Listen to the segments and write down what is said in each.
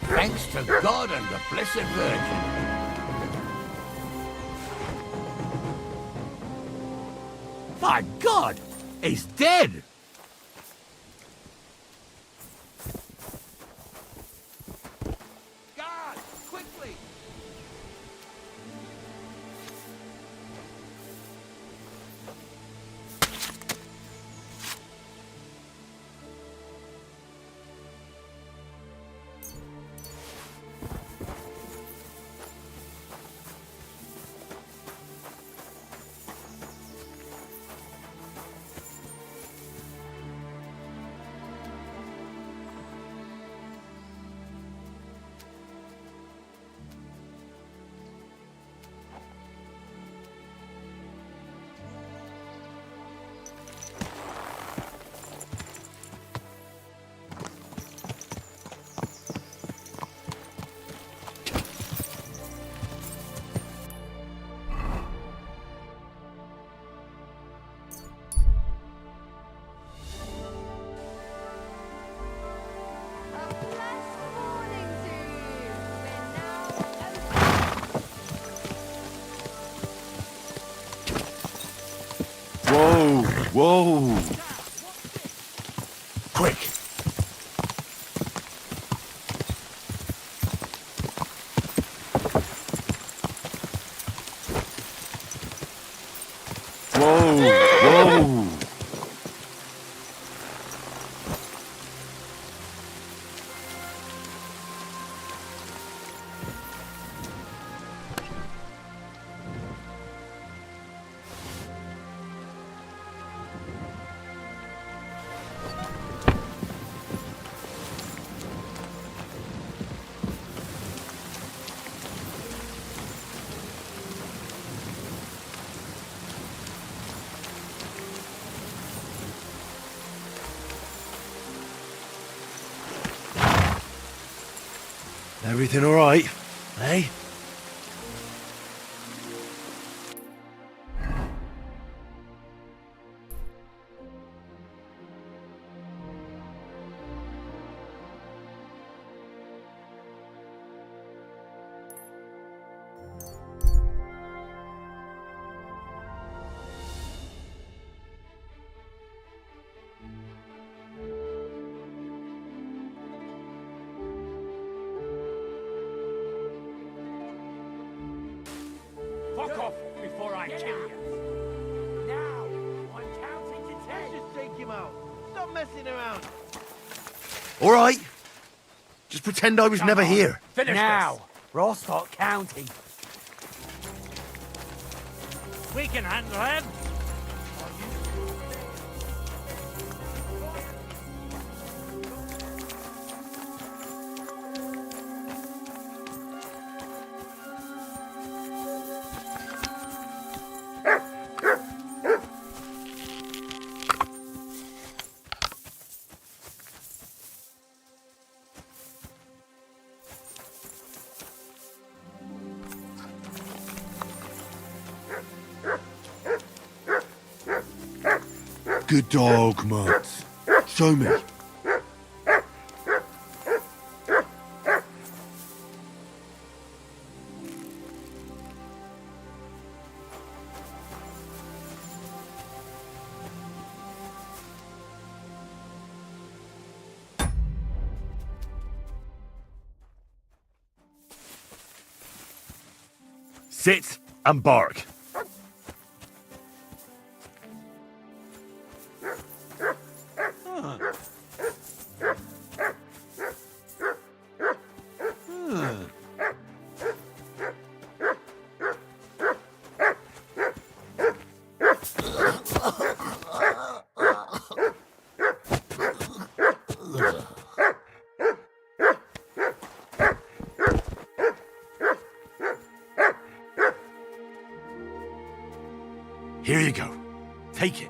Thanks to God and the Blessed Virgin. My God! He's dead! Guard! Quickly! Whoa, whoa. Quick! Whoa, whoa. Everything all right, eh? Fuck off before I kill you! Now! I'm counting to 10! Just take him out. Stop messing around. All right. Just pretend I was never here. Finish Now, we'll start counting. We can handle him! Good dog, Mutz. Show me. Sit and bark. Here you go. Take it.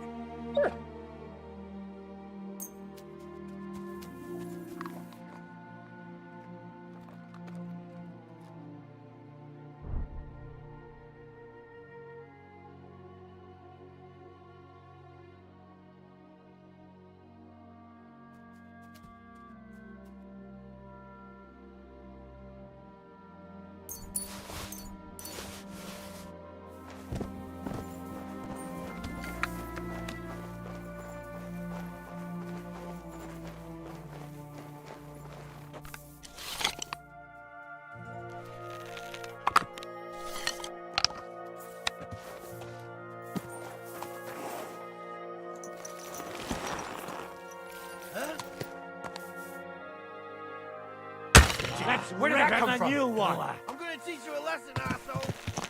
Where did that come from? new one. I'm gonna teach you a lesson, asshole.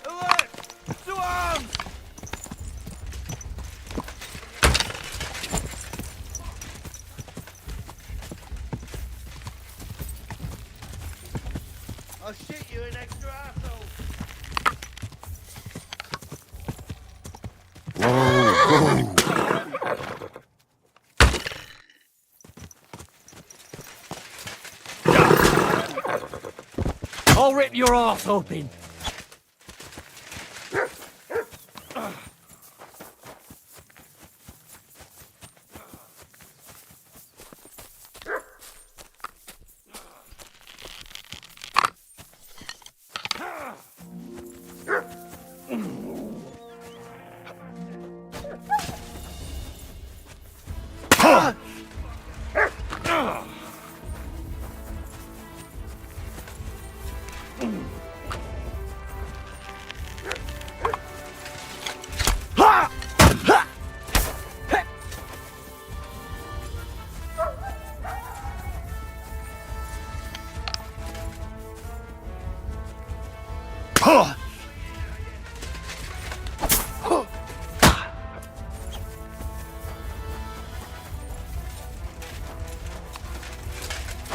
Alert! To arms! I'll shit you an extra asshole. I'll rip your arse open.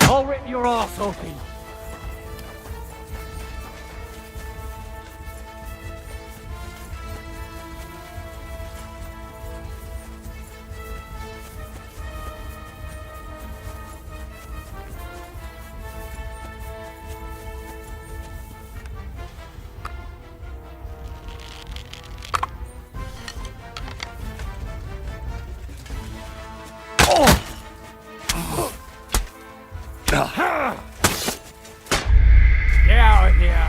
I'll rip your arse open. Get out of here!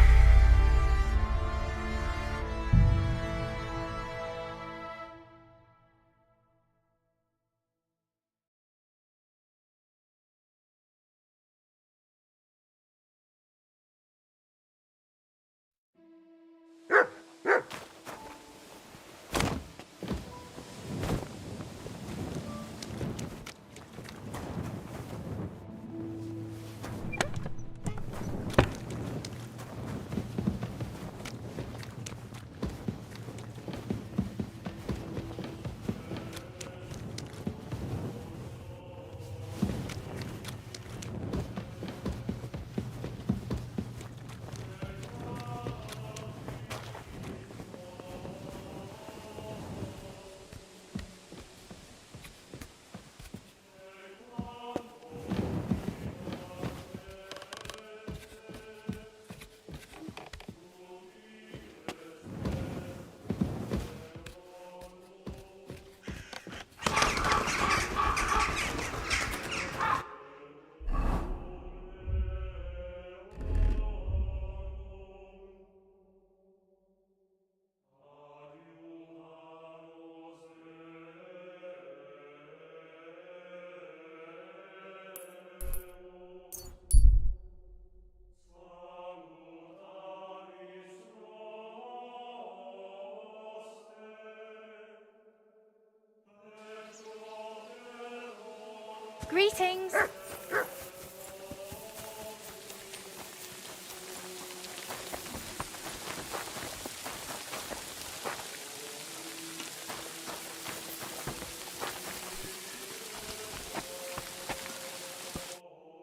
Greetings.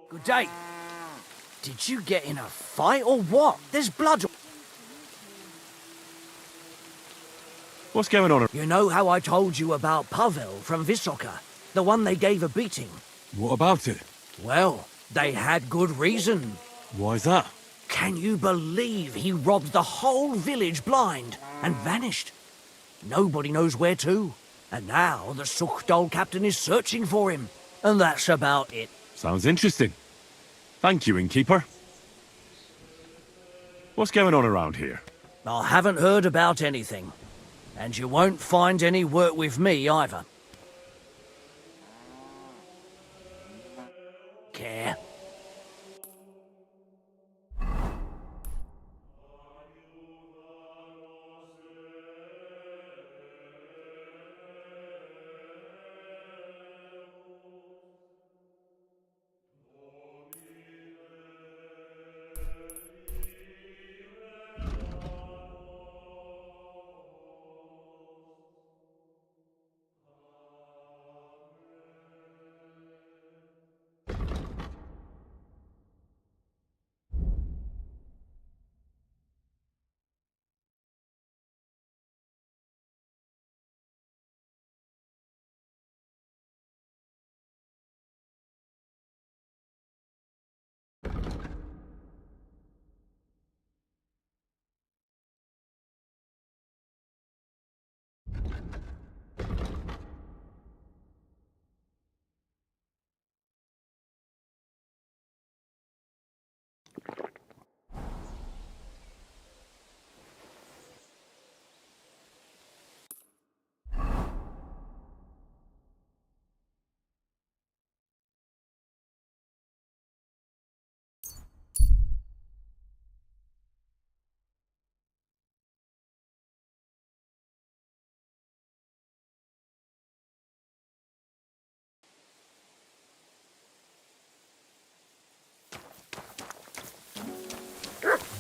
Good day. Did you get in a fight or what? There's blood. What's going on? You know how I told you about Pavel from Vysoka? The one they gave a beating? What about it? Well, they had good reason. Why's that? Can you believe he robbed the whole village blind and vanished? Nobody knows where to. And now the Suchdol captain is searching for him. And that's about it. Sounds interesting. Thank you, innkeeper. What's going on around here? I haven't heard about anything. And you won't find any work with me either. Care?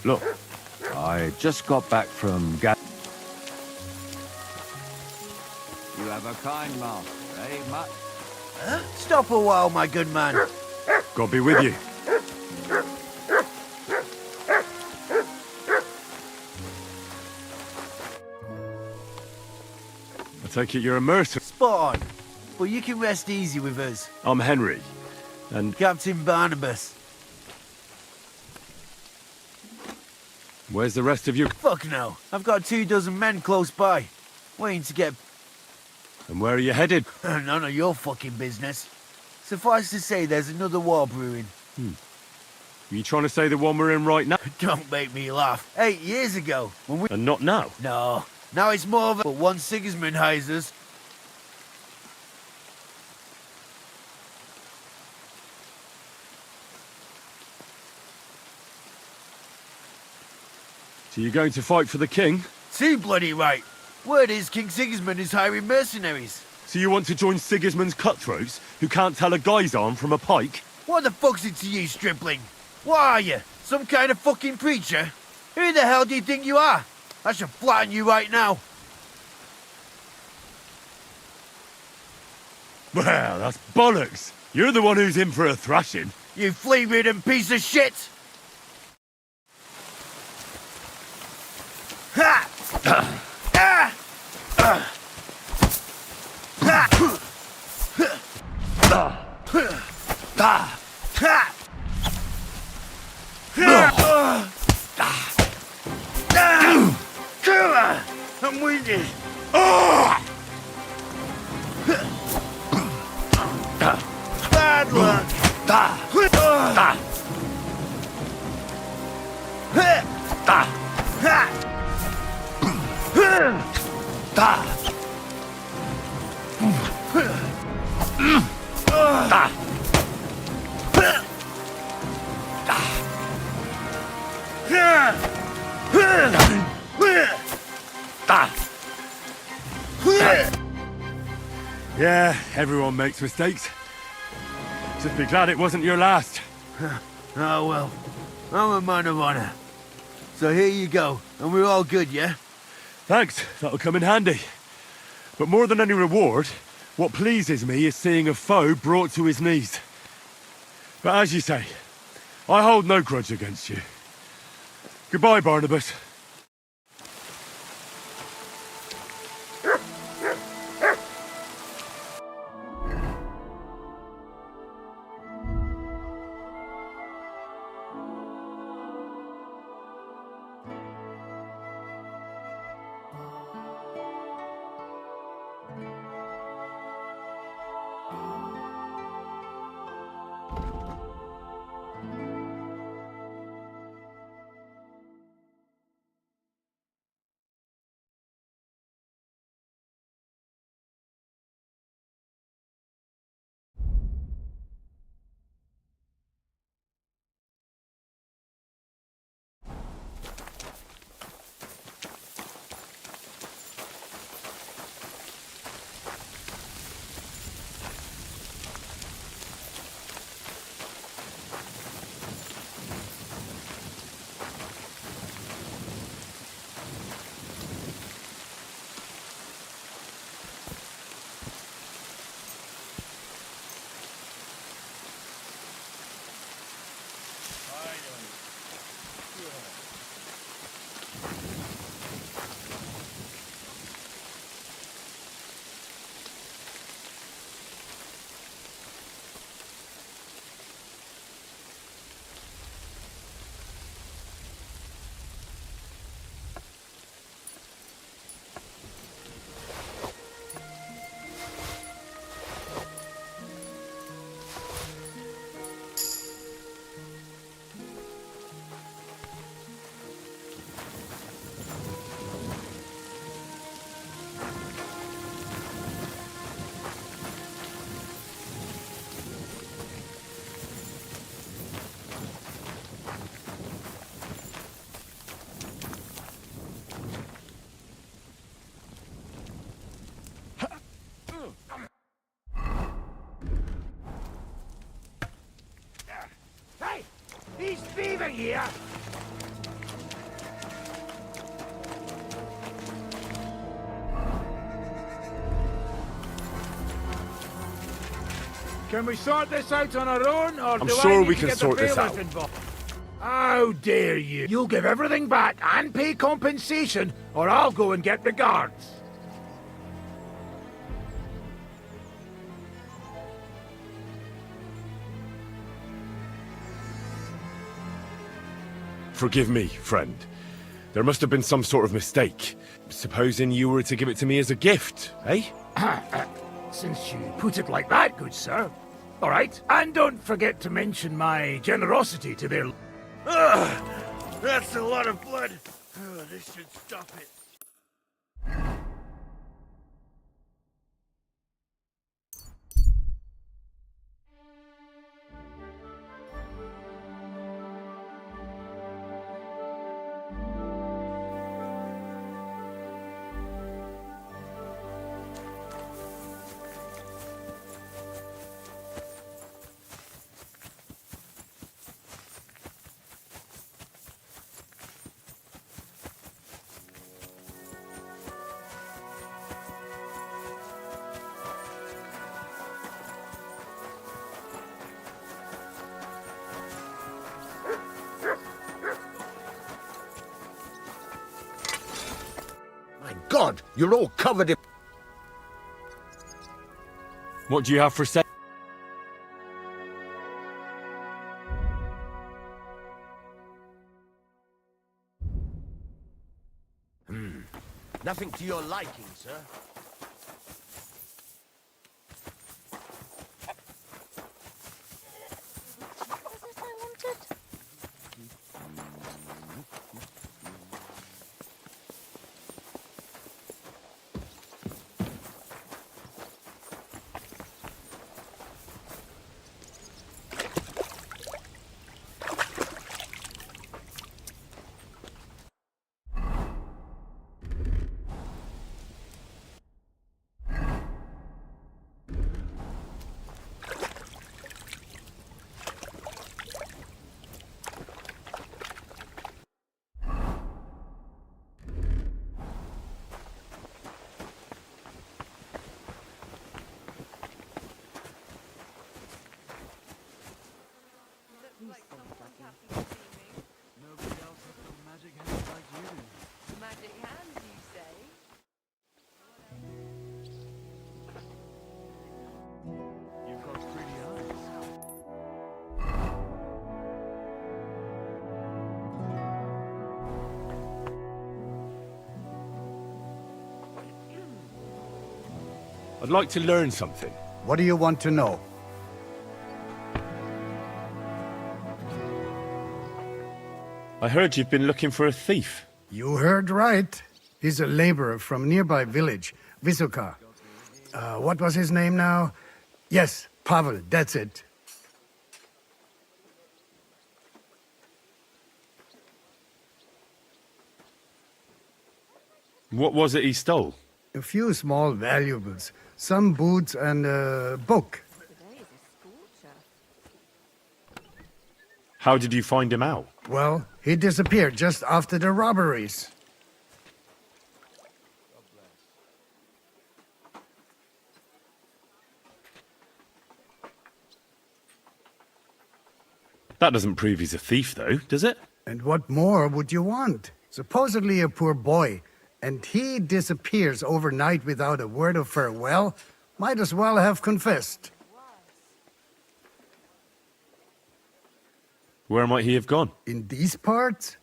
Look, I just got back from You have a kind master, eh, Mutt? Stop a while, my good man. God be with you. I take it you're a mercer. Spot on. But you can rest easy with us. I'm Henry, and Captain Barnabas. where's the rest of you? Fuck no. I've got 24 men close by. Waiting to get... And where are you headed? None of your fucking business. Suffice to say, there's another war brewing. Are you trying to say the one we're in right now? Don't make me laugh. 8 years ago, when we... And not now? No. Now it's more of a... But once Sigismund hires us... So you're going to fight for the king? Too bloody right. Word is King Sigismund is hiring mercenaries. So you want to join Sigismund's cutthroats, who can't tell a guy's arm from a pike? What the fuck's it to you, stripling? What are you? Some kind of fucking preacher? Who the hell do you think you are? I should flatten you right now. Well, that's bollocks. You're the one who's in for a thrashing. You flea-ridden piece of shit! Ha! Ah! Ha! Ha! I'm winded. Bad luck. Yeah, everyone makes mistakes. Just be glad it wasn't your last. Oh well, I'm a man of honor. So here you go, and we're all good, yeah? Thanks, that'll come in handy. But more than any reward, what pleases me is seeing a foe brought to his knees. But as you say, I hold no grudge against you. Goodbye, Barnabas. Anything here? Can we sort this out on our own, or I'm do sure I need we to can get sort the this bailiff out. involved? How dare you? You'll give everything back and pay compensation, or I'll go and get the guards. Forgive me, friend. There must have been some sort of mistake. Supposing you were to give it to me as a gift, eh? Since you put it like that, good sir. All right, and don't forget to mention my generosity to their... Ugh, that's a lot of blood. Oh, this should stop it. My God, you're all covered in... What do you have for sale? Nothing to your liking, sir. What was it I wanted? Nobody else has got magic hands like you do. Magic hands, you say? You've got pretty eyes. I'd like to learn something. What do you want to know? I heard you've been looking for a thief. You heard right. He's a laborer from nearby village, Vysoka. What was his name now? Yes, Pavel, that's it. What was it he stole? A few small valuables, some boots and a book. Today is a scorcher. How did you find him out? Well, he disappeared just after the robberies. That doesn't prove he's a thief, though, does it? And what more would you want? Supposedly a poor boy, and he disappears overnight without a word of farewell? Might as well have confessed. Where might he have gone? In these parts?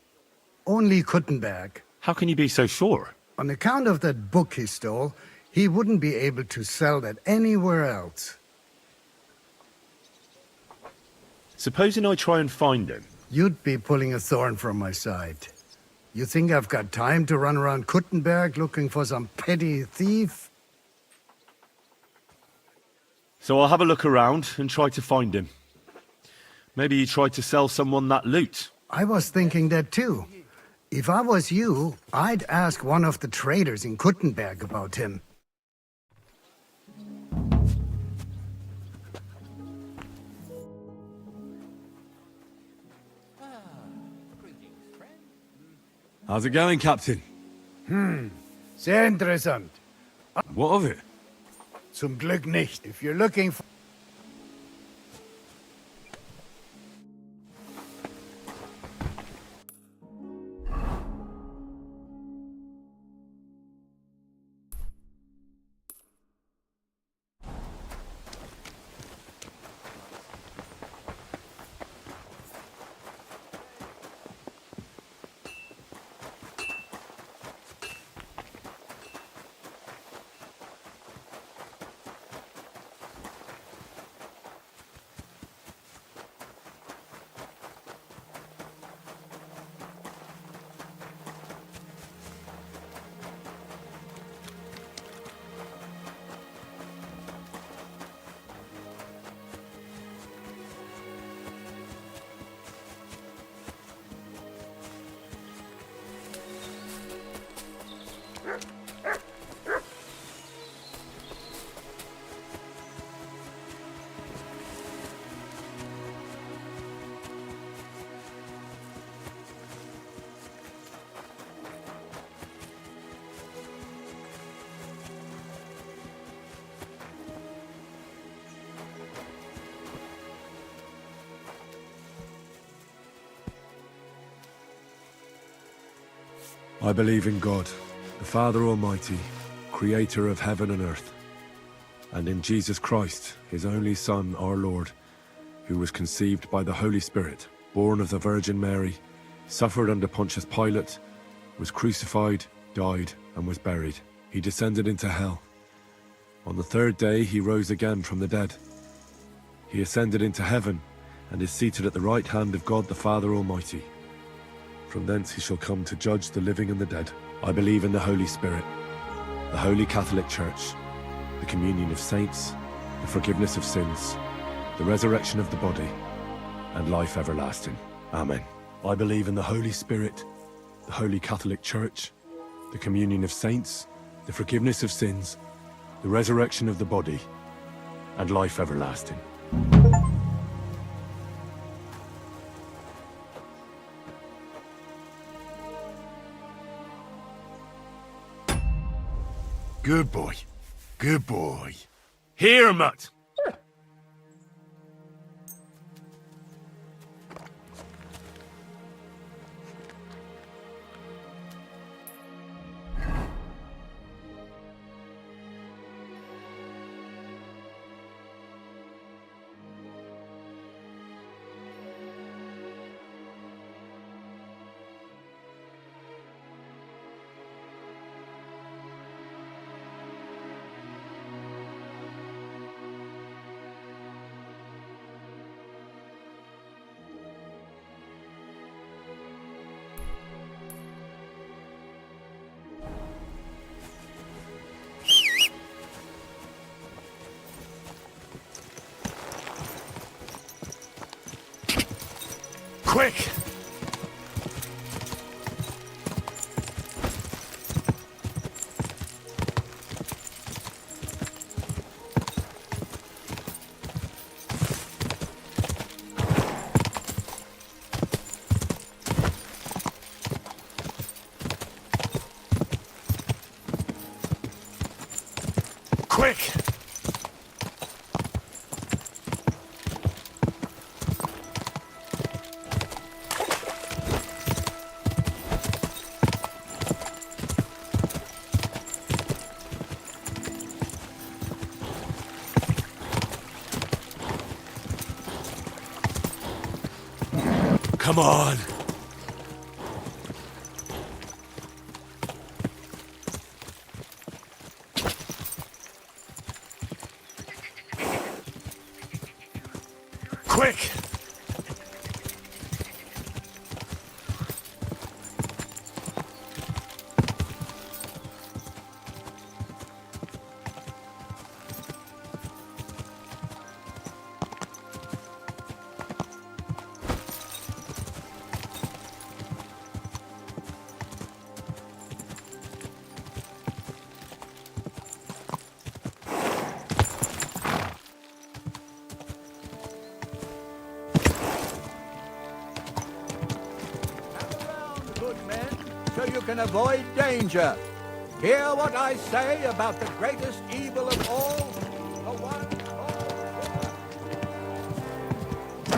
Only Kuttenberg. How can you be so sure? On account of that book he stole, he wouldn't be able to sell that anywhere else. Supposing I try and find him. You'd be pulling a thorn from my side. You think I've got time to run around Kuttenberg looking for some petty thief? So I'll have a look around and try to find him. Maybe he tried to sell someone that loot. I was thinking that too. If I was you, I'd ask one of the traders in Kuttenberg about him. How's it going, Captain? Sehr interessant. What of it? Zum Glück nicht. If you're looking for... I believe in God, the Father Almighty, creator of heaven and earth, and in Jesus Christ, his only Son, our Lord, who was conceived by the Holy Spirit, born of the Virgin Mary, suffered under Pontius Pilate, was crucified, died, and was buried. He descended into hell. On the third day he rose again from the dead. He ascended into heaven and is seated at the right hand of God the Father Almighty. From thence he shall come to judge the living and the dead. I believe in the Holy Spirit, the Holy Catholic Church, the communion of saints, the forgiveness of sins, the resurrection of the body, and life everlasting. Amen. I believe in the Holy Spirit, the Holy Catholic Church, the communion of saints, the forgiveness of sins, the resurrection of the body, and life everlasting. Good boy. Good boy. Here, Mutt! Quick! Quick! Come on! Quick! so you can avoid danger. Hear what I say about the greatest evil of all, the one called...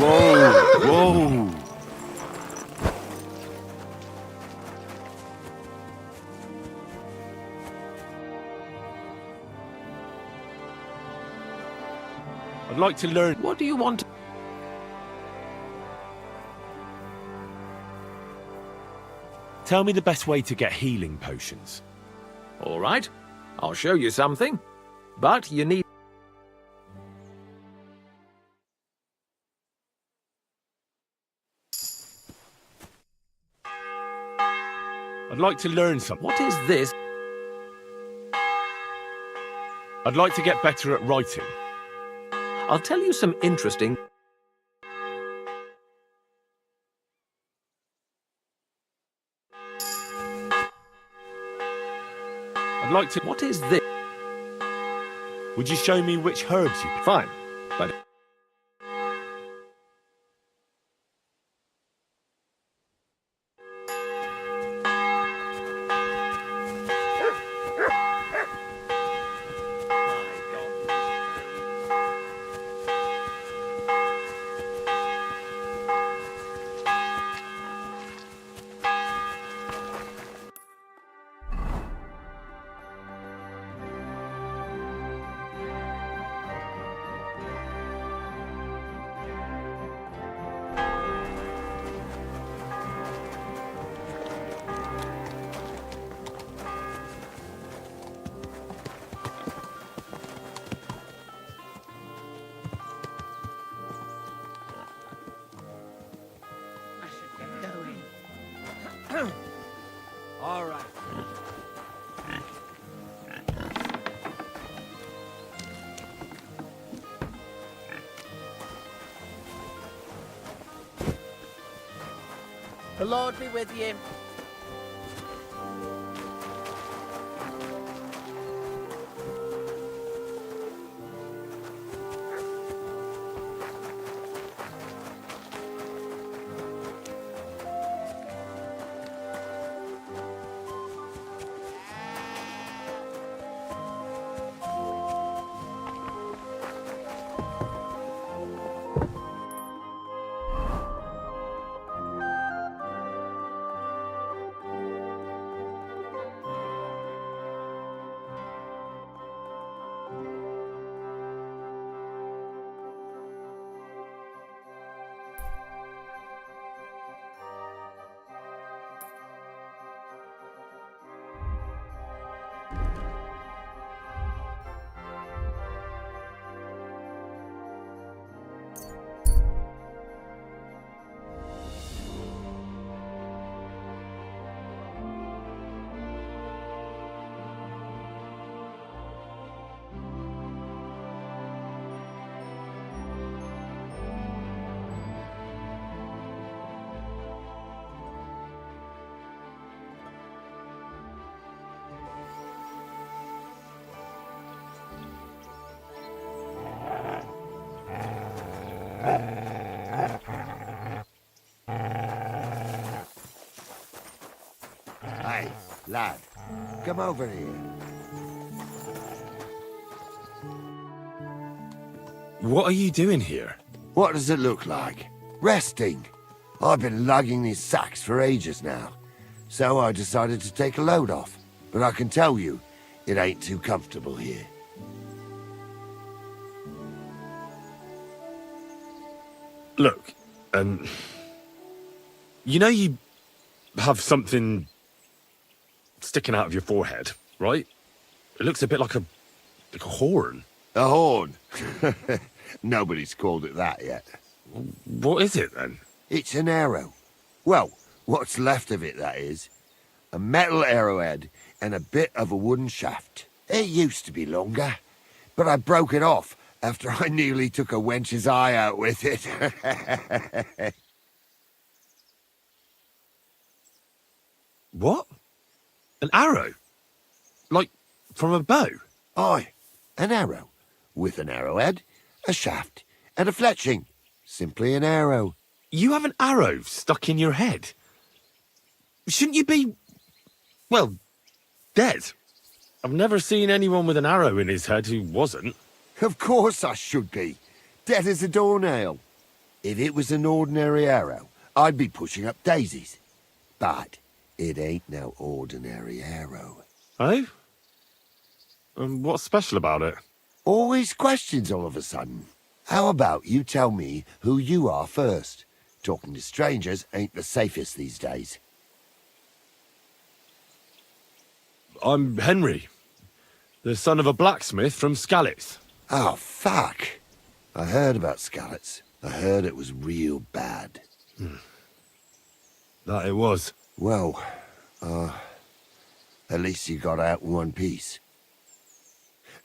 Whoa, whoa. I'd like to learn... What do you want? Tell me the best way to get healing potions. All right, I'll show you something. But you need... I'd like to learn something. What is this? I'd like to get better at writing. I'll tell you some interesting... I'd like to... What is this? Would you show me which herbs you... Fine, but... All right. The Lord be with you. Hey, lad, come over here. What are you doing here? What does it look like? Resting. I've been lugging these sacks for ages now, so I decided to take a load off. But I can tell you, it ain't too comfortable here. Look, you know you have something sticking out of your forehead, right? It looks a bit like a horn. A horn? Nobody's called it that yet. What is it, then? It's an arrow. Well, what's left of it, that is. A metal arrowhead and a bit of a wooden shaft. It used to be longer, but I broke it off after I nearly took a wench's eye out with it. What? An arrow? Like, from a bow? Aye, an arrow. With an arrowhead, a shaft, and a fletching. Simply an arrow. You have an arrow stuck in your head? Shouldn't you be Well, dead. I've never seen anyone with an arrow in his head who wasn't. Of course I should be. Dead as a doornail. If it was an ordinary arrow, I'd be pushing up daisies. But it ain't no ordinary arrow. Eh? And what's special about it? Always questions all of a sudden. How about you tell me who you are first? Talking to strangers ain't the safest these days. I'm Henry, the son of a blacksmith from Skalitz. Oh, fuck. I heard about Skalitz. I heard it was real bad. That it was. Well, at least you got out in one piece.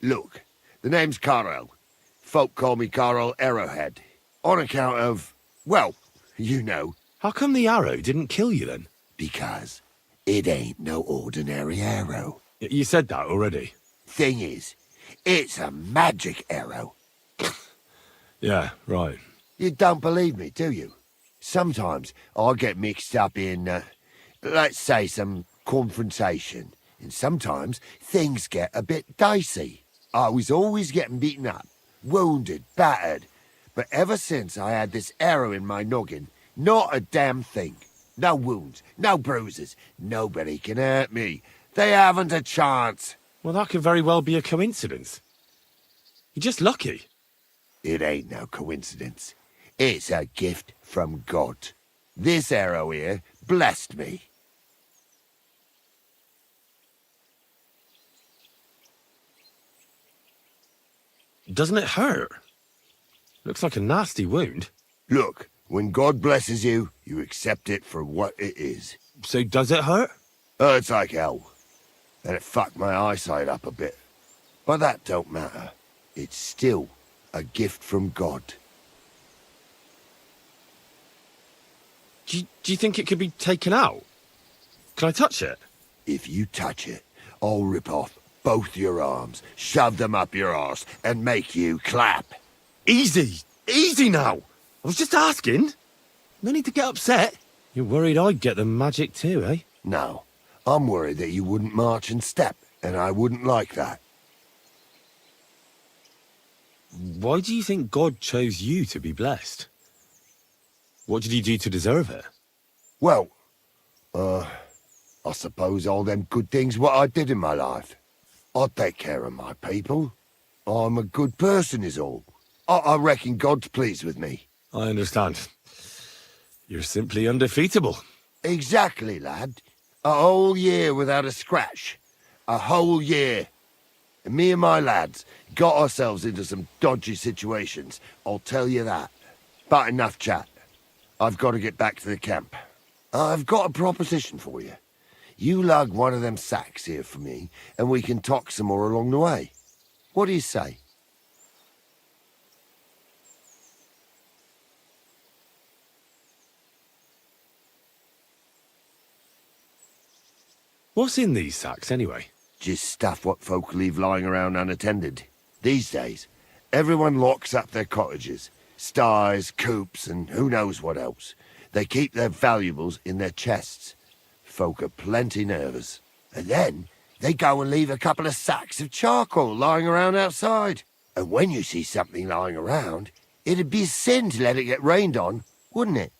Look, the name's Carl. Folk call me Carl Arrowhead. On account of, well, you know. How come the arrow didn't kill you then? Because it ain't no ordinary arrow. You said that already. Thing is, it's a magic arrow. Yeah, right. You don't believe me, do you? Sometimes I get mixed up in, let's say, some confrontation. And sometimes things get a bit dicey. I was always getting beaten up, wounded, battered. But ever since I had this arrow in my noggin, not a damn thing. No wounds, no bruises. Nobody can hurt me. They haven't a chance. Well, that could very well be a coincidence. You're just lucky. It ain't no coincidence. It's a gift from God. This arrow here blessed me. Doesn't it hurt? Looks like a nasty wound. Look, when God blesses you, you accept it for what it is. So does it hurt? Hurts like hell. And it fucked my eyesight up a bit. But that don't matter. It's still a gift from God. Do you think it could be taken out? Can I touch it? If you touch it, I'll rip off both your arms, shove them up your arse, and make you clap. Easy! Easy now! I was just asking. No need to get upset. You're worried I'd get the magic too, eh? No, I'm worried that you wouldn't march and step, and I wouldn't like that. Why do you think God chose you to be blessed? What did you do to deserve it? Well, I suppose all them good things what I did in my life. I take care of my people. I'm a good person is all. I reckon God's pleased with me. I understand. You're simply undefeatable. Exactly, lad. A whole year without a scratch. A whole year. And me and my lads got ourselves into some dodgy situations, I'll tell you that. But enough chat. I've got to get back to the camp. I've got a proposition for you. You lug one of them sacks here for me, and we can talk some more along the way. What do you say? What's in these sacks, anyway? Just stuff what folk leave lying around unattended. These days, everyone locks up their cottages. Sties, coops, and who knows what else. They keep their valuables in their chests. Folk are plenty nervous. And then they go and leave a couple of sacks of charcoal lying around outside. And when you see something lying around, it'd be a sin to let it get rained on, wouldn't it?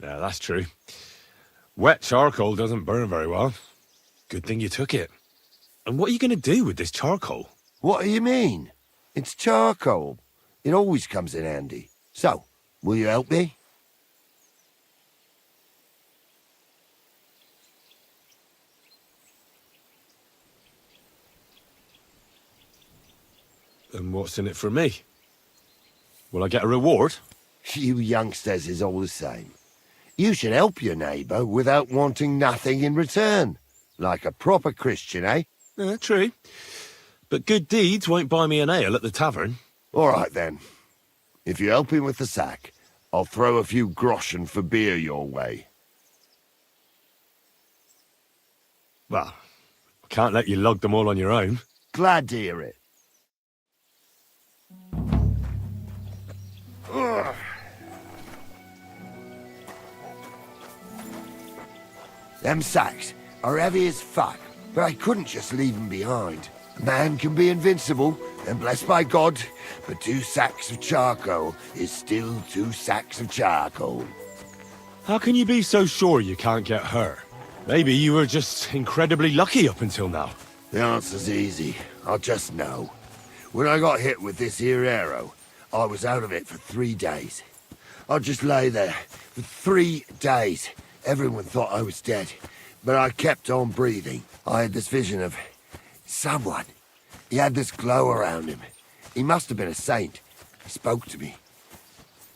Yeah, that's true. Wet charcoal doesn't burn very well. Good thing you took it. And what are you going to do with this charcoal? What do you mean? It's charcoal. It always comes in handy. So, will you help me? And what's in it for me? Will I get a reward? You youngsters is all the same. You should help your neighbour without wanting nothing in return. Like a proper Christian, eh? True. But good deeds won't buy me an ale at the tavern. All right, then. If you help him with the sack, I'll throw a few groschen for beer your way. Well, I can't let you lug them all on your own. Glad to hear it. Them sacks are heavy as fuck, but I couldn't just leave them behind. A man can be invincible and blessed by God, but 2 sacks of charcoal is still 2 sacks of charcoal. How can you be so sure you can't get hurt? Maybe you were just incredibly lucky up until now. The answer's easy. I just know. When I got hit with this here arrow, I was out of it for 3 days. I just lay there for 3 days. Everyone thought I was dead, but I kept on breathing. I had this vision of someone. He had this glow around him. He must have been a saint. He spoke to me.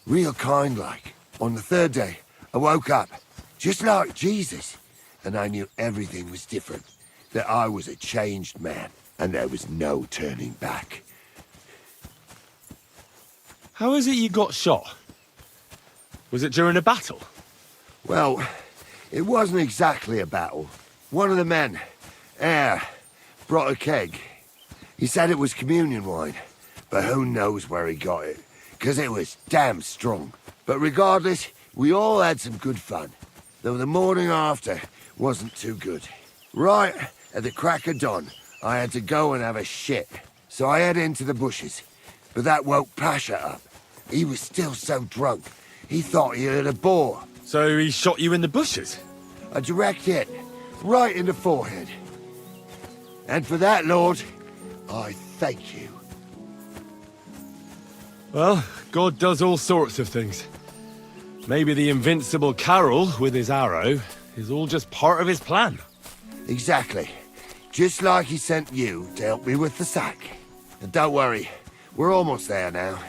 Real kind-like. On the 3rd day, I woke up, just like Jesus, and I knew everything was different, that I was a changed man, and there was no turning back. How is it you got shot? Was it during a battle? Well, it wasn't exactly a battle. One of the men, Eyre, brought a keg. He said it was communion wine, but who knows where he got it, because it was damn strong. But regardless, we all had some good fun, though the morning after wasn't too good. Right at the crack of dawn, I had to go and have a shit, so I head into the bushes, but that woke Pasha up. He was still so drunk, he thought he heard a boar. So he shot you in the bushes? A direct hit, right in the forehead. And for that, Lord, I thank you. Well, God does all sorts of things. Maybe the invincible Carol, with his arrow, is all just part of his plan. Exactly. Just like he sent you to help me with the sack. And don't worry, we're almost there now.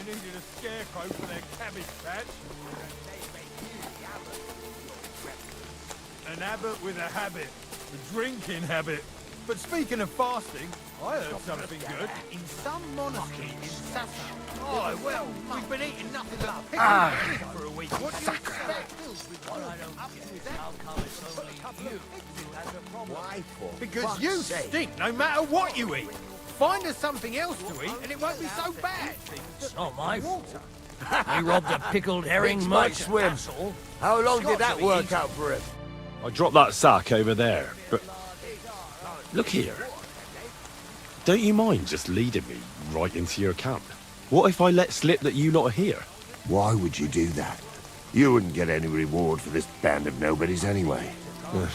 Needed a scarecrow for their cabbage patch. An abbot with a habit. A drinking habit. But speaking of fasting, I heard something good. In some monastery in Sasha. Oh, well, we've been eating nothing but pickles for a week. What do you expect? Why for? Because you stink no matter what you eat. Find us something else to eat and it won't be so bad. It's not my fault. He robbed a pickled herring merchant. Swim. How long did that work out for him? I dropped that sack over there, but... Look here. Don't you mind just leading me right into your camp? What if I let slip that you lot are here? Why would you do that? You wouldn't get any reward for this band of nobodies anyway. I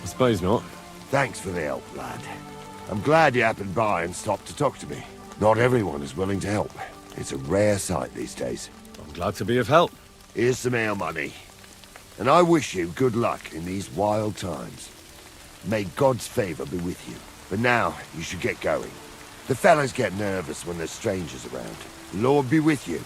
suppose not. Thanks for the help, lad. I'm glad you happened by and stopped to talk to me. Not everyone is willing to help. It's a rare sight these days. I'm glad to be of help. Here's some ale money. And I wish you good luck in these wild times. May God's favor be with you. But now, you should get going. The fellas get nervous when there's strangers around. Lord be with you.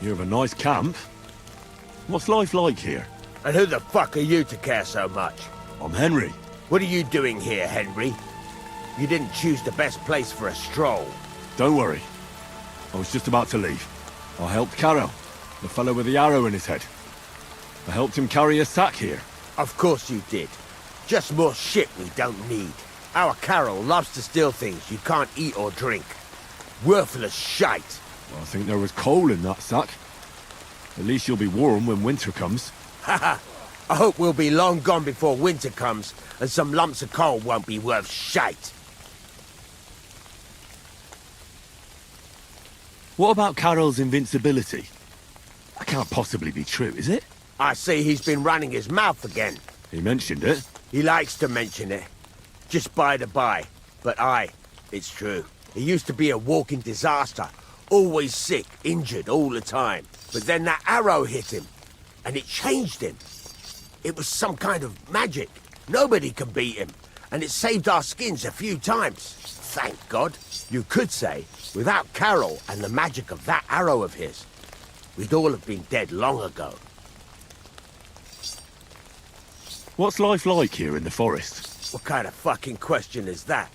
You have a nice camp. What's life like here? And who the fuck are you to care so much? I'm Henry. What are you doing here, Henry? You didn't choose the best place for a stroll. Don't worry. I was just about to leave. I helped Carol, the fellow with the arrow in his head. I helped him carry a sack here. Of course you did. Just more shit we don't need. Our Carol loves to steal things you can't eat or drink. Worthless shite. Well, I think there was coal in that sack. At least you'll be warm when winter comes. Haha. I hope we'll be long gone before winter comes, and some lumps of coal won't be worth shite. What about Carol's invincibility? That can't possibly be true, is it? I see he's been running his mouth again. He mentioned it. He likes to mention it. Just by the by. But it's true. He used to be a walking disaster. Always sick, injured all the time. But then that arrow hit him, and it changed him. It was some kind of magic. Nobody can beat him, and it saved our skins a few times. Thank God. You could say, without Carol and the magic of that arrow of his, we'd all have been dead long ago. What's life like here in the forest? What kind of fucking question is that?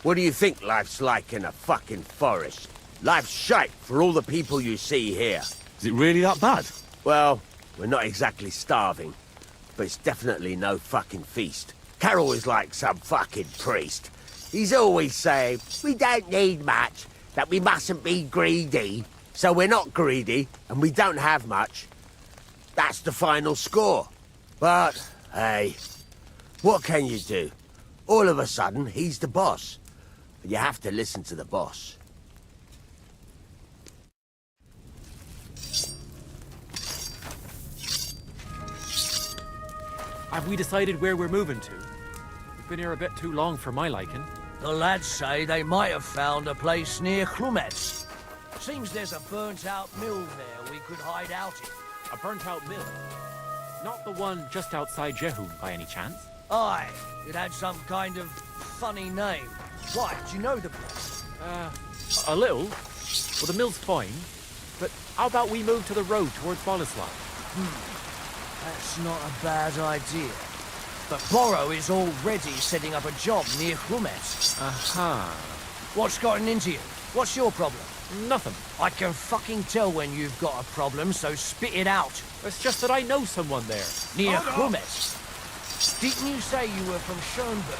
What do you think life's like in a fucking forest? Life's shite for all the people you see here. Is it really that bad? Well, we're not exactly starving, but it's definitely no fucking feast. Carol is like some fucking priest. He's always saying, we don't need much, that we mustn't be greedy. So we're not greedy, and we don't have much. That's the final score. But, hey, what can you do? All of a sudden, he's the boss. You have to listen to the boss. Have we decided where we're moving to? We've been here a bit too long for my liking. The lads say they might have found a place near Chlumets. Seems there's a burnt-out mill there we could hide out in. A burnt-out mill? Not the one just outside Jehun, by any chance? Aye, it had some kind of funny name. Why, do you know the place? A little. Well, the mill's fine, but how about we move to the road towards Boleslav? That's not a bad idea. But Borrow is already setting up a job near Chlumets. Aha. What's gotten into you? What's your problem? Nothing. I can fucking tell when you've got a problem, so spit it out. It's just that I know someone there. Near Chlumets? Didn't you say you were from Schoenberg?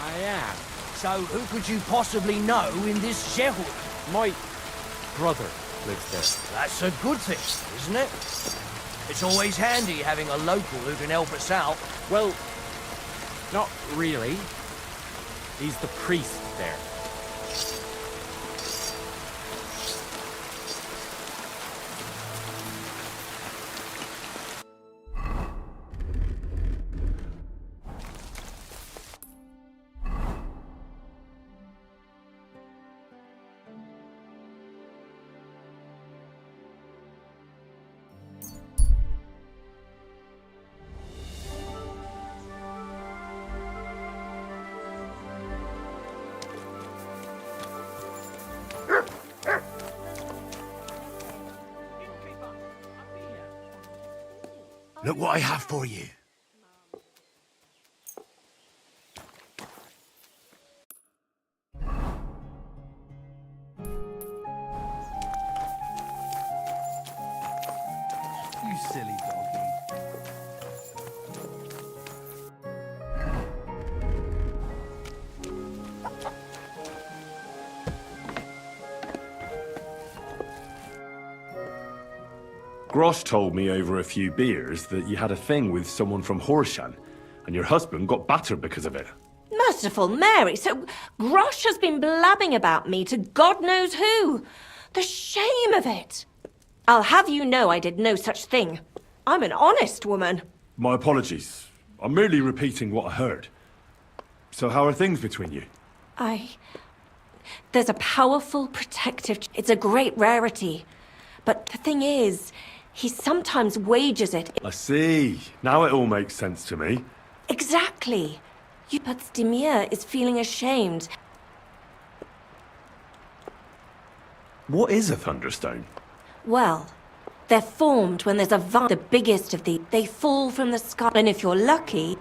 I am. So who could you possibly know in this Jehud? My brother lives there. That's a good thing, isn't it? It's always handy having a local who can help us out. Well, not really. He's the priest there. Look what I have for you. You silly doggy. Grosh told me over a few beers that you had a thing with someone from Horshan, and your husband got battered because of it. Merciful Mary, so Grosh has been blabbing about me to God knows who. The shame of it. I'll have you know I did no such thing. I'm an honest woman. My apologies. I'm merely repeating what I heard. So how are things between you? There's a powerful protective... It's a great rarity. But the thing is, he sometimes wages it. I see. Now it all makes sense to me. Exactly. But Stimir is feeling ashamed. What is a thunderstone? Well, they're formed when there's a the biggest of these. They fall from the sky, and if you're lucky...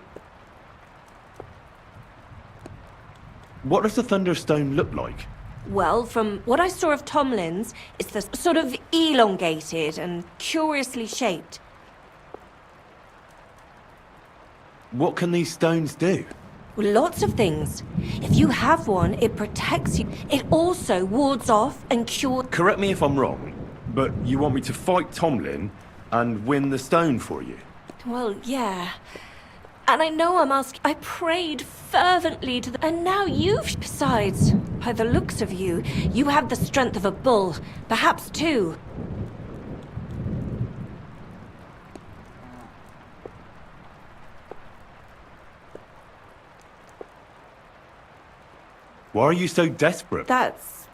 What does a thunderstone look like? Well, from what I saw of Tomlin's, it's the sort of elongated and curiously shaped. What can these stones do? Well, lots of things. If you have one, it protects you. It also wards off and cures. Correct me if I'm wrong, but you want me to fight Tomlin and win the stone for you? Well, yeah. And I know I'm asking. I prayed fervently to the. And now you've. Besides, by the looks of you, you have the strength of a bull. Perhaps two. Why are you so desperate? That's.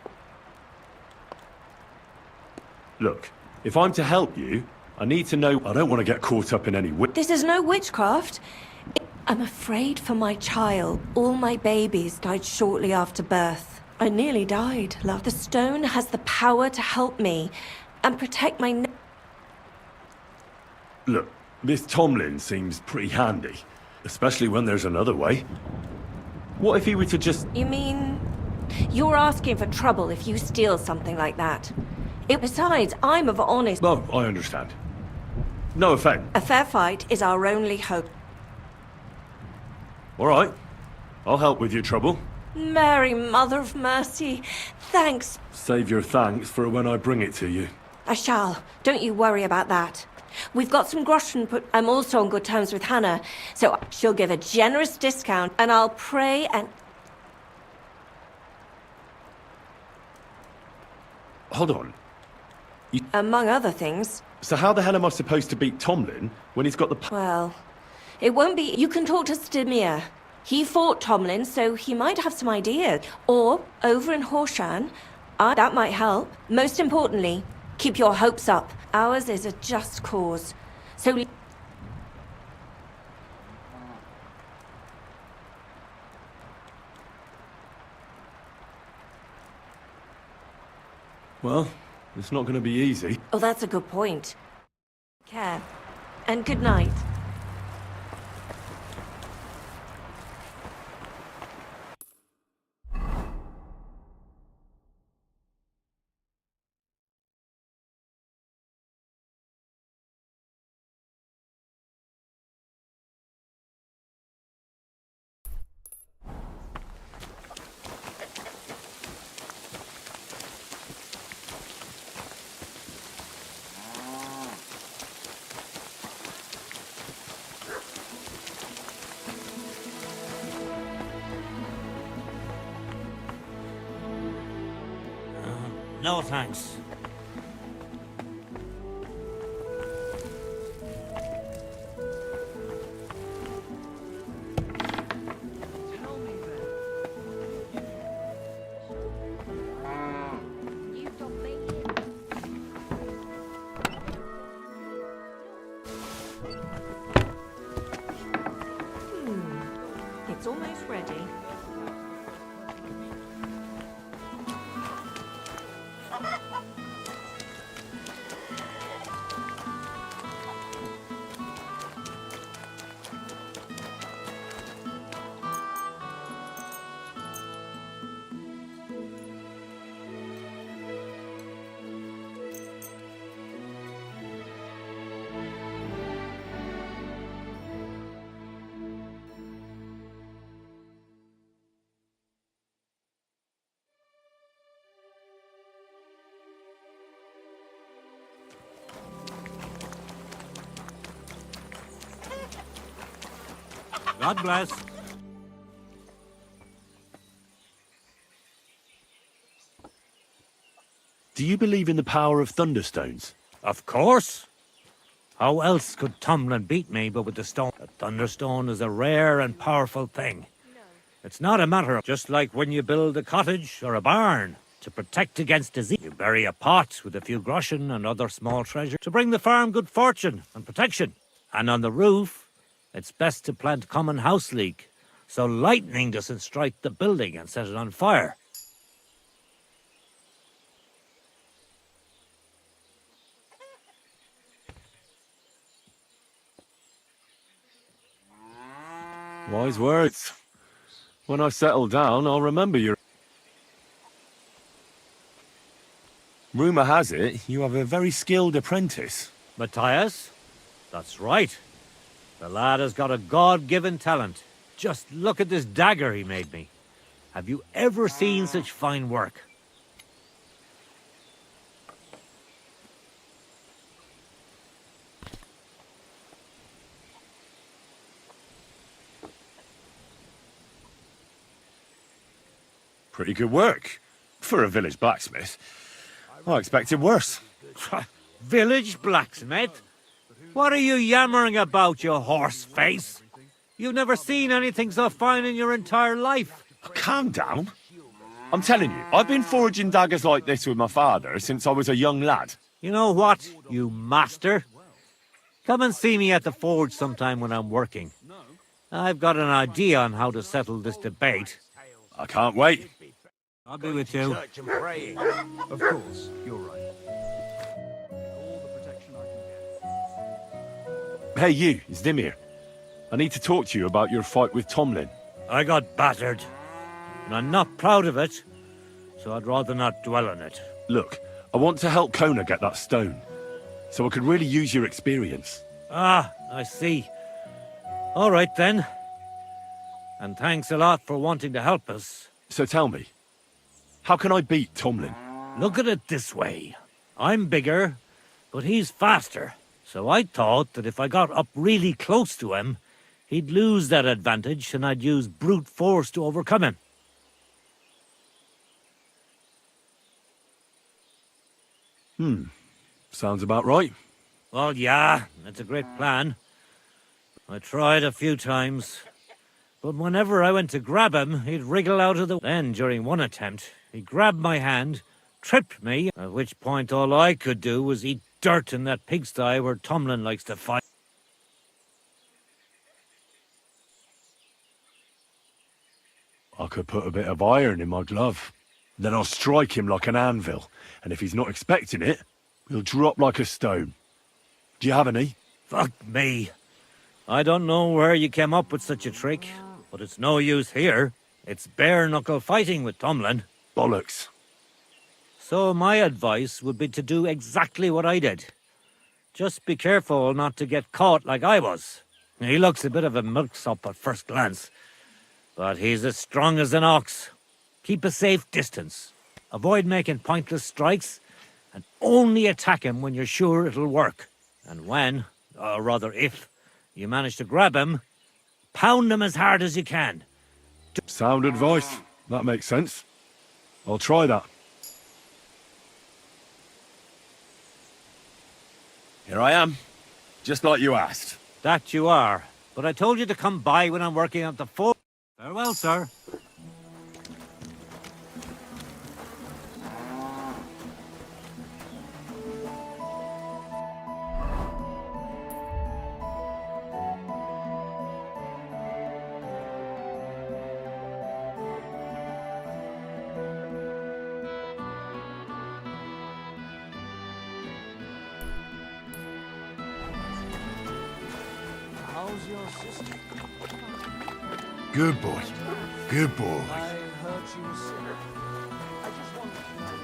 Look, if I'm to help you, I need to know. I don't want to get caught up in any This is no witchcraft. I'm afraid for my child. All my babies died shortly after birth. I nearly died, love. The stone has the power to help me and protect my. Look, this Tomlin seems pretty handy, especially when there's another way. What if he were to just... You mean... You're asking for trouble if you steal something like that. Besides, I'm of honest... Oh, I understand. No offense. A fair fight is our only hope. All right. I'll help with your trouble. Mary, Mother of Mercy, thanks. Save your thanks for when I bring it to you. I shall. Don't you worry about that. We've got some groschen put. I'm also on good terms with Hannah, so she'll give a generous discount, and I'll pray and... Hold on. Among other things. So how the hell am I supposed to beat Tomlin when he's got the... Well, it won't be... You can talk to Stimir. He fought Tomlin, so he might have some ideas. Or, over in Horshan, that might help. Most importantly, keep your hopes up. Ours is a just cause. So... Well, it's not going to be easy. Oh, that's a good point. Care. And good night. No thanks. It's almost ready. God bless. Do you believe in the power of thunderstones? Of course. How else could Tomlin beat me but with the stone? A thunderstone is a rare and powerful thing. It's not a matter of just like when you build a cottage or a barn to protect against disease. You bury a pot with a few groschen and other small treasure to bring the farm good fortune and protection. And on the roof, it's best to plant common house leek so lightning doesn't strike the building and set it on fire. Wise words. When I settle down, I'll remember your... Rumour has it you have a very skilled apprentice. Matthias? That's right. The lad has got a God-given talent. Just look at this dagger he made me. Have you ever seen such fine work? Pretty good work. For a village blacksmith. I expected worse. Village blacksmith? What are you yammering about, you horse face? You've never seen anything so fine in your entire life. Calm down. I'm telling you, I've been forging daggers like this with my father since I was a young lad. You know what, you master? Come and see me at the forge sometime when I'm working. I've got an idea on how to settle this debate. I can't wait. I'll be with you. Church and praying. Of course, you're right. Hey you, Zdimir. I need to talk to you about your fight with Tomlin. I got battered. And I'm not proud of it, so I'd rather not dwell on it. Look, I want to help Kona get that stone. So I could really use your experience. Ah, I see. All right then. And thanks a lot for wanting to help us. So tell me, how can I beat Tomlin? Look at it this way. I'm bigger, but he's faster. So I thought that if I got up really close to him, he'd lose that advantage and I'd use brute force to overcome him. Sounds about right. Well, yeah, it's a great plan. I tried a few times, but whenever I went to grab him, he'd wriggle out of the... Then, during one attempt, he grabbed my hand, tripped me, at which point all I could do was eat dirt in that pigsty where Tomlin likes to fight. I could put a bit of iron in my glove. Then I'll strike him like an anvil, and if he's not expecting it, he'll drop like a stone. Do you have any? Fuck me. I don't know where you came up with such a trick, but it's no use here. It's bare-knuckle fighting with Tomlin. Bollocks. So my advice would be to do exactly what I did. Just be careful not to get caught like I was. He looks a bit of a milksop at first glance, but he's as strong as an ox. Keep a safe distance. Avoid making pointless strikes, and only attack him when you're sure it'll work. And when, or rather if, you manage to grab him, pound him as hard as you can. Sound advice. That makes sense. I'll try that. Here I am. Just like you asked. That you are. But I told you to come by when I'm working at the fort. Farewell, sir. How's your sister? Good boy. Good boy. I heard she was sick. I just wanted to know.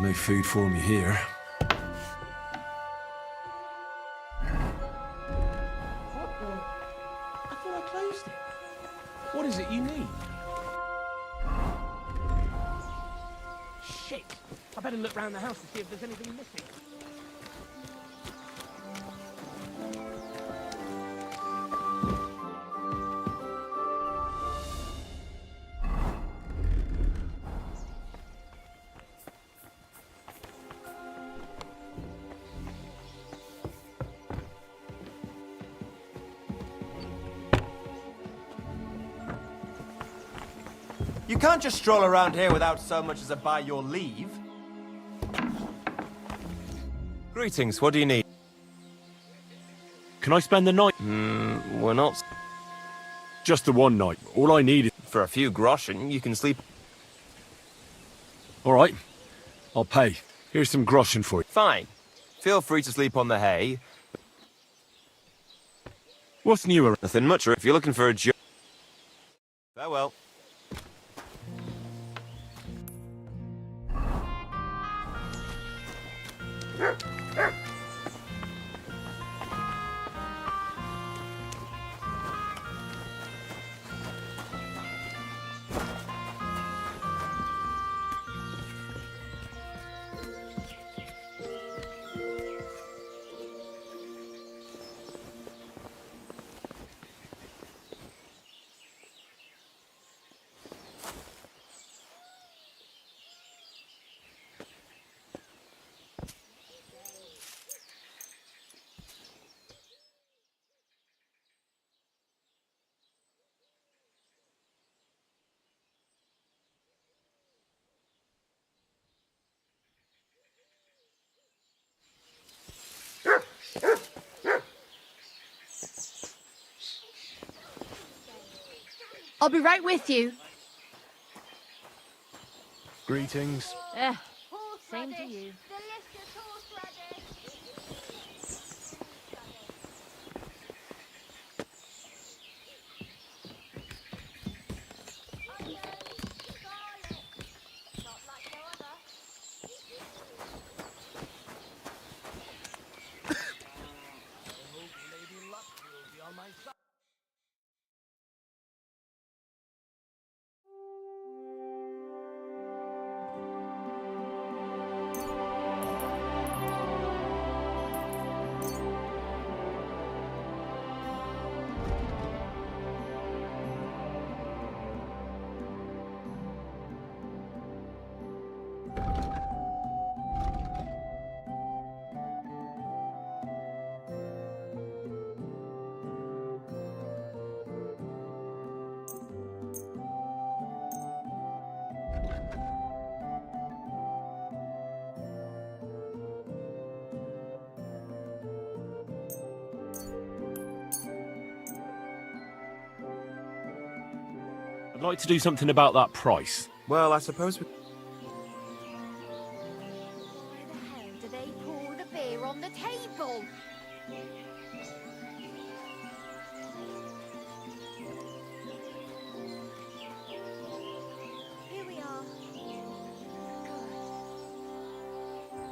no food for me here. What the? I thought I closed it. What is it you need? Shit! I better look round the house to see if there's anything missing. You can't just stroll around here without so much as a by your leave. Greetings, what do you need? Can I spend the night? We're not... Just the one night. All I need is... For a few groschen, you can sleep... All right. I'll pay. Here's some groschen for you. Fine. Feel free to sleep on the hay. What's newer? Nothing much, or if you're looking for a job... Farewell. I'll be right with you. Greetings. Same to you. I'd like to do something about that price. Well, I suppose we... Why the hell do they pour the beer on the table? Here we are.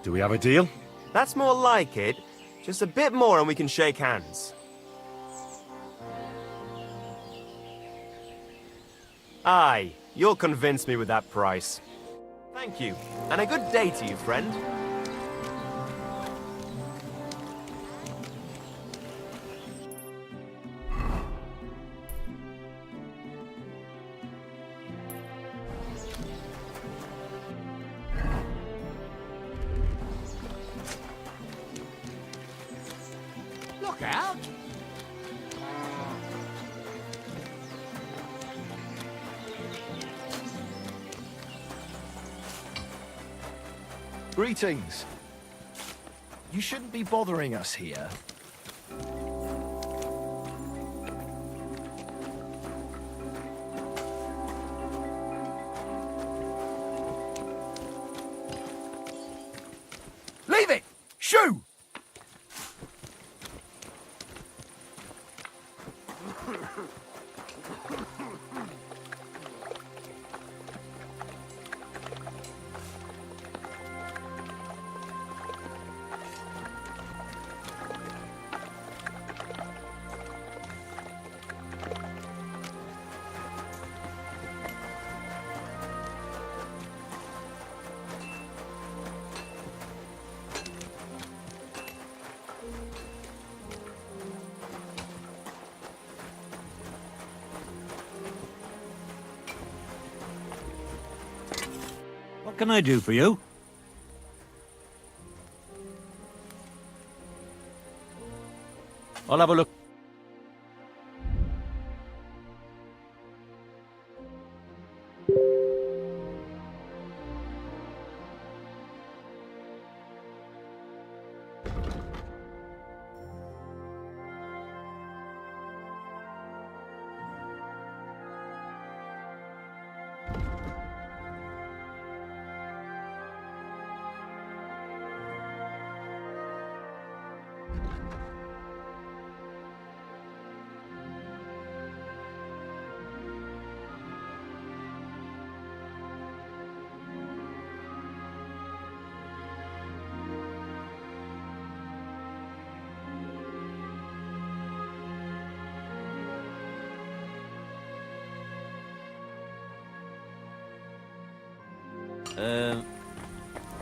Do we have a deal? That's more like it. Just a bit more and we can shake hands. Aye, you'll convince me with that price. Thank you, and a good day to you, friend. Look out! Greetings. You shouldn't be bothering us here. Leave it! Shoo! can I do for you? I'll have a look.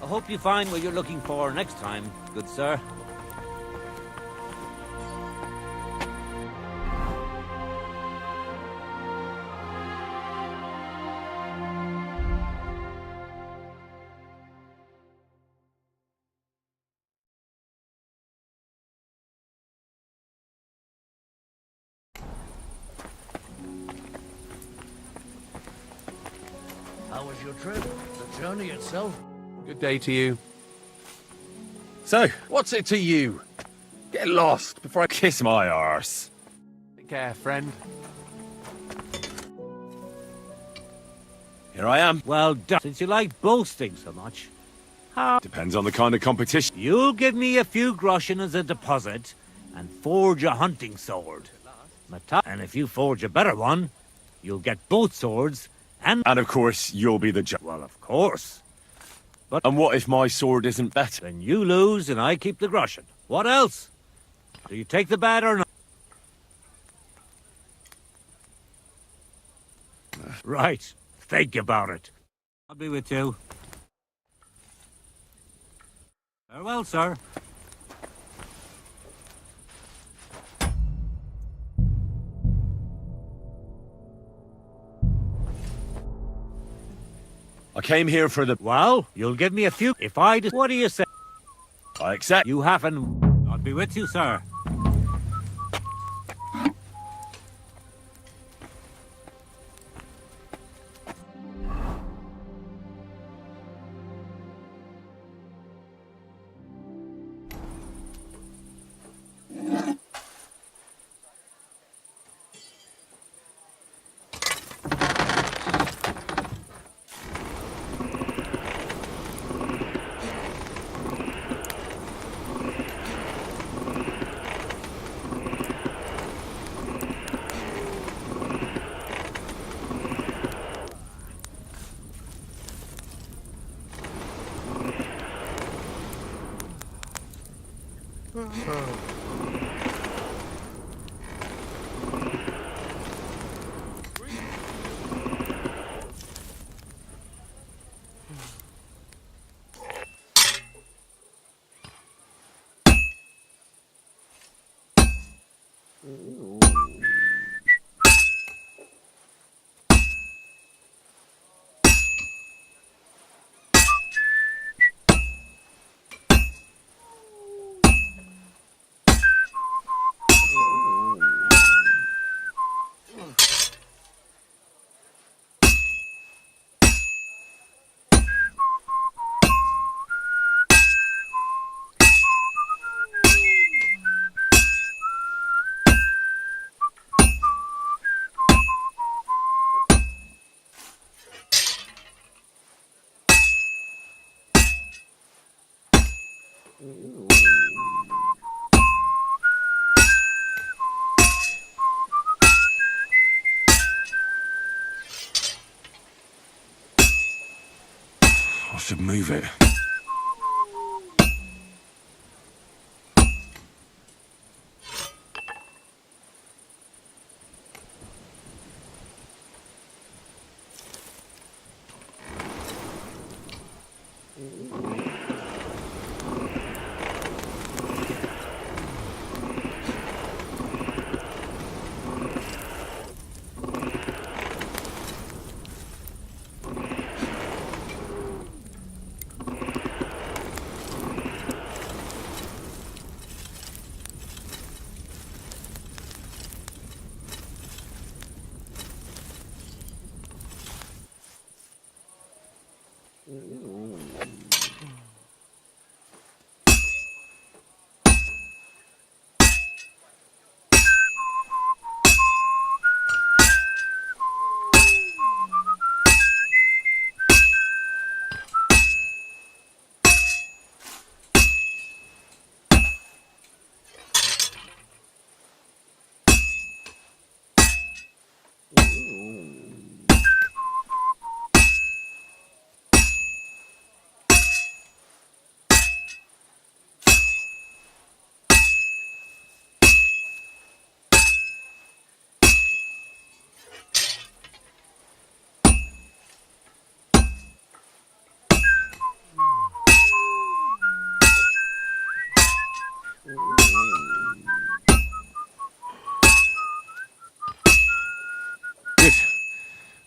I hope you find what you're looking for next time, good sir. How was your trip? The journey itself? Good day to you. So, what's it to you? Get lost before I kiss my arse. Take care, friend. Here I am. Well done. Since you like boasting so much, Depends on the kind of competition. you'll give me a few groschen as a deposit and forge a hunting sword. And if you forge a better one, you'll get both swords and of course, you'll be the judge. well, of course. And what if my sword isn't better? Then you lose and I keep the groschen. What else? Do you take the bet or not? Right. Think about it. I'll be with you. Farewell, sir. I came here for the... Well, you'll give me a few if I... What do you say? I accept. You haven't... I'll be with you, sir. I should move it.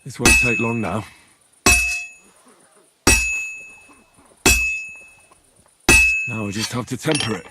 This won't take long now. Now I just have to temper it.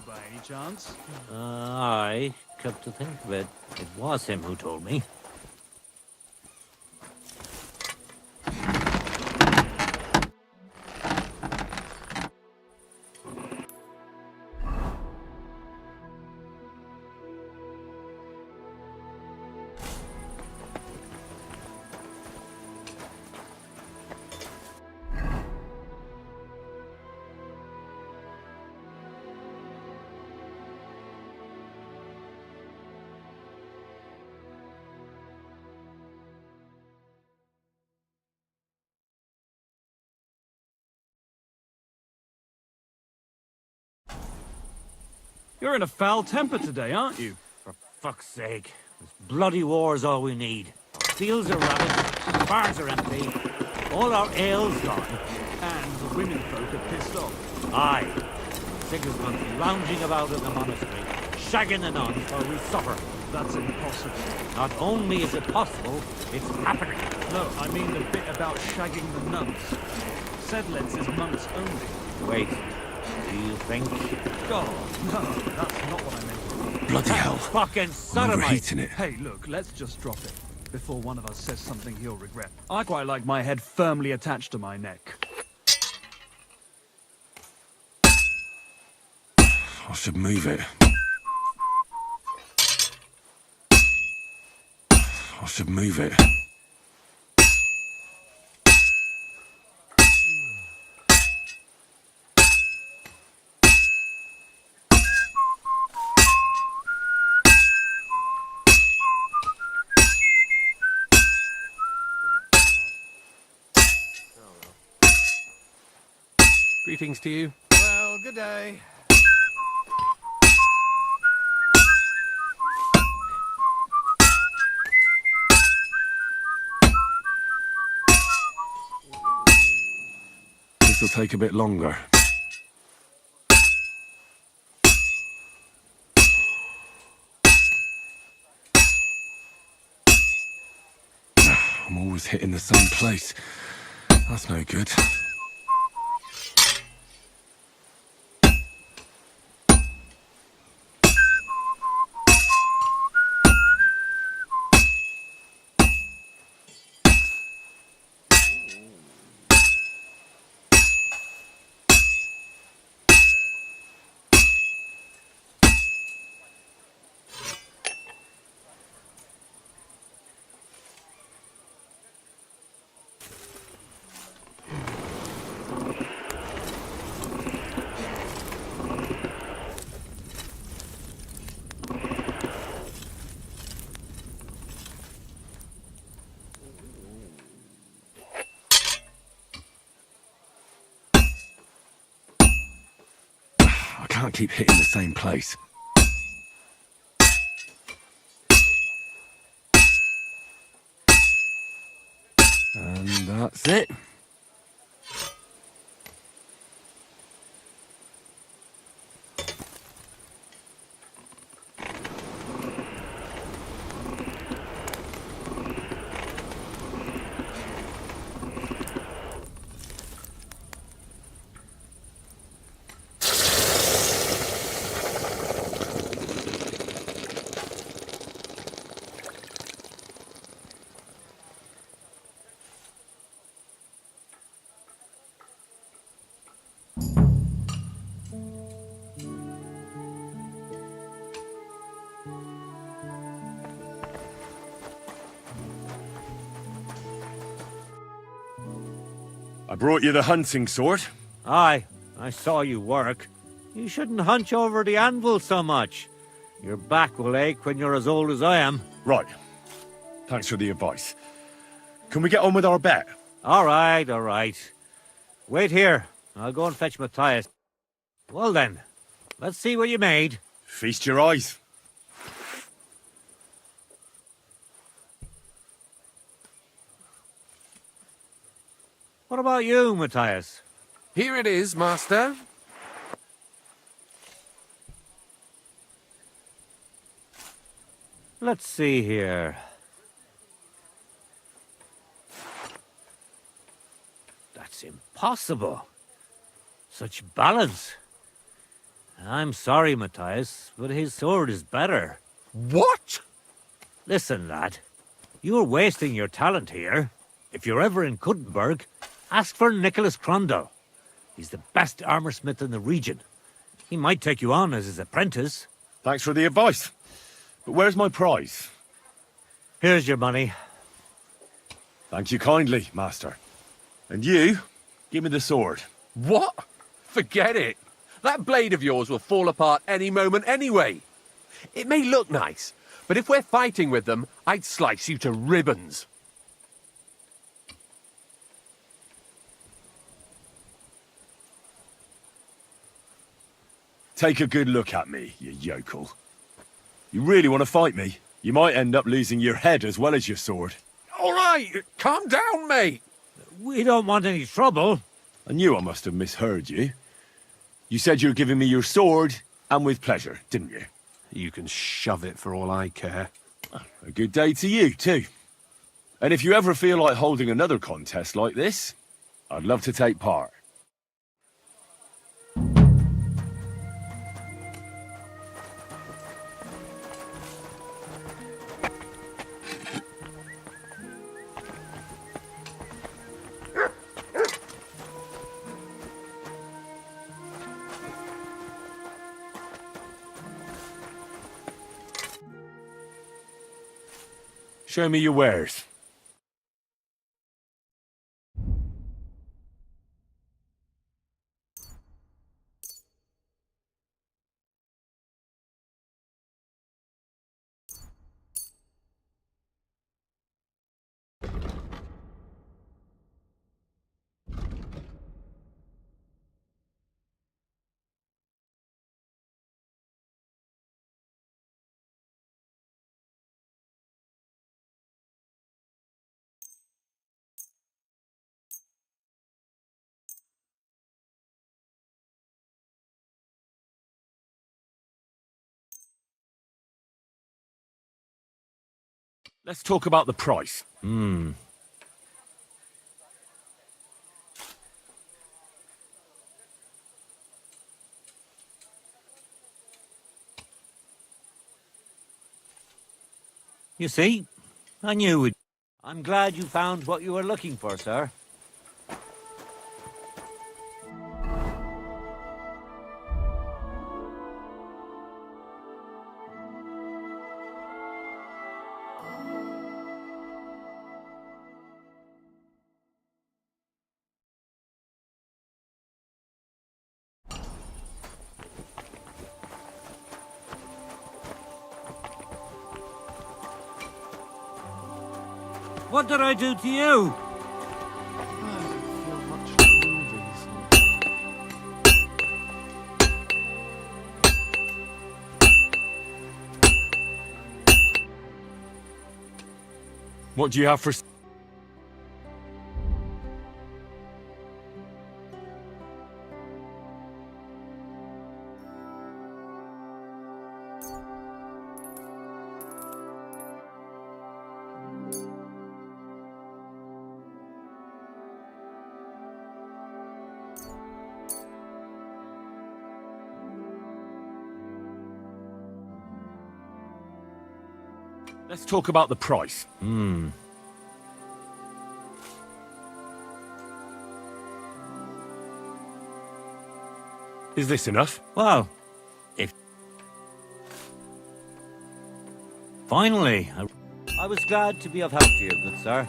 By any chance? Aye, come to think of it, it was him who told me. You're in a foul temper today, aren't you? For fuck's sake, this bloody war's all we need. Our fields are ravaged, barns are empty, all our ale's gone. And the women folk are pissed off. Aye, sick as months lounging about in the monastery, shagging the nuns while we suffer. That's impossible. Not only is it possible, it's happening. No, I mean the bit about shagging the nuns. Sedlitz is monks only. Wait, do you think? God, no, that's not what I meant. Bloody hell. Fucking I'm overheating sodomite. it. Hey, look, let's just drop it. Before one of us says something he'll regret. I quite like my head firmly attached to my neck. I should move it. I should move it. Greetings to you. Well, good day. This'll take a bit longer. I'm always hitting the same place. That's no good. can't keep hitting the same place. And that's it. I brought you the hunting sword. Aye, I saw you work. You shouldn't hunch over the anvil so much. Your back will ache when you're as old as I am. Right. Thanks for the advice. Can we get on with our bet? All right, all right. Wait here. I'll go and fetch Matthias. Well then, let's see what you made. Feast your eyes. What about you, Matthias? Here it is, master. Let's see here. That's impossible. Such balance. I'm sorry, Matthias, but his sword is better. What? Listen, lad. You're wasting your talent here. If you're ever in Kuttenberg, ask for Nicholas Crondall. He's the best armorsmith in the region. He might take you on as his apprentice. Thanks for the advice. But where's my prize? Here's your money. Thank you kindly, master. And you, give me the sword. What? Forget it. That blade of yours will fall apart any moment anyway. It may look nice, but if we're fighting with them, I'd slice you to ribbons. Take a good look at me, you yokel. You really want to fight me? You might end up losing your head as well as your sword. All right, calm down, mate. We don't want any trouble. I knew I must have misheard you. You said you were giving me your sword, and with pleasure, didn't you? You can shove it for all I care. A good day to you, too. And if you ever feel like holding another contest like this, I'd love to take part. Show me your wares. Let's talk about the price. You see? I knew it. I'm glad you found what you were looking for, sir. What did I do to you? What do you have for... Let's talk about the price. Is this enough? Well, if... Finally, I was glad to be of help to you, good sir.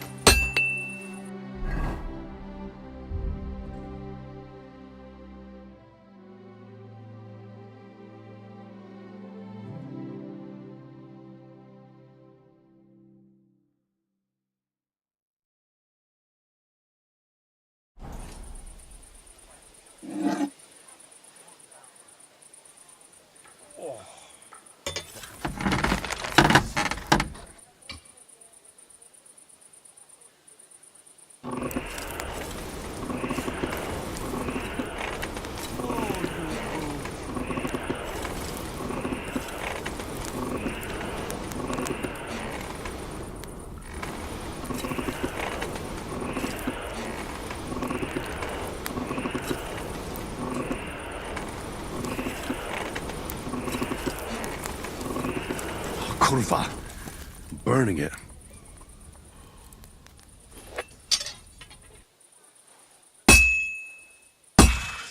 Kurva. Burning it.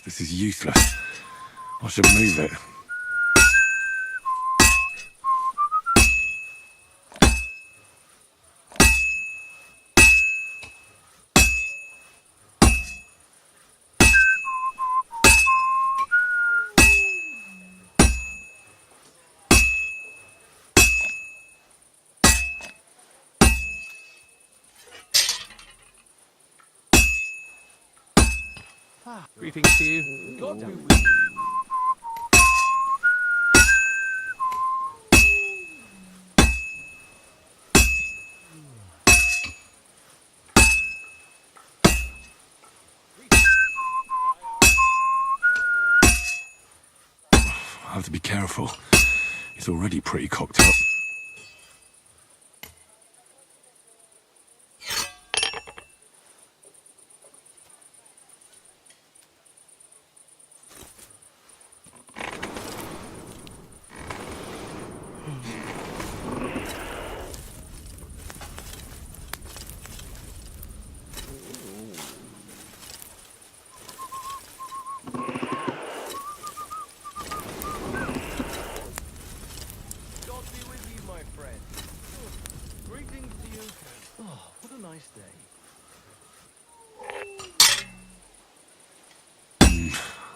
This is useless. I should move it. Greetings to you. God be with you. I have to be careful. It's already pretty cocked up.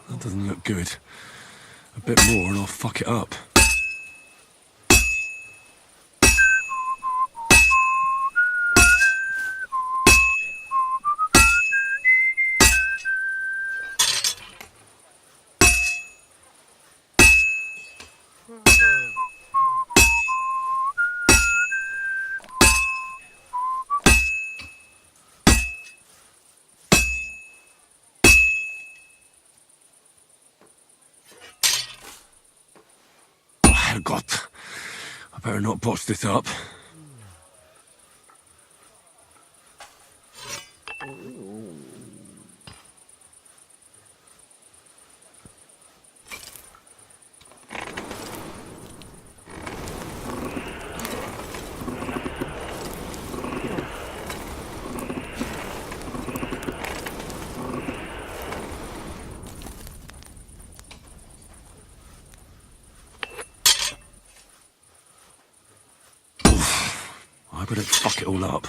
That doesn't look good. A bit more and I'll fuck it up. Herrgott. I better not botch this up. I better fuck it all up.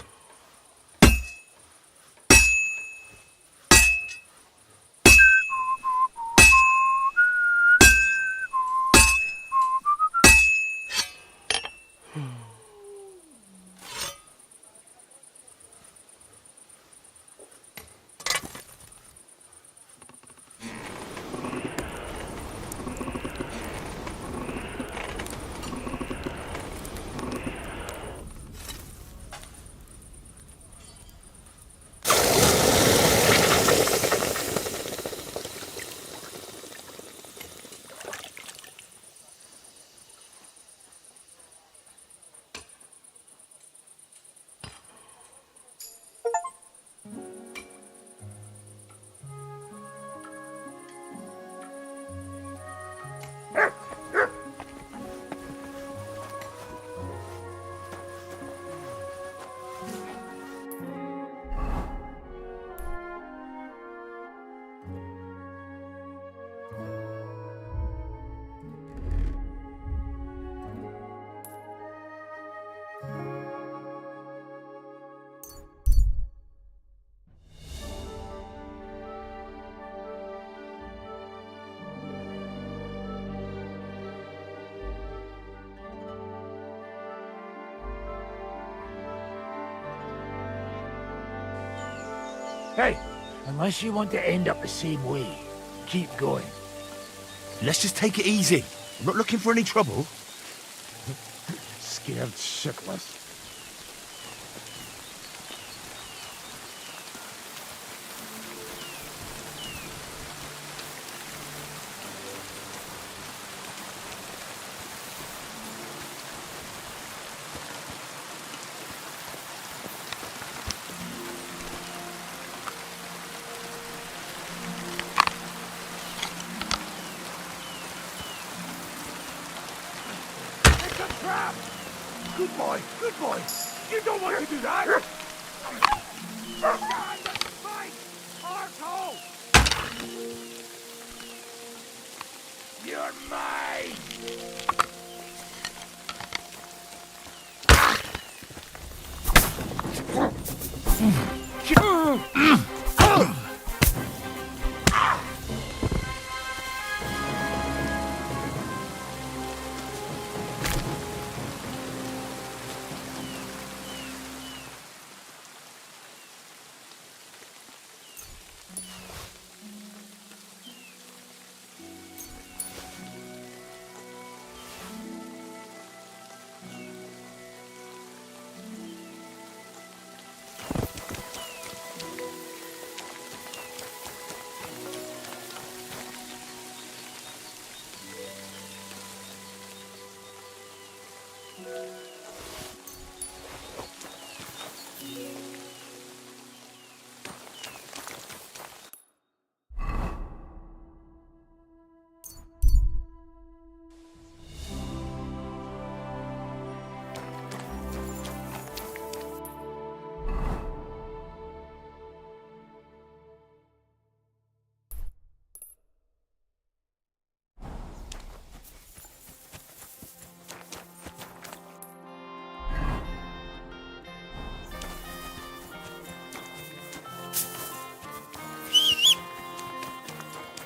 Hey, unless you want to end up the same way, keep going. Let's just take it easy. I'm not looking for any trouble. Scared shitless. Good boy, good boy. You don't want to do that. Fight, arsehole! You're mine.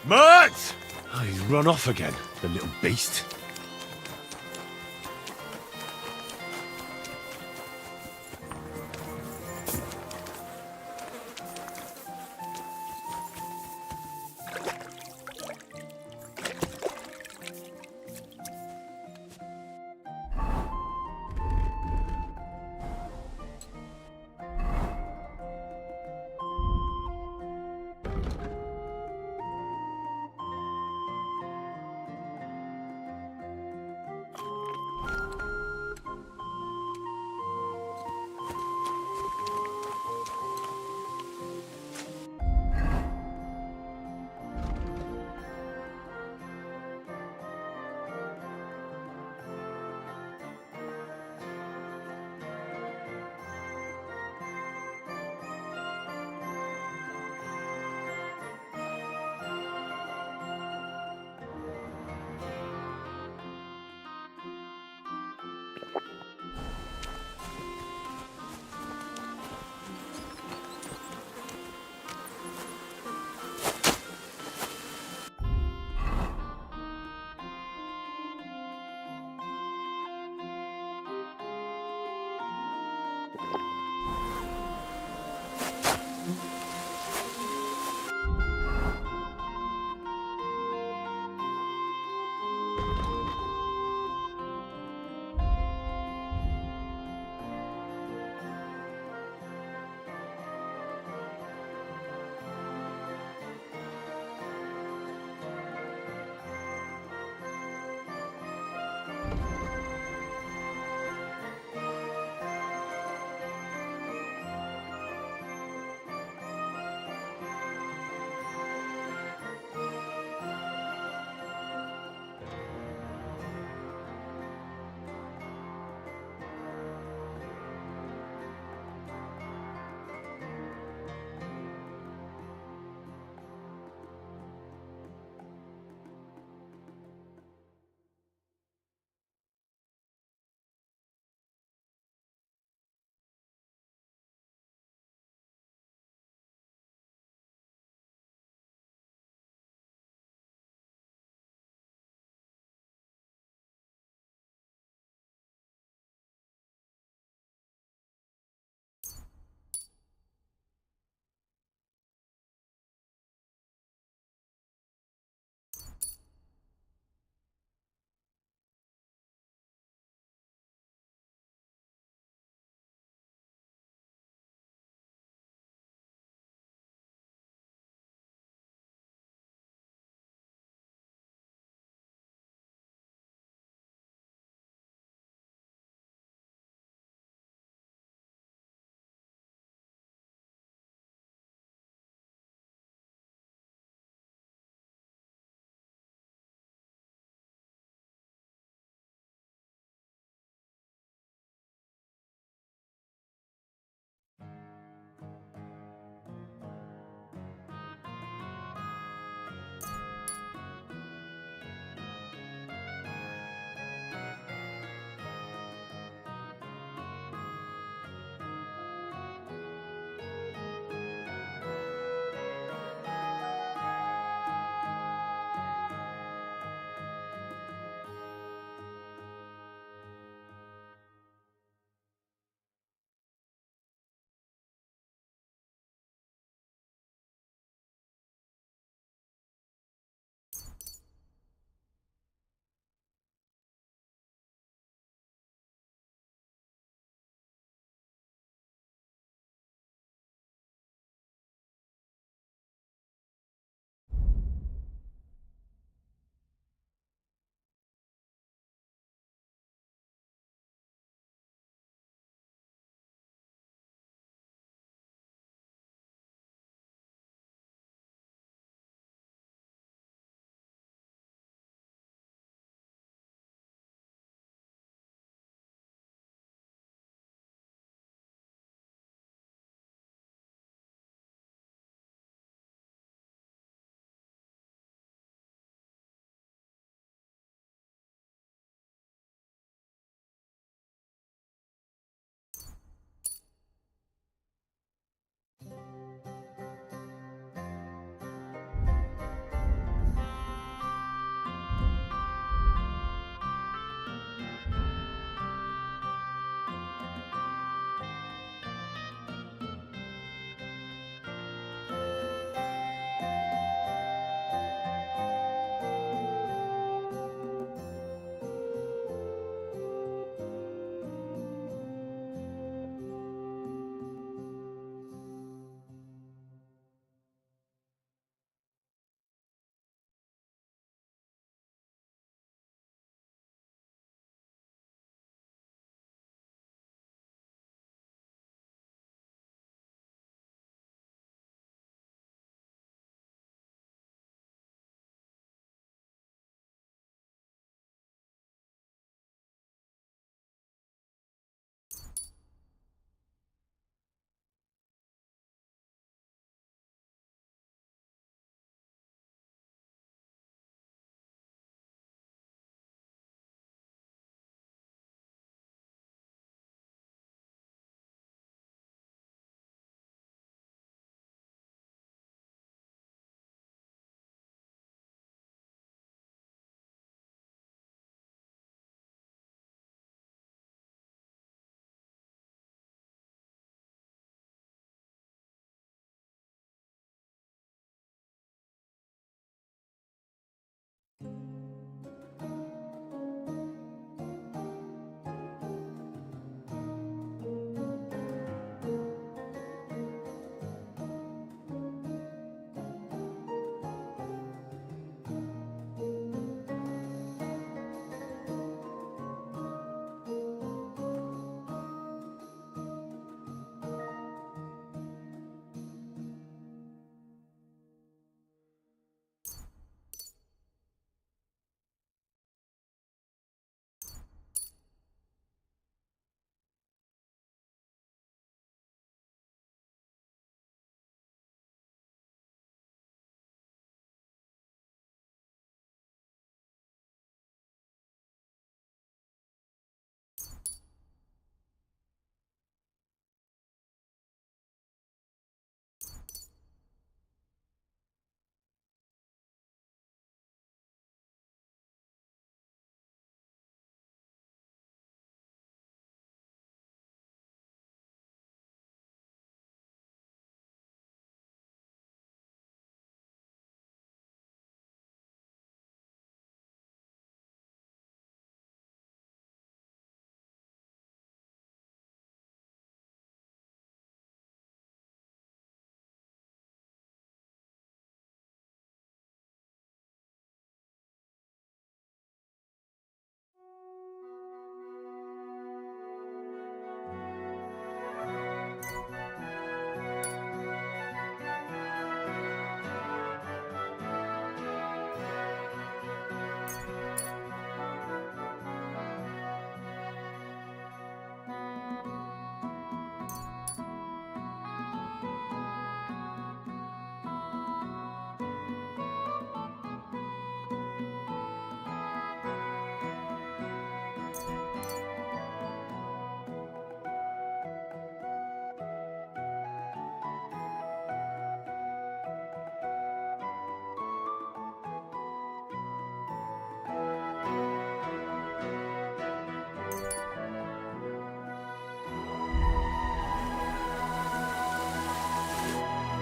Mert! Oh, he's run off again, the little beast.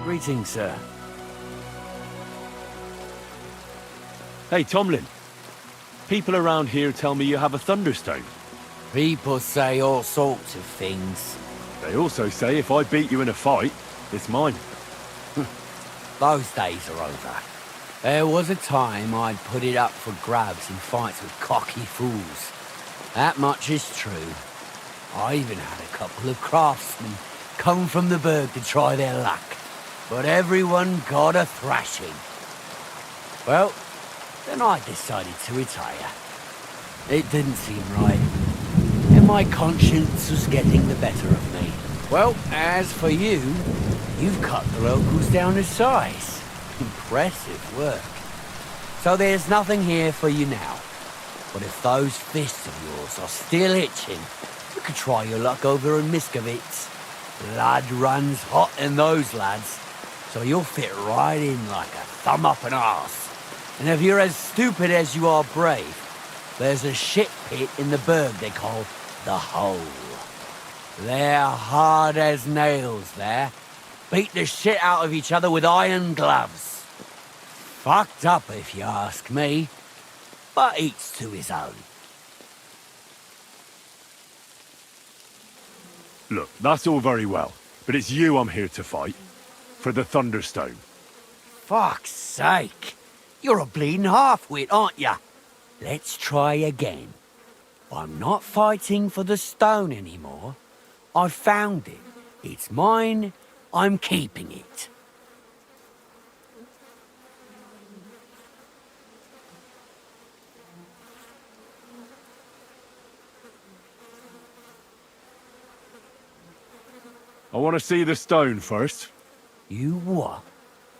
Greetings, sir. Hey, Tomlin. People around here tell me you have a Thunderstone. People say all sorts of things. They also say if I beat you in a fight, it's mine. Those days are over. There was a time I'd put it up for grabs in fights with cocky fools. That much is true. I even had a couple of craftsmen come from the burg to try their luck. But everyone got a thrashing. Well, then I decided to retire. It didn't seem right. And my conscience was getting the better of me. Well, as for you, you've cut the locals down to size. Impressive work. So there's nothing here for you now. But if those fists of yours are still itching, you could try your luck over in Miskovitz. Blood runs hot in those lads, so you'll fit right in like a thumb up an arse. And if you're as stupid as you are brave, there's a shit pit in the burg they call the Hole. They're hard as nails there. Beat the shit out of each other with iron gloves. Fucked up if you ask me, but each to his own. Look, that's all very well, but it's you I'm here to fight. For the Thunderstone. Fuck's sake. You're a bleeding half-wit, aren't ya? Let's try again. I'm not fighting for the stone anymore. I found it. It's mine. I'm keeping it. I want to see the stone first. You what?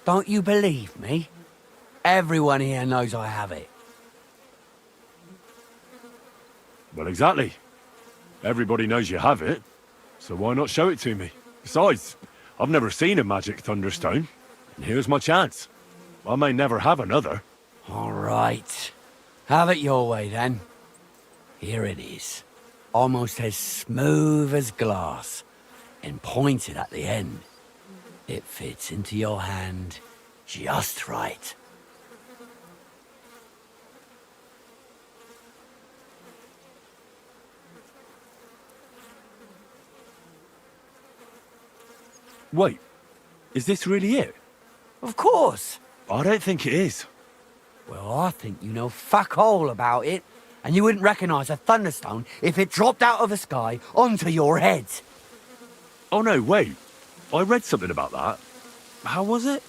Don't you believe me? Everyone here knows I have it. Well, exactly. Everybody knows you have it, so why not show it to me? Besides, I've never seen a magic Thunderstone, and here's my chance. I may never have another. All right. Have it your way, then. Here it is. Almost as smooth as glass, and pointed at the end. It fits into your hand just right. Wait, is this really it? Of course. I don't think it is. Well, I think you know fuck all about it, and you wouldn't recognise a Thunderstone if it dropped out of the sky onto your head. Oh no, wait. I read something about that. How was it?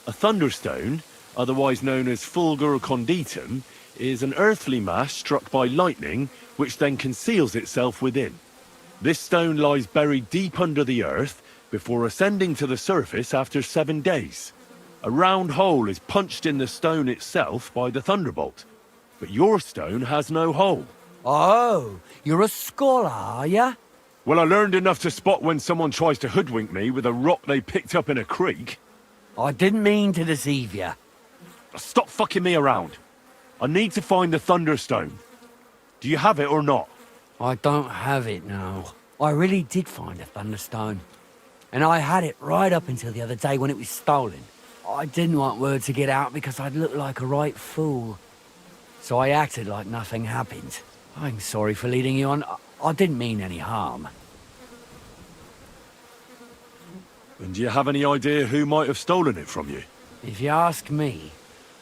A Thunderstone, otherwise known as Fulgur Conditum, is an earthly mass struck by lightning, which then conceals itself within. This stone lies buried deep under the earth, before ascending to the surface after 7 days. A round hole is punched in the stone itself by the thunderbolt. But your stone has no hole. Oh, you're a scholar, are ya? Well, I learned enough to spot when someone tries to hoodwink me with a rock they picked up in a creek. I didn't mean to deceive you. Stop fucking me around. I need to find the Thunderstone. Do you have it or not? I don't have it now. I really did find a Thunderstone. And I had it right up until the other day when it was stolen. I didn't want word to get out because I'd look like a right fool. So I acted like nothing happened. I'm sorry for leading you on. I didn't mean any harm. And do you have any idea who might have stolen it from you? If you ask me,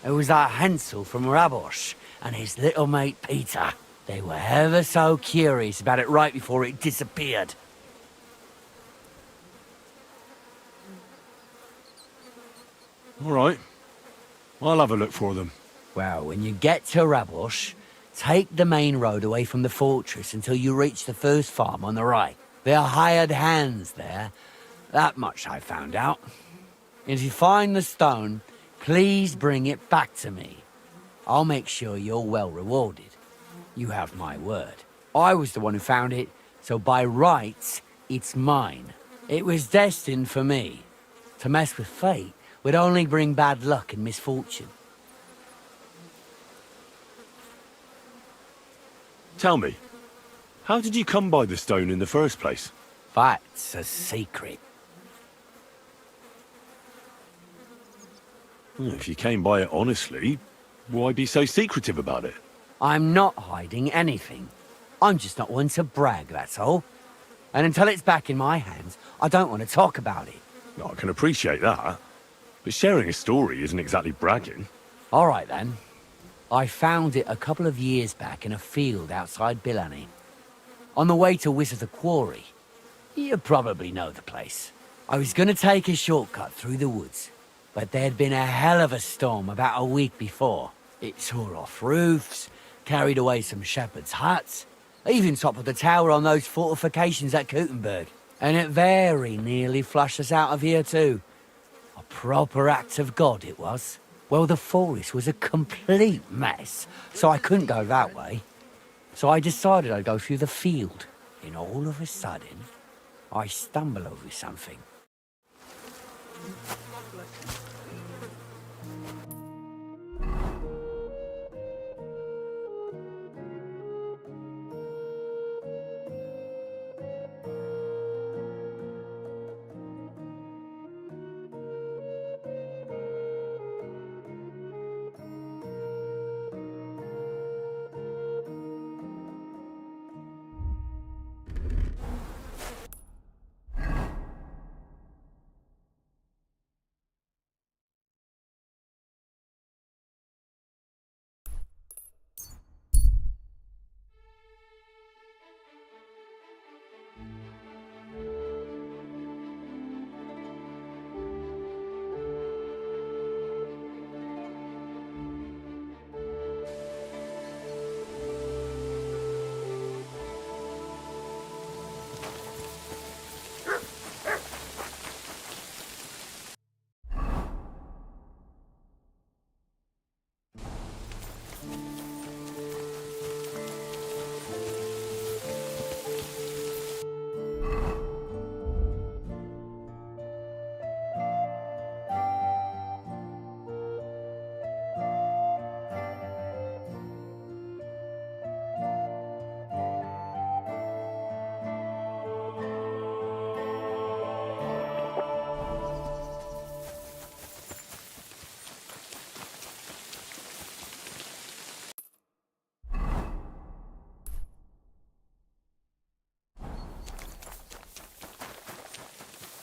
it was that Hansel from Rabosh and his little mate Peter. They were ever so curious about it right before it disappeared. All right. I'll have a look for them. Well, when you get to Rabosh, take the main road away from the fortress until you reach the first farm on the right. There are hired hands there. That much I found out. If you find the stone, please bring it back to me. I'll make sure you're well rewarded. You have my word. I was the one who found it, so by rights, it's mine. It was destined for me. To mess with fate would only bring bad luck and misfortune. Tell me, how did you come by the stone in the first place? That's a secret. If you came by it honestly, why be so secretive about it? I'm not hiding anything. I'm just not one to brag, that's all. And until it's back in my hands, I don't want to talk about it. I can appreciate that. But sharing a story isn't exactly bragging. All right, then. I found it a couple of years back in a field outside Billany. On the way to Wizard Quarry. You probably know the place. I was going to take a shortcut through the woods, but there'd been a hell of a storm about a week before. It tore off roofs, carried away some shepherds' huts, even toppled the tower on those fortifications at Kuttenberg. And it very nearly flushed us out of here too. A proper act of God it was. Well, the forest was a complete mess, so I couldn't go that way. So I decided I'd go through the field. And all of a sudden, I stumble over something.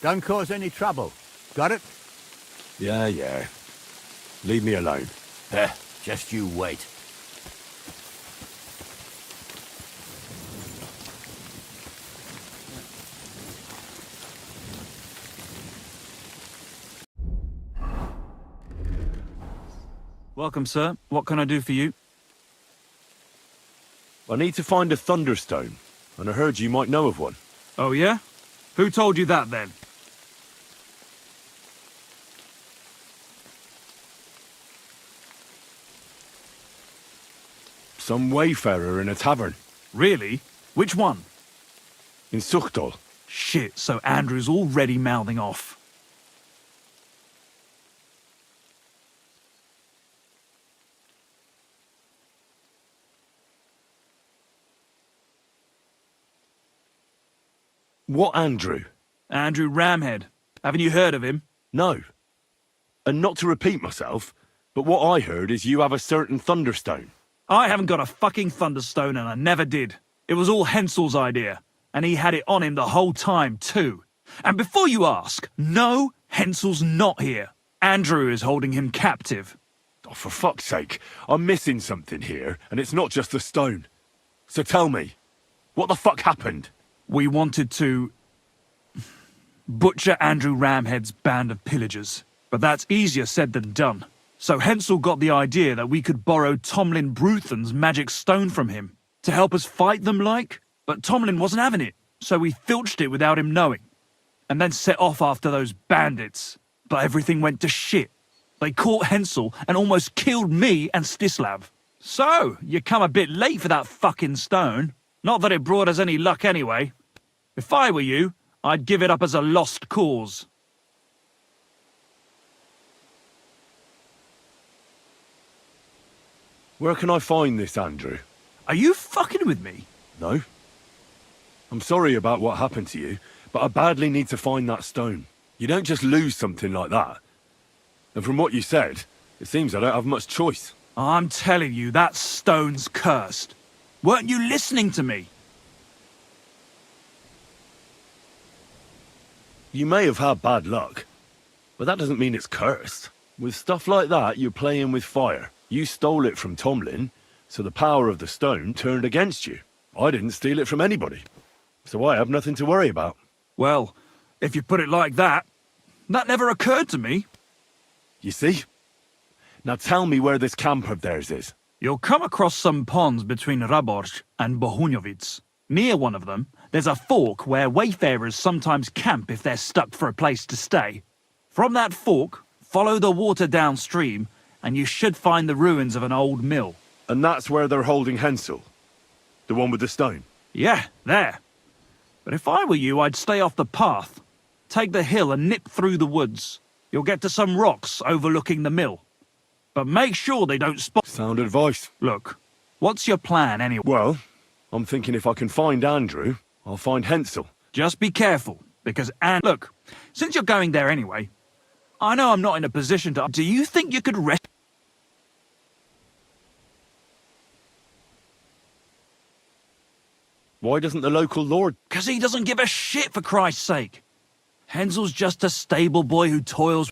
Don't cause any trouble. Got it? Yeah. Leave me alone. Just you wait. Welcome, sir. What can I do for you? I need to find a Thunderstone, and I heard you might know of one. Oh, yeah? Who told you that, then? Some wayfarer in a tavern. Really? Which one? In Suchdol. Shit, so Andrew's already mouthing off. What Andrew? Andrew Ramhead. Haven't you heard of him? No. And not to repeat myself, but what I heard is you have a certain Thunderstone. I haven't got a fucking Thunderstone, and I never did. It was all Hensel's idea, and he had it on him the whole time, too. And before you ask, no, Hensel's not here. Andrew is holding him captive. Oh, for fuck's sake, I'm missing something here, and it's not just the stone. So tell me, what the fuck happened? We wanted to butcher Andrew Ramhead's band of pillagers, but that's easier said than done. So Hensel got the idea that we could borrow Tomlin Bruthen's magic stone from him to help us fight them like, but Tomlin wasn't having it, so we filched it without him knowing, and then set off after those bandits. But everything went to shit. They caught Hensel and almost killed me and Stislav. So, you come a bit late for that fucking stone. Not that it brought us any luck anyway. If I were you, I'd give it up as a lost cause. Where can I find this, Andrew? Are you fucking with me? No. I'm sorry about what happened to you, but I badly need to find that stone. You don't just lose something like that. And from what you said, it seems I don't have much choice. I'm telling you, that stone's cursed. Weren't you listening to me? You may have had bad luck, but that doesn't mean it's cursed. With stuff like that, you're playing with fire. You stole it from Tomlin, so the power of the stone turned against you. I didn't steal it from anybody, so I have nothing to worry about. Well, if you put it like that, that never occurred to me. You see? Now tell me where this camp of theirs is. You'll come across some ponds between Raborj and Bohunjovic. Near one of them, there's a fork where wayfarers sometimes camp if they're stuck for a place to stay. From that fork, follow the water downstream, and you should find the ruins of an old mill. And that's where they're holding Hensel? The one with the stone? Yeah, there. But if I were you, I'd stay off the path. Take the hill and nip through the woods. You'll get to some rocks overlooking the mill. But make sure they don't spot... Sound advice. Look, what's your plan anyway? Well, I'm thinking if I can find Andrew, I'll find Hensel. Just be careful, because look, since you're going there anyway, I know I'm not in a position to... Do you think you could rest... Why doesn't the local lord... Because he doesn't give a shit, for Christ's sake. Hensel's just a stable boy who toils...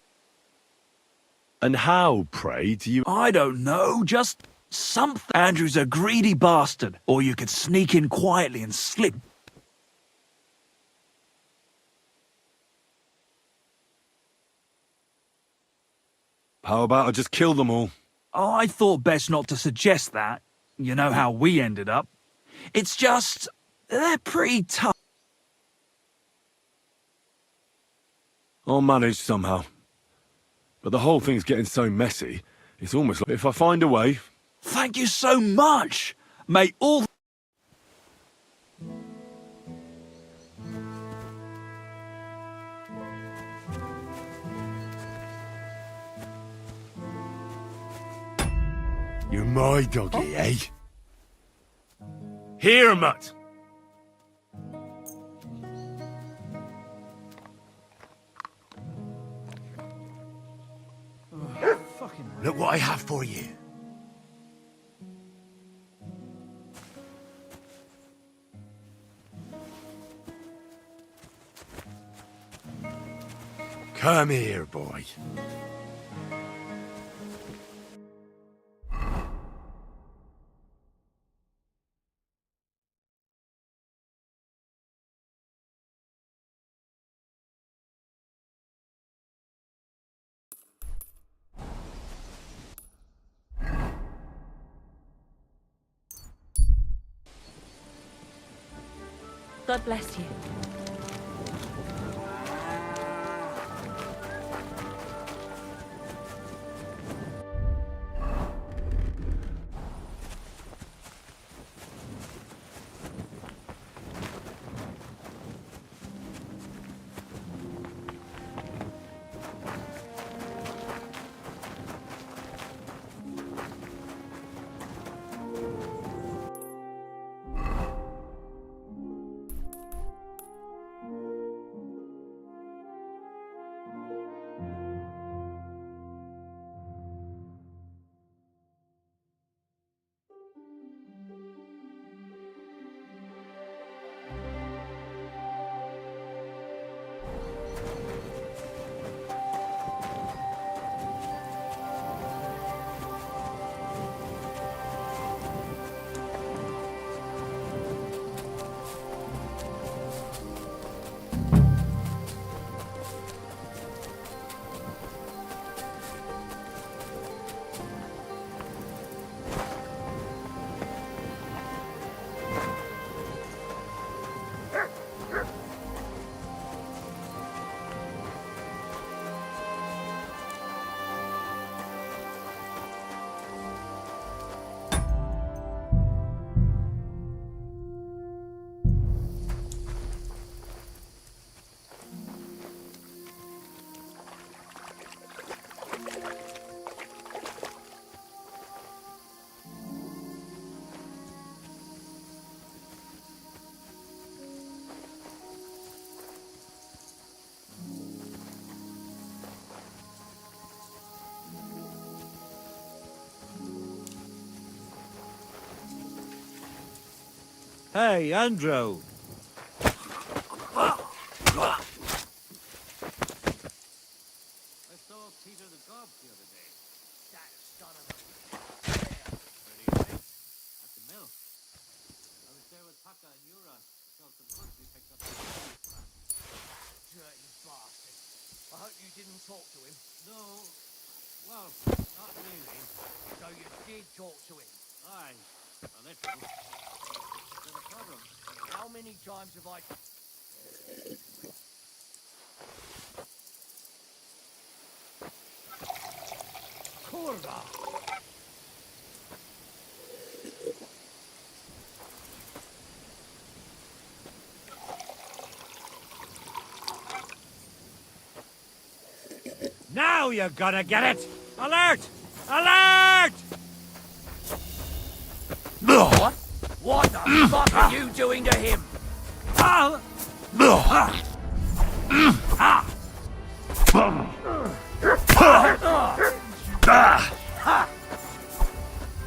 And how, pray, do you... I don't know, just something. Andrew's a greedy bastard, or you could sneak in quietly and slip. How about I just kill them all? Oh, I thought best not to suggest that. You know how we ended up. It's just... they're pretty tough. I'll manage somehow. But the whole thing's getting so messy, it's almost like if I find a way... Thank you so much! May all... You're my doggy, eh? Here, Mutt! Look what I have for you. Come here, boy. God bless you. Hey, Andrew. I saw Peter the Gob the other day. That son of a... Where do you think? At the mill. I was there with Paka and Yura. Saw some goods we picked up. Dirty bastard. I hope you didn't talk to him. No, well, not really. So you did talk to him? Aye, a little. Is there a problem? How many times have I... Kurva! Now you're gonna get it! Alert! Alert! What? What the fuck are you doing to him?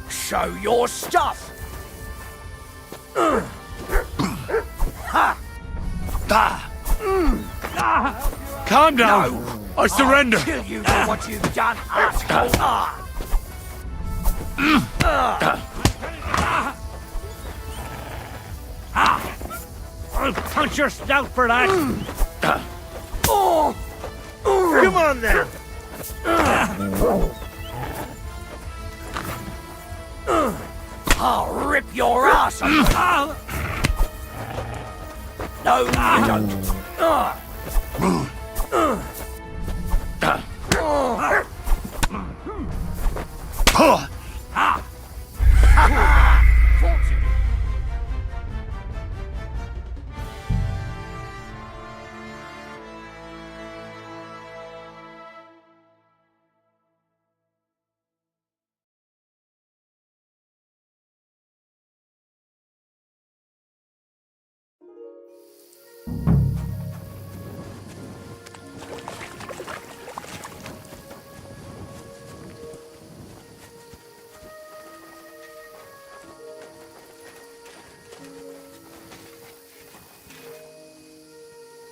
Show your stuff! Calm down! No. I surrender! I'll kill you for what you've done, asshole! I'll punch your snout for that! Come on then! I'll rip your ass open! No, you don't!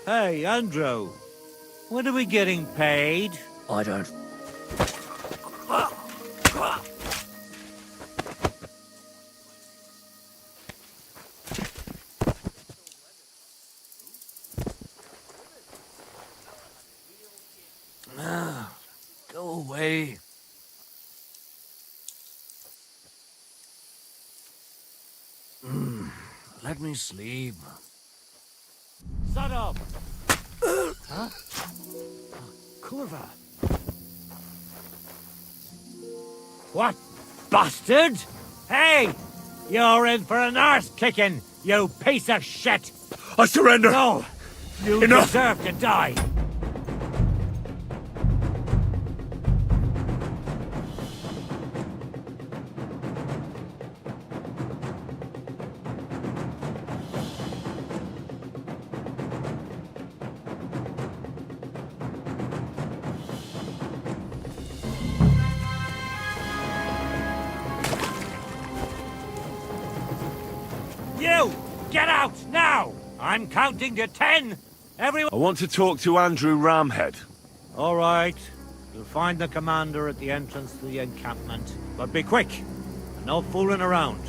Hey, Andrew. When are we getting paid? I don't... Go away. Let me sleep. Shut up! Huh? Kurva. What, bastard? Hey! You're in for an arse kicking, you piece of shit! I surrender! No! You Enough. deserve to die! You! Get out, now! I'm counting to 10! Everyone... I want to talk to Andrew Ramhead. All right. You'll find the commander at the entrance to the encampment. But be quick, and no fooling around.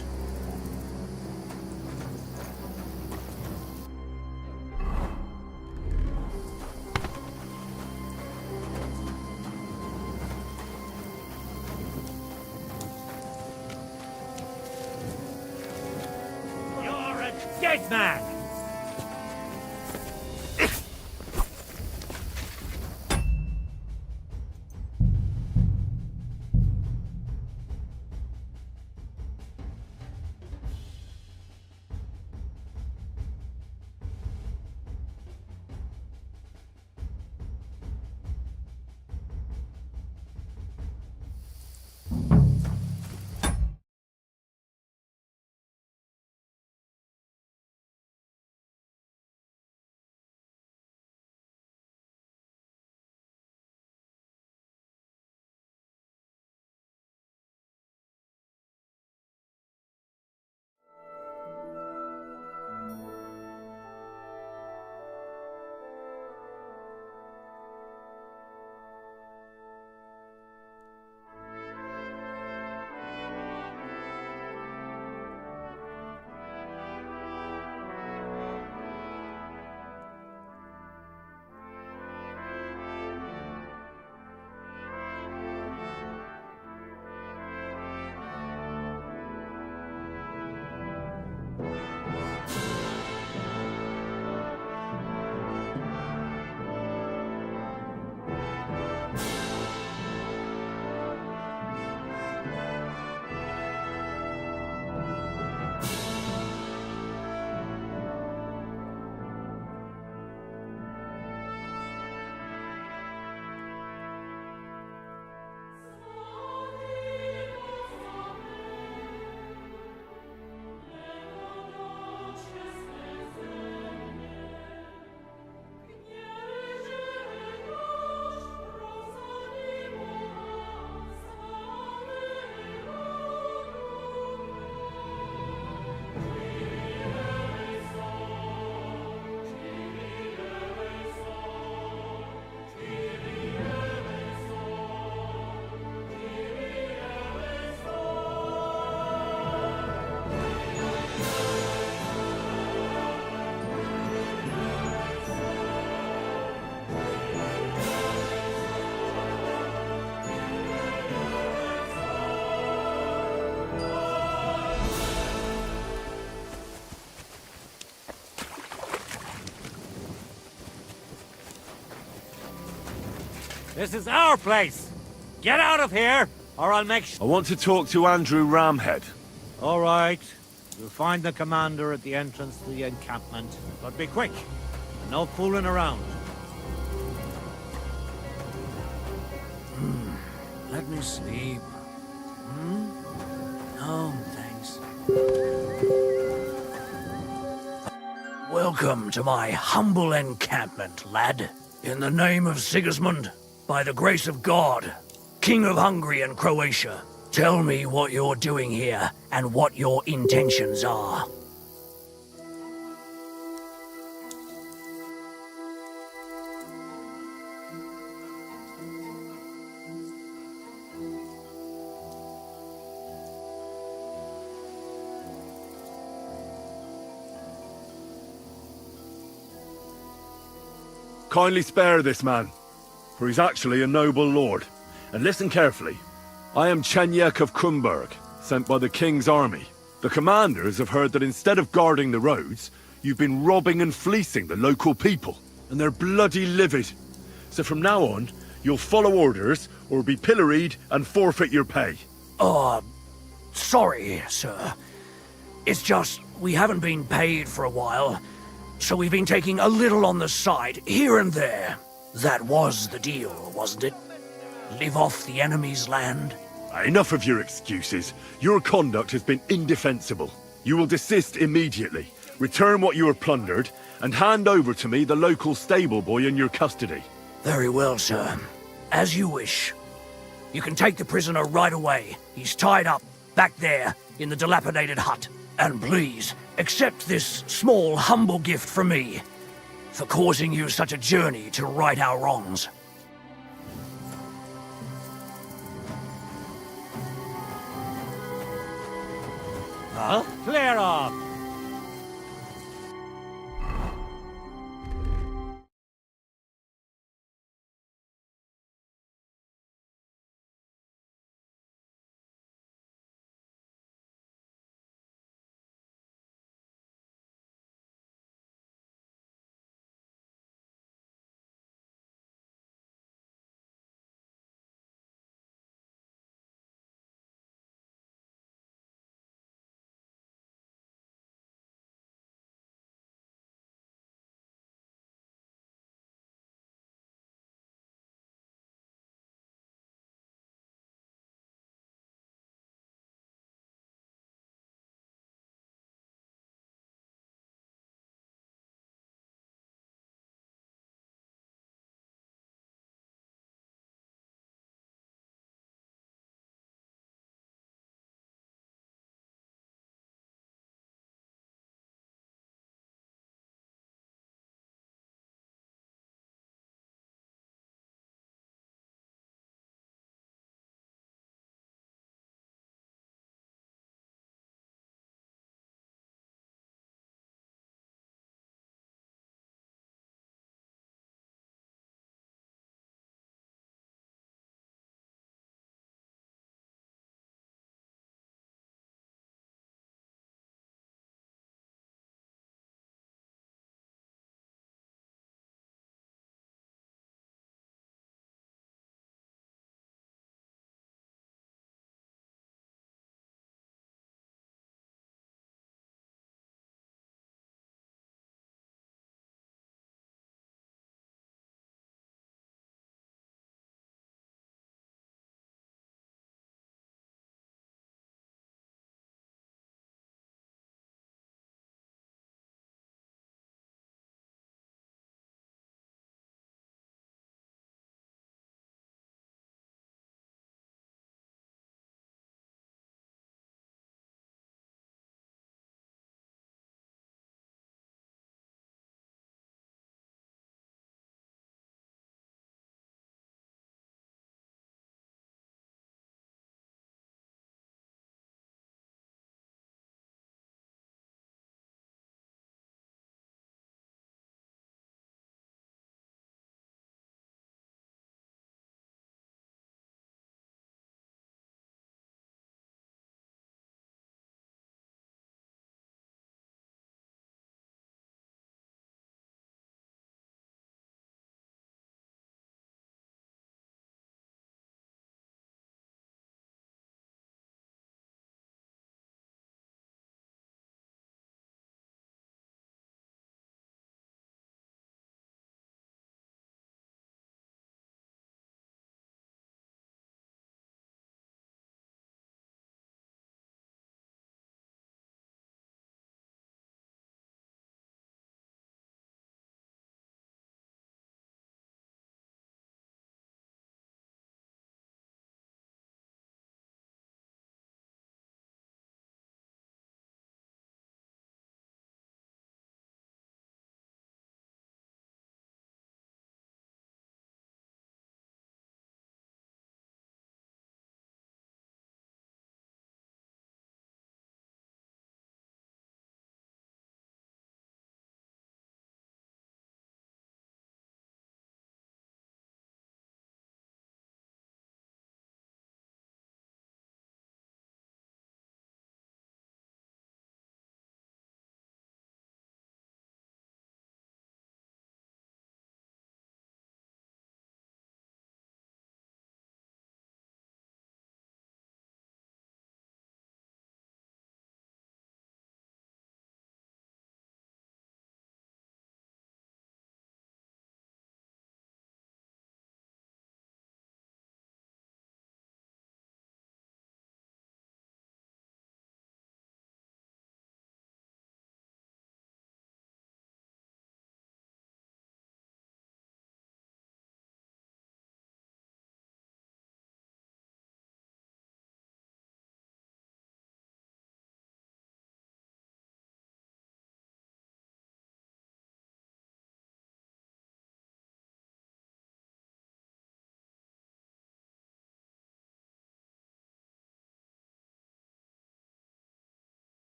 You're a dead man! This is our place. Get out of here, or I'll make I want to talk to Andrew Ramhead. All right. You'll find the commander at the entrance to the encampment. But be quick. And no fooling around. Let me sleep. No, thanks. Welcome to my humble encampment, lad. In the name of Sigismund, by the grace of God, King of Hungary and Croatia, tell me what you're doing here and what your intentions are. Kindly spare this man, for he's actually a noble lord. And listen carefully. I am Chenyek of Krumberg, sent by the king's army. The commanders have heard that instead of guarding the roads, you've been robbing and fleecing the local people, and they're bloody livid. So from now on, you'll follow orders or be pilloried and forfeit your pay. Sorry, sir. It's just, we haven't been paid for a while, so we've been taking a little on the side, here and there. That was the deal, wasn't it? Live off the enemy's land? Enough of your excuses. Your conduct has been indefensible. You will desist immediately, return what you have plundered, and hand over to me the local stable boy in your custody. Very well, sir. As you wish. You can take the prisoner right away. He's tied up, back there, in the dilapidated hut. And please, accept this small, humble gift from me, for causing you such a journey to right our wrongs. Huh? Clear off!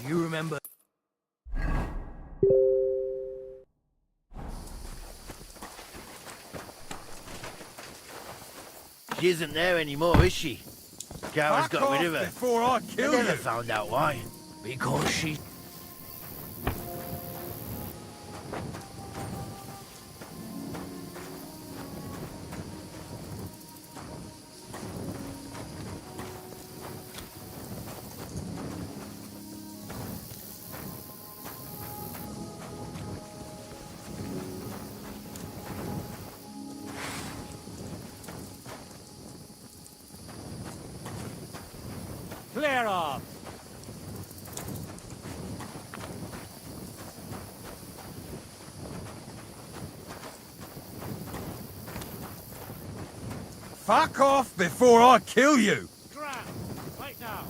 you remember... She isn't there anymore, is she? Gareth's Back got rid of off her. before I kill I never you. found out why. Because she... Clear off! Fuck off before I kill you. Grab! Right now!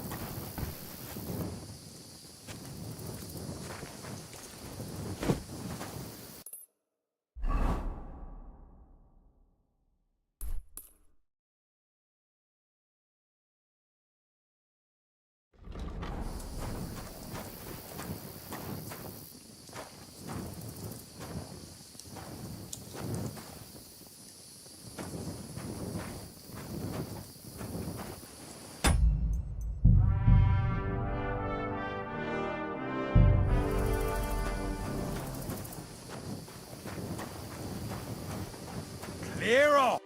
Clear off.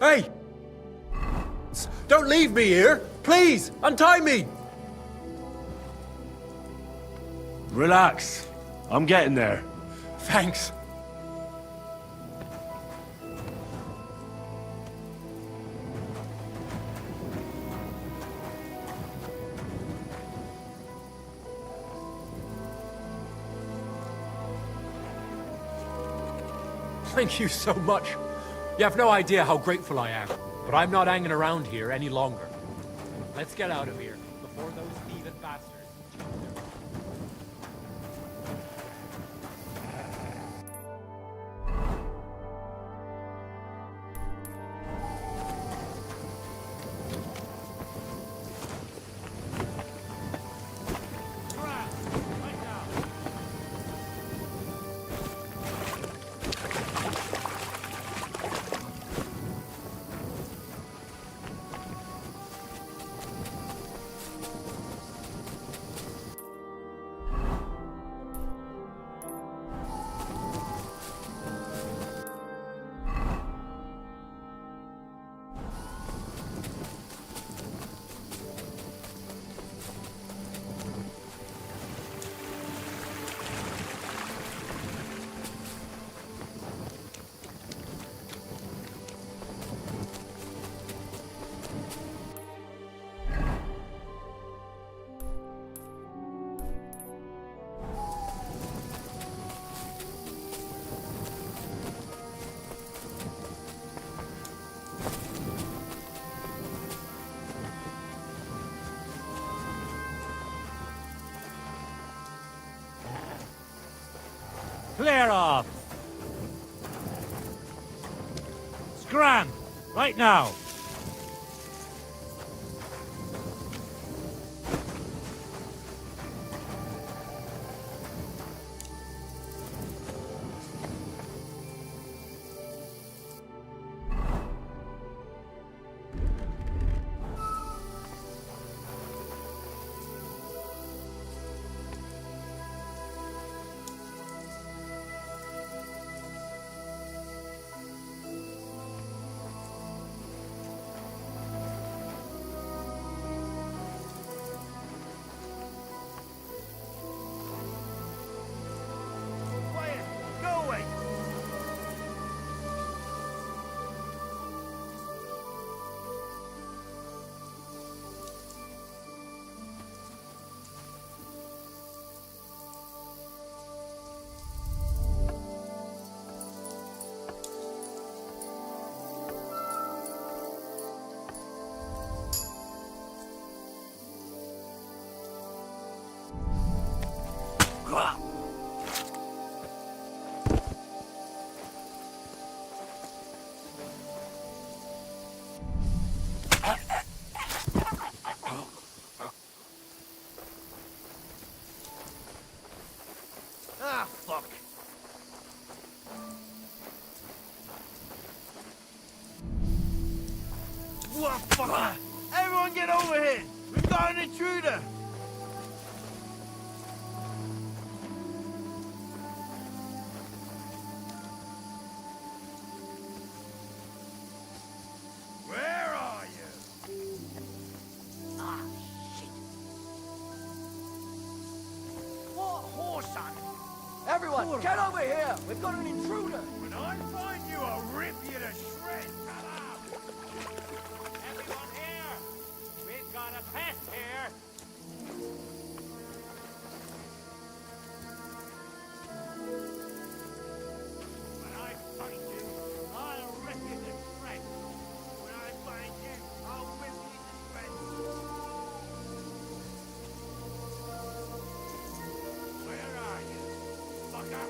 Hey! Don't leave me here! Please, untie me! Relax. I'm getting there. Thanks. Thank you so much. You have no idea how grateful I am. But I'm not hanging around here any longer. Let's get out of here before those thieving bastards. Clear off! Scram! Right now! Motherfucker! Everyone get over here! We've got an intruder! Where are you? Ah, shit. What horse, son? Everyone, get over here! We've got an intruder! When I find you, I'll rip you to shreds, fella! Everyone here! We've got a pest here! When I find you, I'll rip you to shreds! When I find you, I'll rip you to shreds! Where are you, fucker?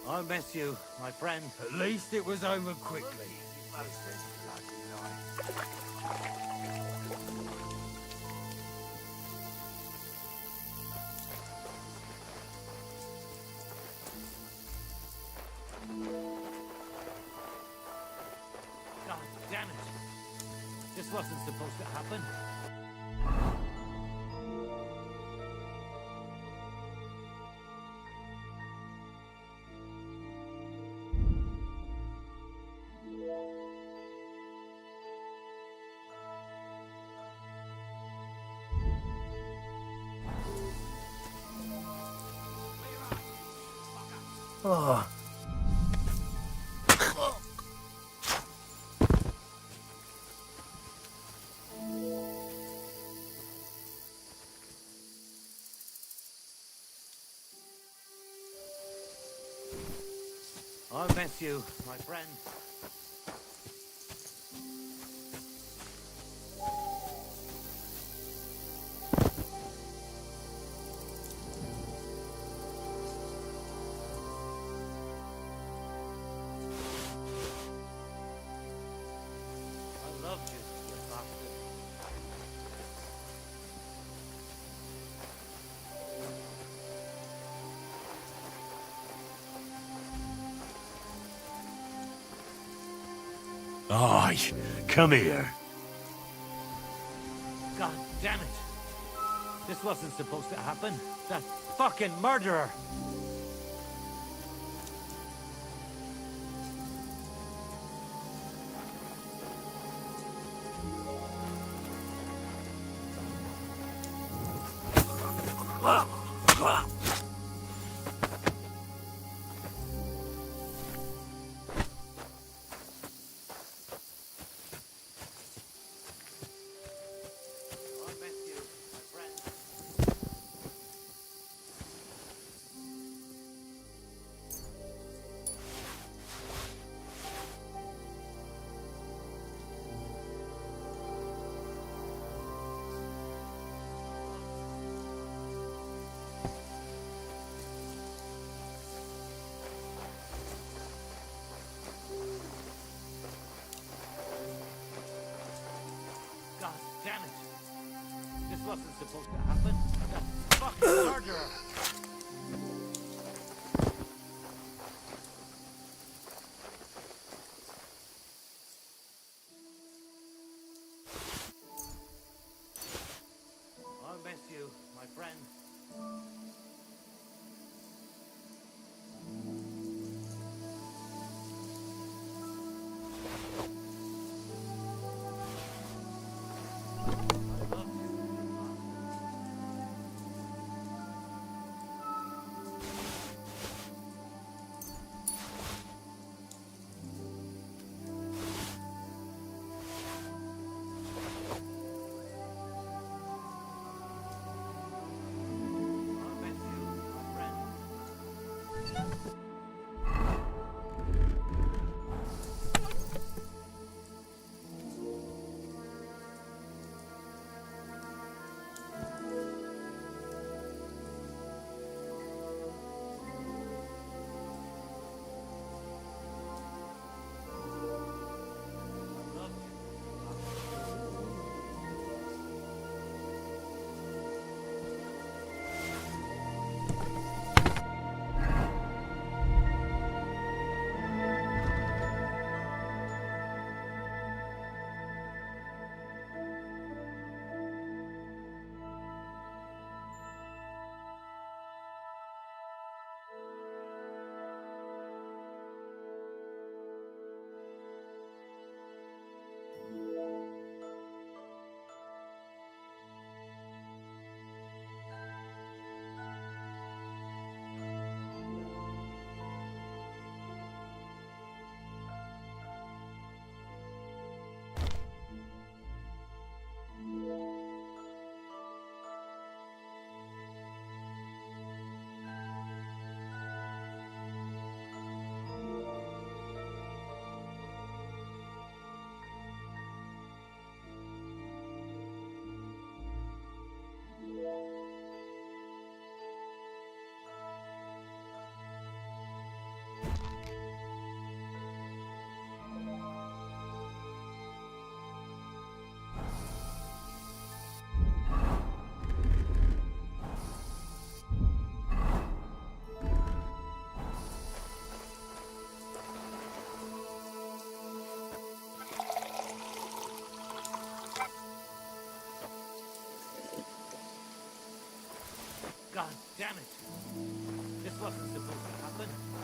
I'll miss you, my friend. At least it was over quickly. God damn it! This wasn't supposed to happen. Oh. I'll miss you, my friend. I loved you, you bastard. Aye, come here. God damn it! This wasn't supposed to happen. That fucking murderer! God damn it! This wasn't supposed to happen. That fucking murderer! I'll miss you, my friend.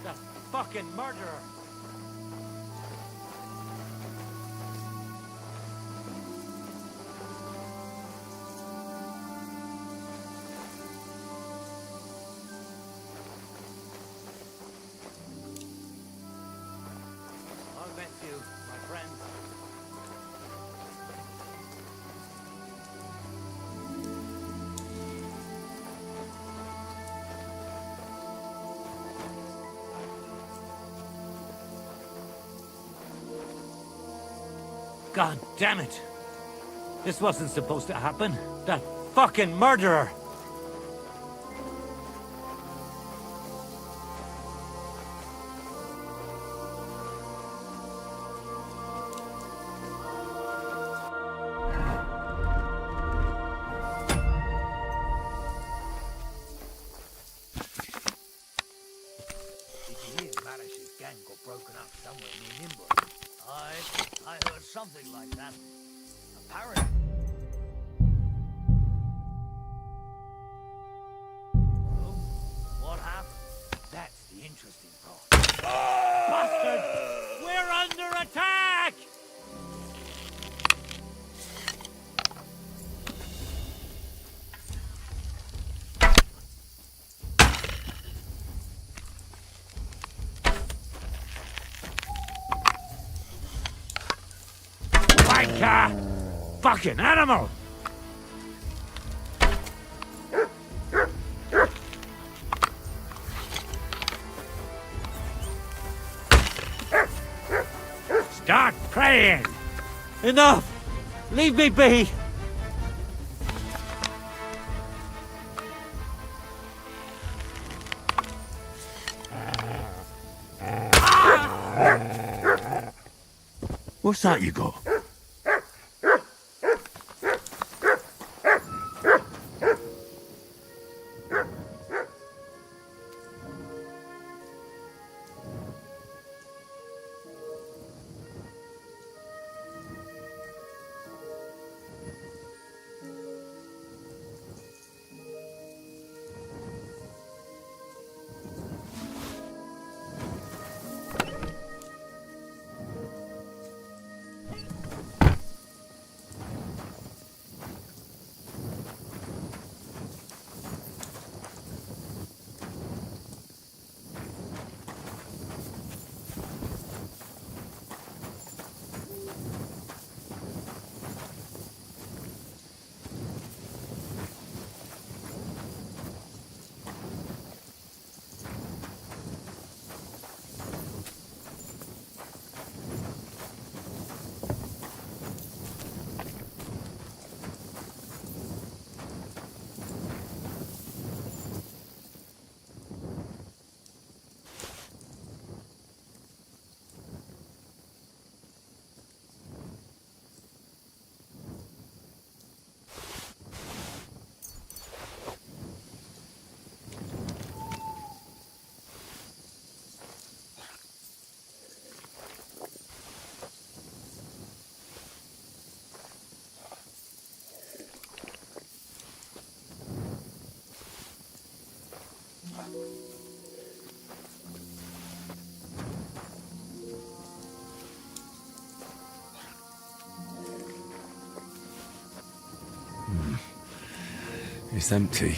That fucking murderer! I'll bet you, my friend. God damn it! This wasn't supposed to happen. That fucking murderer! Did you hear Varish's gang got broken up somewhere near Nimble? I heard something like that. Apparently. Oh, what happened? That's the interesting part. Bastard! We're under attack! Wanker! Fucking animal! Start praying! Enough! Leave me be! What's that you got? It's empty.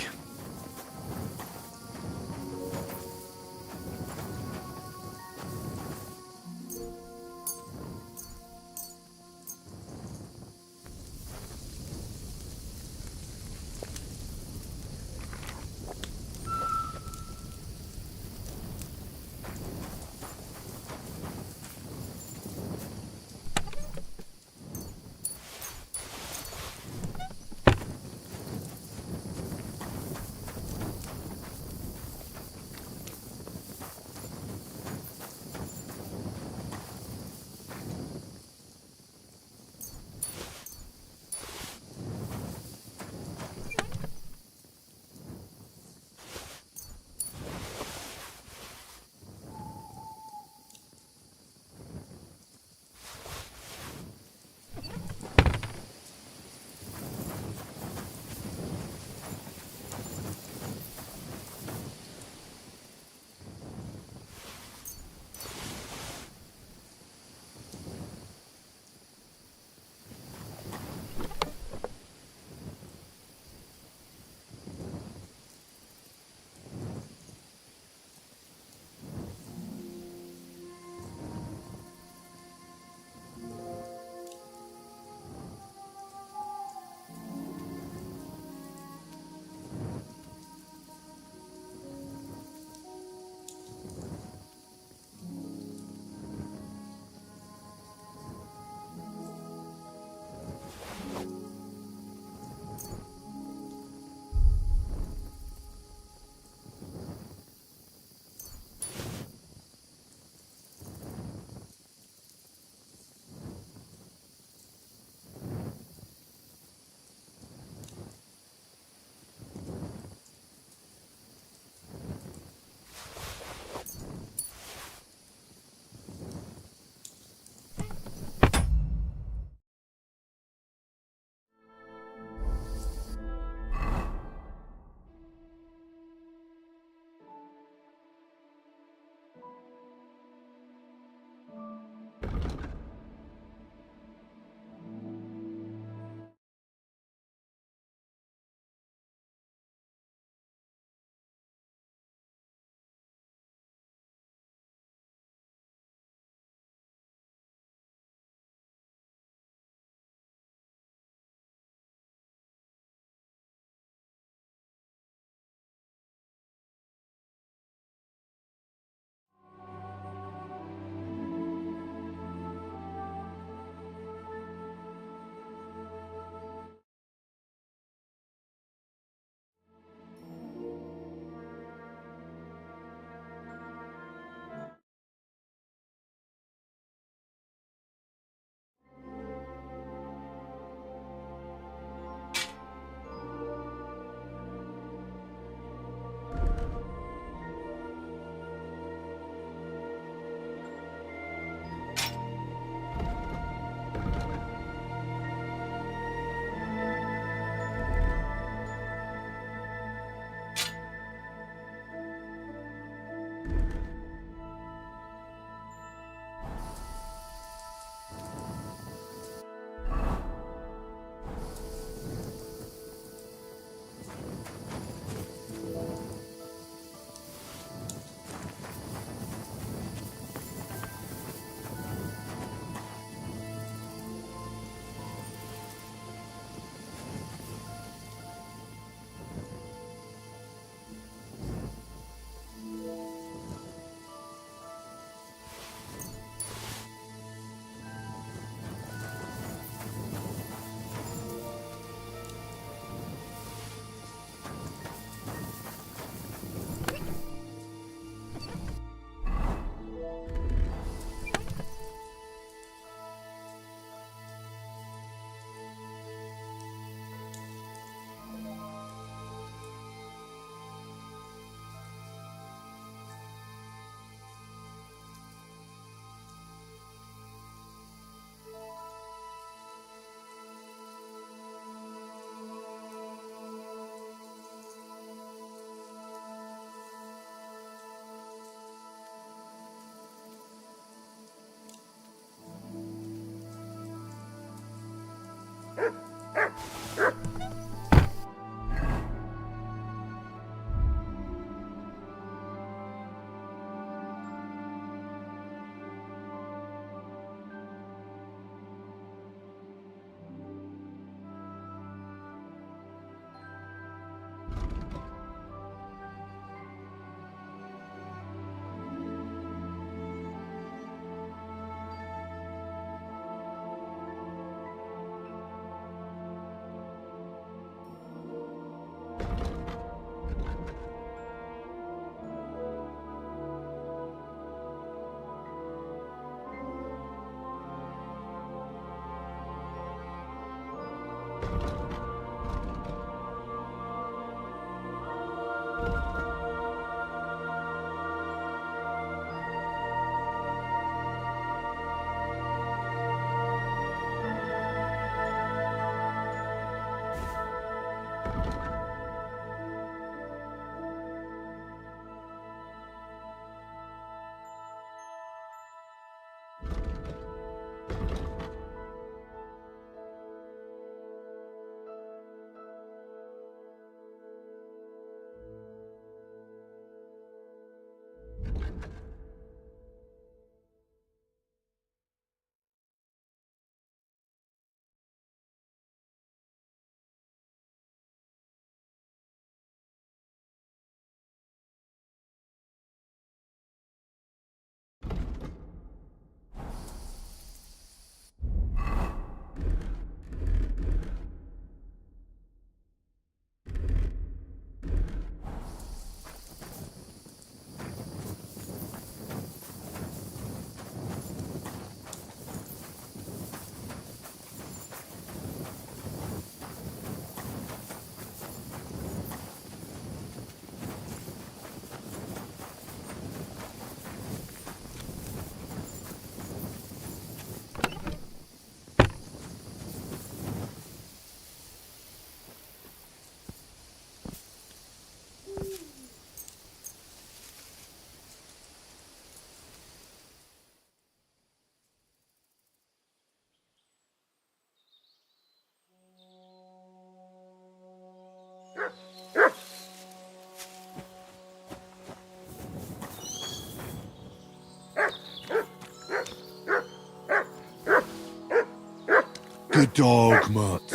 Good dog, Mutt.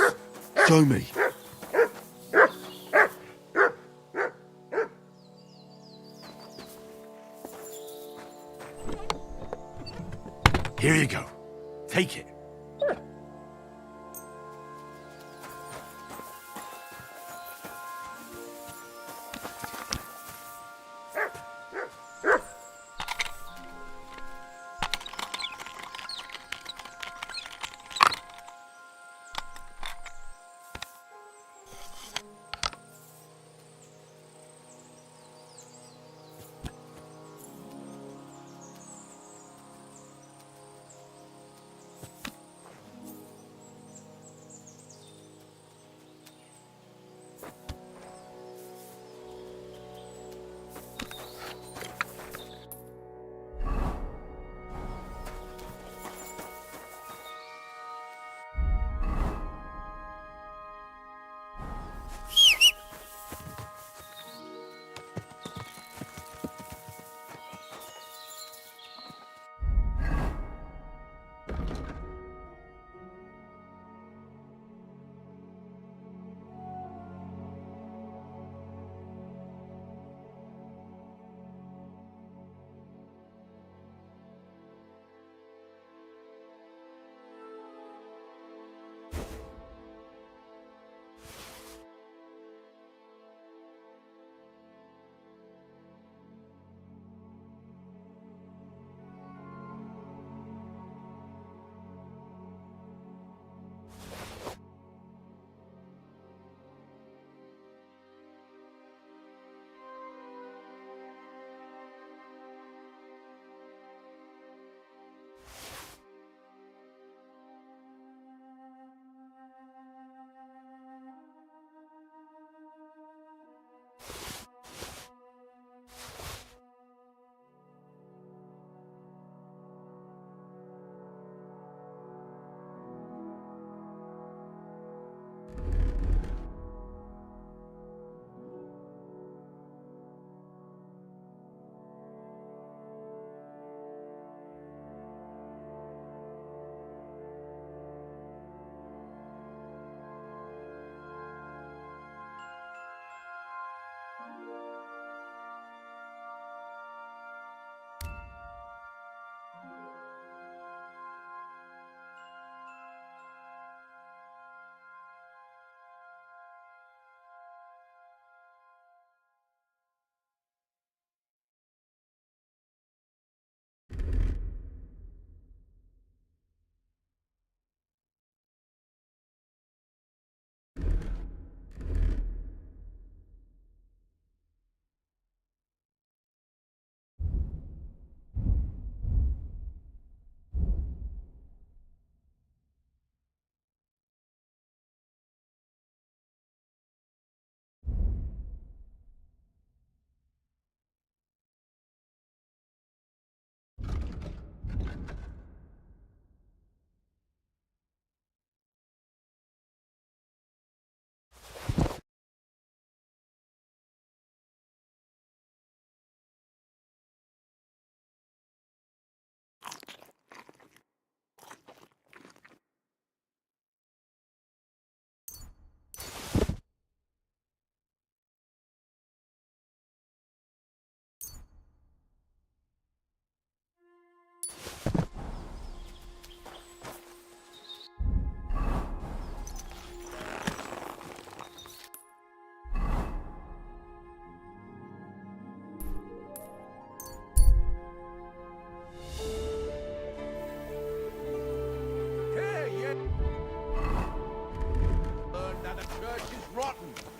Show me. Here you go. Take it.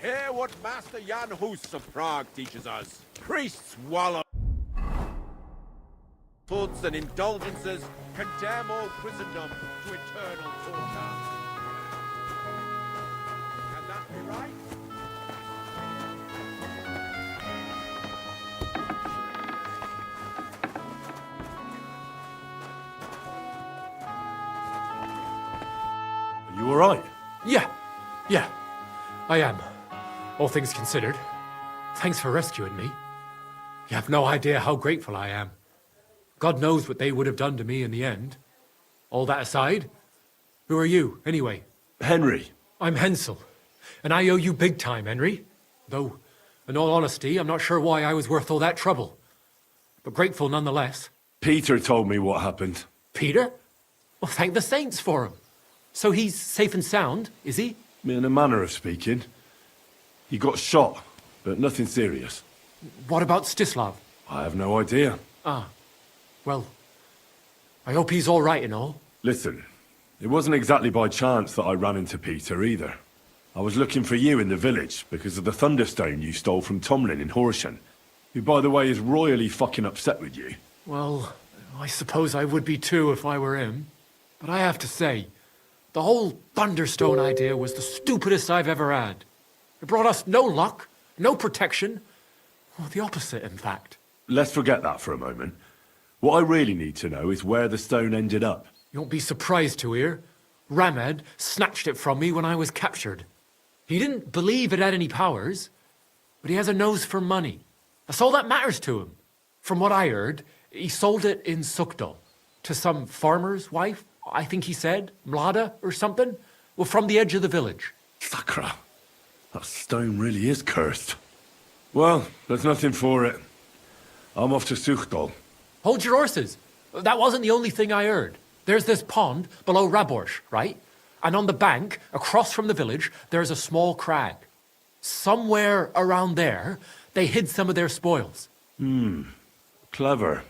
Hear what Master Jan Hus of Prague teaches us. Priests wallow foods and indulgences, condemn all Christendom to eternal torture. Can that be right? Are you alright? Yeah, I am. All things considered. Thanks for rescuing me. You have no idea how grateful I am. God knows what they would have done to me in the end. All that aside, Who are you, anyway? Henry. I'm Hensel, and I owe you big time, Henry. Though, in all honesty, I'm not sure why I was worth all that trouble. But grateful nonetheless. Peter told me what happened. Peter? Well, thank the saints for him. So he's safe and sound, is he? In a manner of speaking. He got shot, but nothing serious. What about Stislav? I have no idea. Ah, well, I hope he's all right and all. Listen, it wasn't exactly by chance that I ran into Peter either. I was looking for you in the village because of the Thunderstone you stole from Tomlin in Horsham, who, by the way, is royally fucking upset with you. Well, I suppose I would be too if I were him. But I have to say, the whole Thunderstone idea was the stupidest I've ever had. It brought us no luck, no protection. Well, the opposite, in fact. Let's forget that for a moment. What I really need to know is where the stone ended up. You won't be surprised to hear. Ramed snatched it from me when I was captured. He didn't believe it had any powers, but he has a nose for money. That's all that matters to him. From what I heard, he sold it in Sukdal to some farmer's wife, I think he said, Mlada or something. Well, from the edge of the village. Sakra. That stone really is cursed. Well, there's nothing for it. I'm off to Sukdal. Hold your horses. That wasn't the only thing I heard. There's this pond below Raborsh, right? And on the bank, across from the village, there's a small crag. Somewhere around there, they hid some of their spoils. Clever.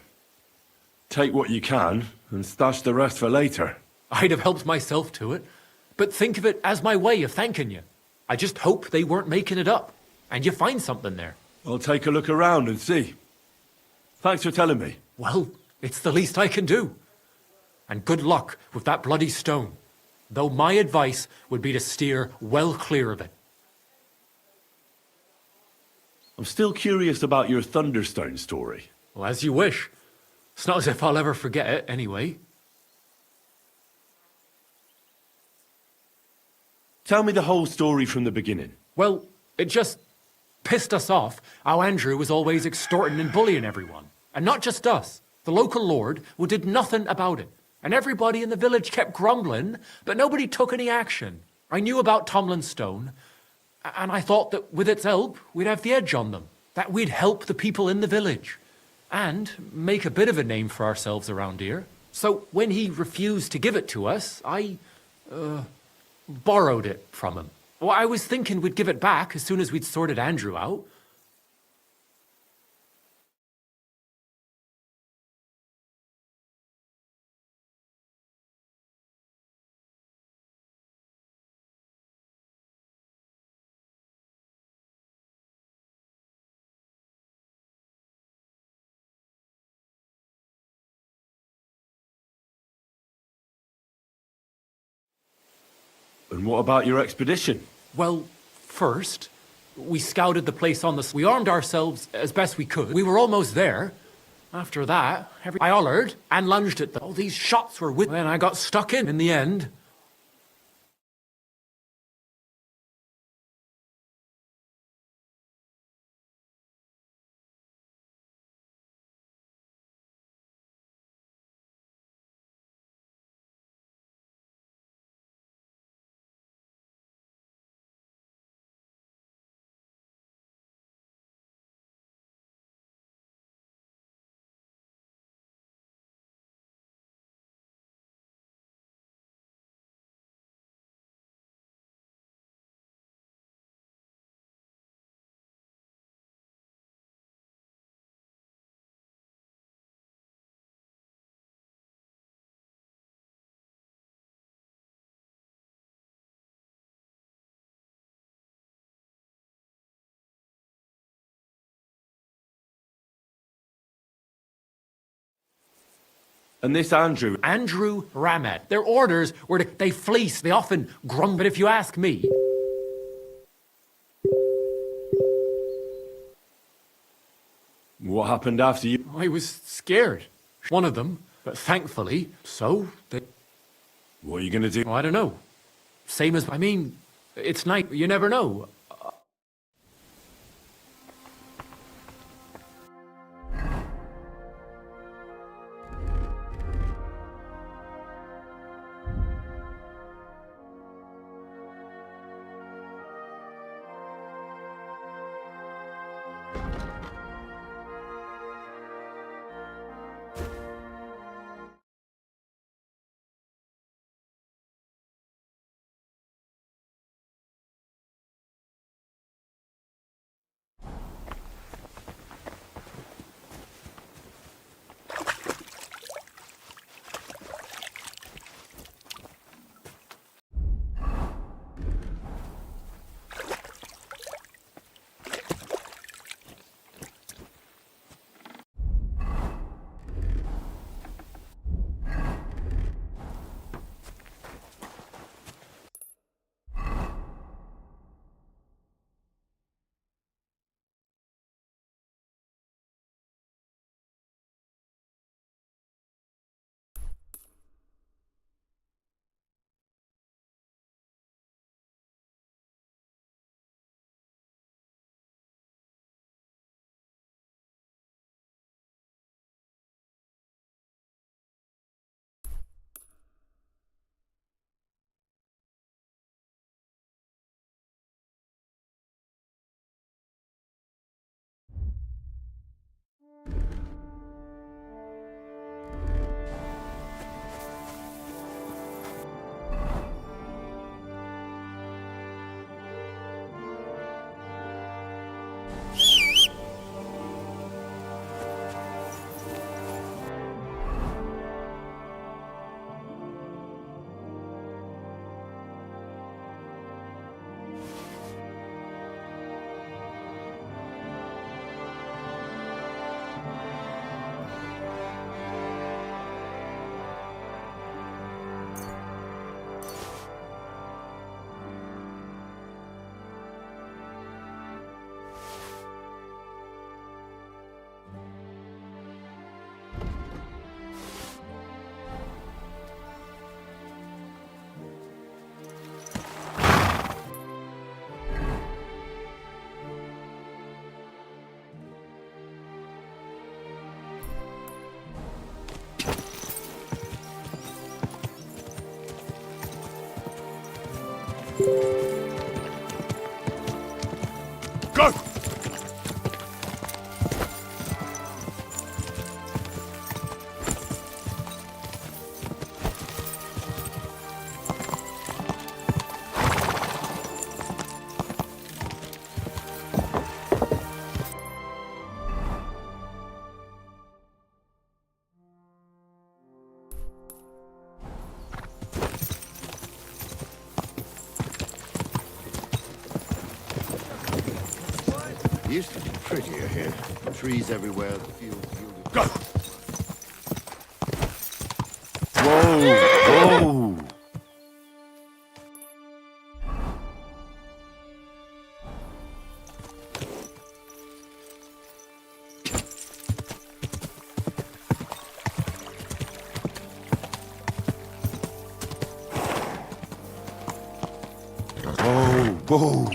Take what you can, and stash the rest for later. I'd have helped myself to it, but think of it as my way of thanking you. I just hope they weren't making it up, and you find something there. I'll take a look around and see. Thanks for telling me. Well, it's the least I can do. And good luck with that bloody stone, though my advice would be to steer well clear of it. I'm still curious about your Thunderstone story. Well, as you wish. It's not as if I'll ever forget it, anyway. Tell me the whole story from the beginning. Well, it just pissed us off how Andrew was always extorting and bullying everyone. And not just us. The local lord who did nothing about it. And everybody in the village kept grumbling, but nobody took any action. I knew about Tomlin's stone, and I thought that with its help, we'd have the edge on them. That we'd help the people in the village. And make a bit of a name for ourselves around here. So when he refused to give it to us, I borrowed it from him. Well, I was thinking we'd give it back as soon as we'd sorted Andrew out. And what about your expedition? Well, first, we scouted the place on the... We armed ourselves as best we could. We were almost there. After that, I hollered and lunged at them. All these shots were with... And I got stuck in the end. And this Andrew... Andrew Ramed. Their orders were to... They fleece. They often grumble. But if you ask me... What happened after you... I was scared. One of them. But thankfully, so they... What are you going to do? Oh, I don't know. Same as... I mean, it's night. You never know. Go! It used to be prettier here. Trees everywhere, the fields yielded... Go! Whoa! Whoa! Whoa! Whoa!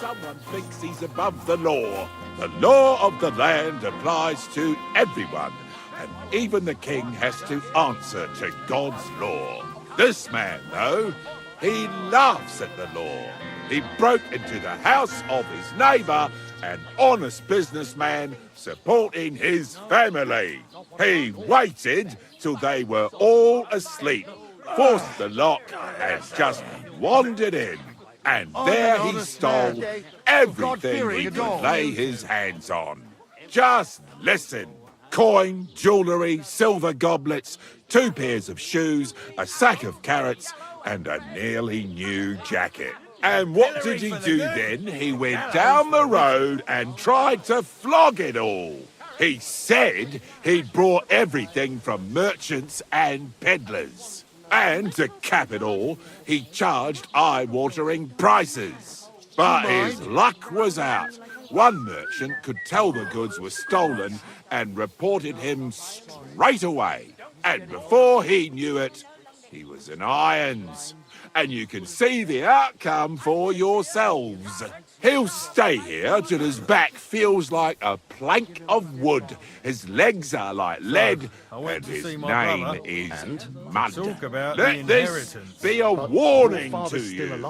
someone thinks he's above the law. The law of the land applies to everyone, and even the king has to answer to God's law. This man, though, he laughs at the law. He broke into the house of his neighbour, an honest businessman supporting his family. He waited till they were all asleep, forced the lock, and just wandered in. And there he stole everything he could lay his hands on. Just listen. Coin, jewellery, silver goblets, 2 pairs of shoes, a sack of carrots, and a nearly new jacket. And what did he do then? He went down the road and tried to flog it all. He said he'd brought everything from merchants and peddlers. And to cap it all, he charged eye-watering prices. But his luck was out. One merchant could tell the goods were stolen and reported him straight away. And before he knew it, he was in irons. And you can see the outcome for yourselves. He'll stay here till his back feels like a plank of wood, his legs are like lead, and his name is mud. Let this be a warning to you.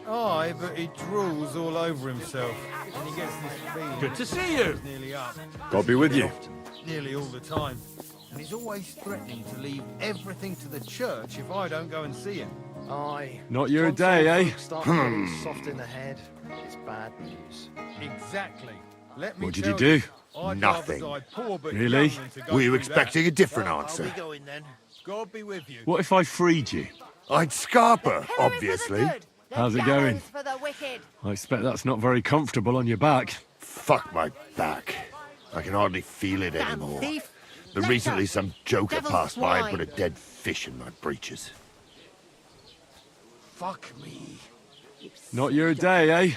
Aye, but he drools all over himself. And he gets this feeling. Good to see you. He's nearly up. God be with you. Nearly all the time. And he's always threatening to leave everything to the church if I don't go and see him. Aye. Not your day, eh? Soft in the head. It's bad news. Exactly. Let me What did tell he do? I'd Nothing. rather die poor but Really? young than to go Were you through expecting that. a different Well, answer? I'll be going then. God be with you. What if I freed you? I'd scarper, obviously. How's it going? For the wicked. I expect that's not very comfortable on your back. Fuck my back. I can hardly feel it anymore. thief. But recently some joker Devil's passed by and swine. put a dead fish in my breeches. Fuck me. Not your day, eh?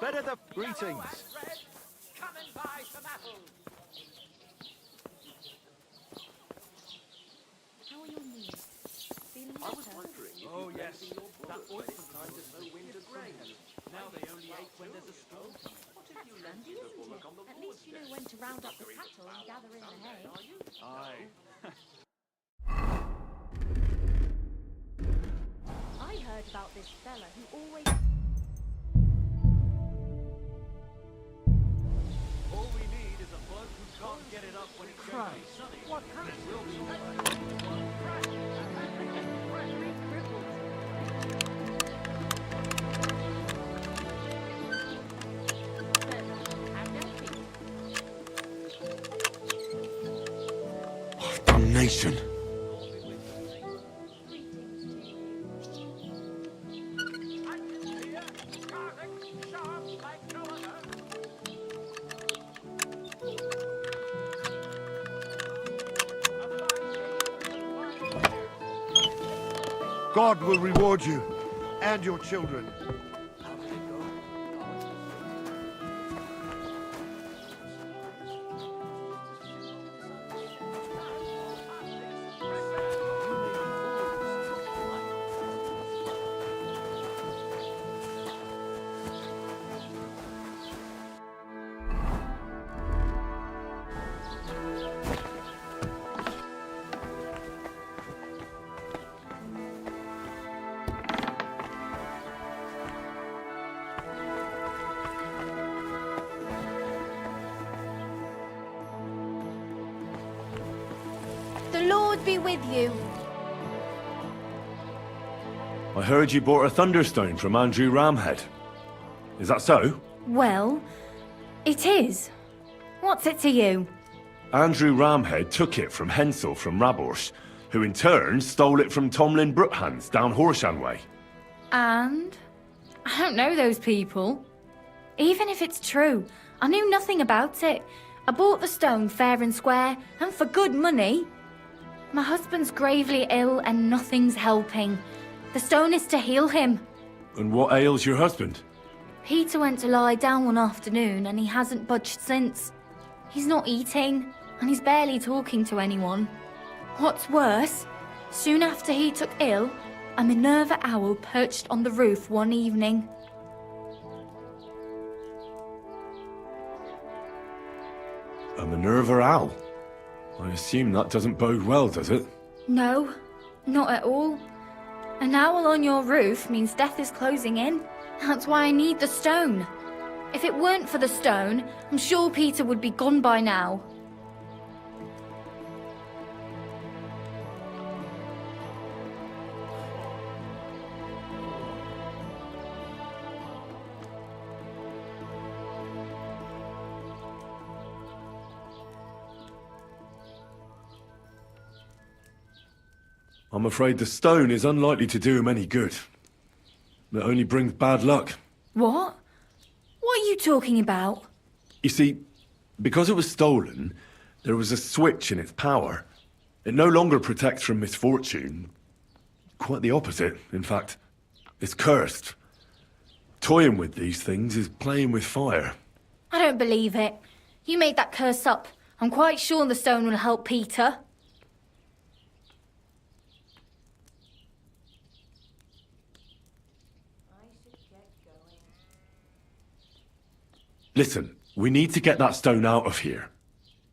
Better the greetings. Oh, yes. That ointment time there's no wind and rain. Now they only ache when there's a storm coming. What have you learned? At least you know when to round up the cattle and gather in the hay. Aye. I heard about this fella who always... All we need is a bloke who can't get it up when it's going to be sunny. What Damnation. God will reward you and your children. The Lord be with you. I heard you bought a thunderstone from Andrew Ramhead. Is that so? Well, it is. What's it to you? Andrew Ramhead took it from Hensel from Raborsh, who in turn stole it from Tomlin Brookhans down Horshan way. And? I don't know those people. Even if it's true, I knew nothing about it. I bought the stone fair and square, and for good money. My husband's gravely ill and nothing's helping. The stone is to heal him. And what ails your husband? Peter went to lie down one afternoon and he hasn't budged since. He's not eating, and he's barely talking to anyone. What's worse, soon after he took ill, a Minerva owl perched on the roof one evening. A Minerva owl? I assume that doesn't bode well, does it? No, not at all. An owl on your roof means death is closing in. That's why I need the stone. If it weren't for the stone, I'm sure Peter would be gone by now. I'm afraid the stone is unlikely to do him any good. It only brings bad luck. What? What are you talking about? You see, because it was stolen, there was a switch in its power. It no longer protects from misfortune. Quite the opposite, in fact. It's cursed. Toying with these things is playing with fire. I don't believe it. You made that curse up. I'm quite sure the stone will help Peter. Listen, we need to get that stone out of here.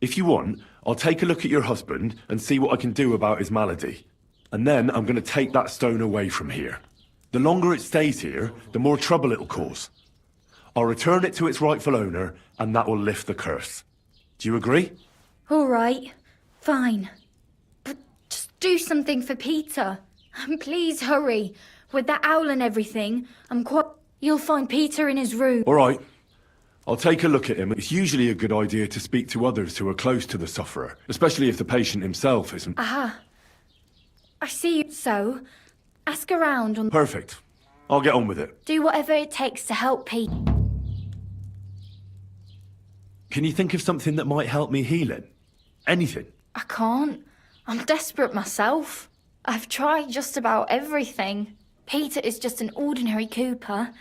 If you want, I'll take a look at your husband and see what I can do about his malady. And then I'm going to take that stone away from here. The longer it stays here, the more trouble it'll cause. I'll return it to its rightful owner, and that will lift the curse. Do you agree? All right, fine. But just do something for Peter. And please hurry. With that owl and everything, you'll find Peter in his room. All right. I'll take a look at him. It's usually a good idea to speak to others who are close to the sufferer, especially if the patient himself isn't. Aha. I see you. So, ask around on... Perfect. I'll get on with it. Do whatever it takes to help Pete. Can you think of something that might help me heal him? Anything? I can't. I'm desperate myself. I've tried just about everything. Peter is just an ordinary cooper.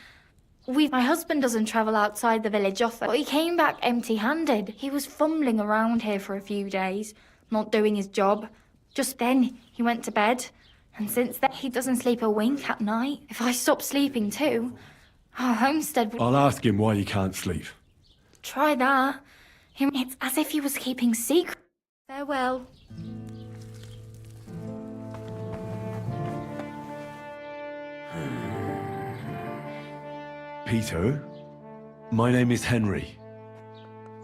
My husband doesn't travel outside the village often, but he came back empty-handed. He was fumbling around here for a few days, not doing his job. Just then, he went to bed, and since then, he doesn't sleep a wink at night. If I stopped sleeping too, our homestead would... I'll ask him why he can't sleep. Try that. It's as if he was keeping secret. Farewell. Peter, my name is Henry.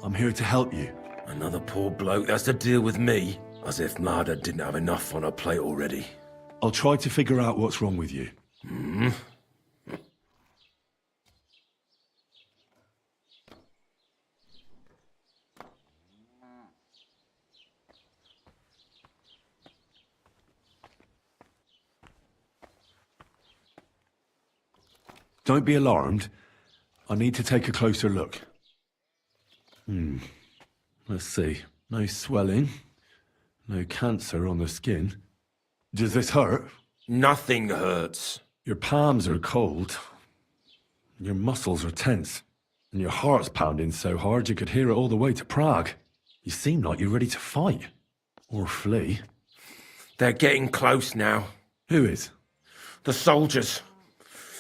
I'm here to help you. Another poor bloke that's to deal with me, as if Marda didn't have enough on her plate already. I'll try to figure out what's wrong with you. Don't be alarmed. I need to take a closer look. Let's see. No swelling. No cancer on the skin. Does this hurt? Nothing hurts. Your palms are cold. Your muscles are tense. And your heart's pounding so hard you could hear it all the way to Prague. You seem like you're ready to fight. Or flee. They're getting close now. Who is? The soldiers.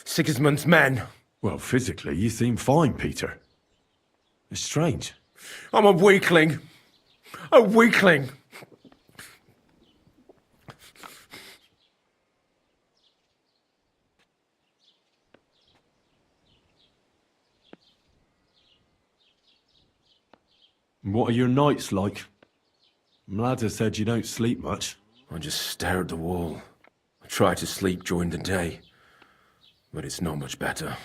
Sigismund's men. Well, physically, you seem fine, Peter. It's strange. I'm a weakling. A weakling. What are your nights like? Mlada said you don't sleep much. I just stare at the wall. I try to sleep during the day, but it's not much better.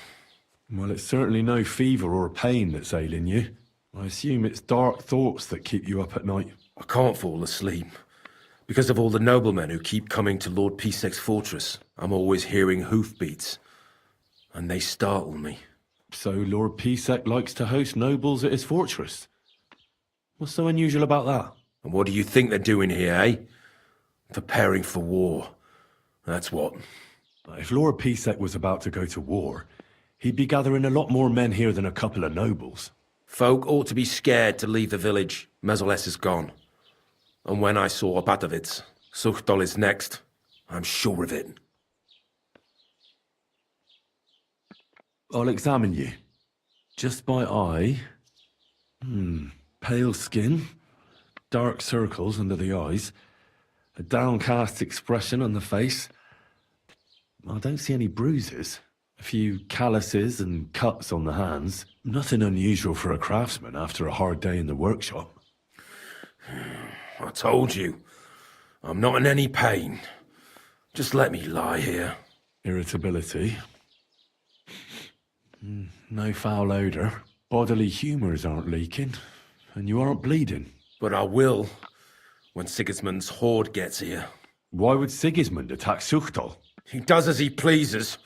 Well, it's certainly no fever or pain that's ailing you. I assume it's dark thoughts that keep you up at night. I can't fall asleep. Because of all the noblemen who keep coming to Lord Pisek's fortress, I'm always hearing hoofbeats. And they startle me. So Lord Pisek likes to host nobles at his fortress? What's so unusual about that? And what do you think they're doing here, eh? Preparing for war. That's what. If Lord Pisek was about to go to war, he'd be gathering a lot more men here than a couple of nobles. Folk ought to be scared to leave the village. Mezoles is gone. And when I saw Opatovitz, Suchdol is next. I'm sure of it. I'll examine you. Just by eye. Pale skin, dark circles under the eyes, a downcast expression on the face. I don't see any bruises. A few calluses and cuts on the hands. Nothing unusual for a craftsman after a hard day in the workshop. I told you, I'm not in any pain. Just let me lie here. Irritability. No foul odour. Bodily humours aren't leaking. And you aren't bleeding. But I will, when Sigismund's horde gets here. Why would Sigismund attack Suchtal? He does as he pleases.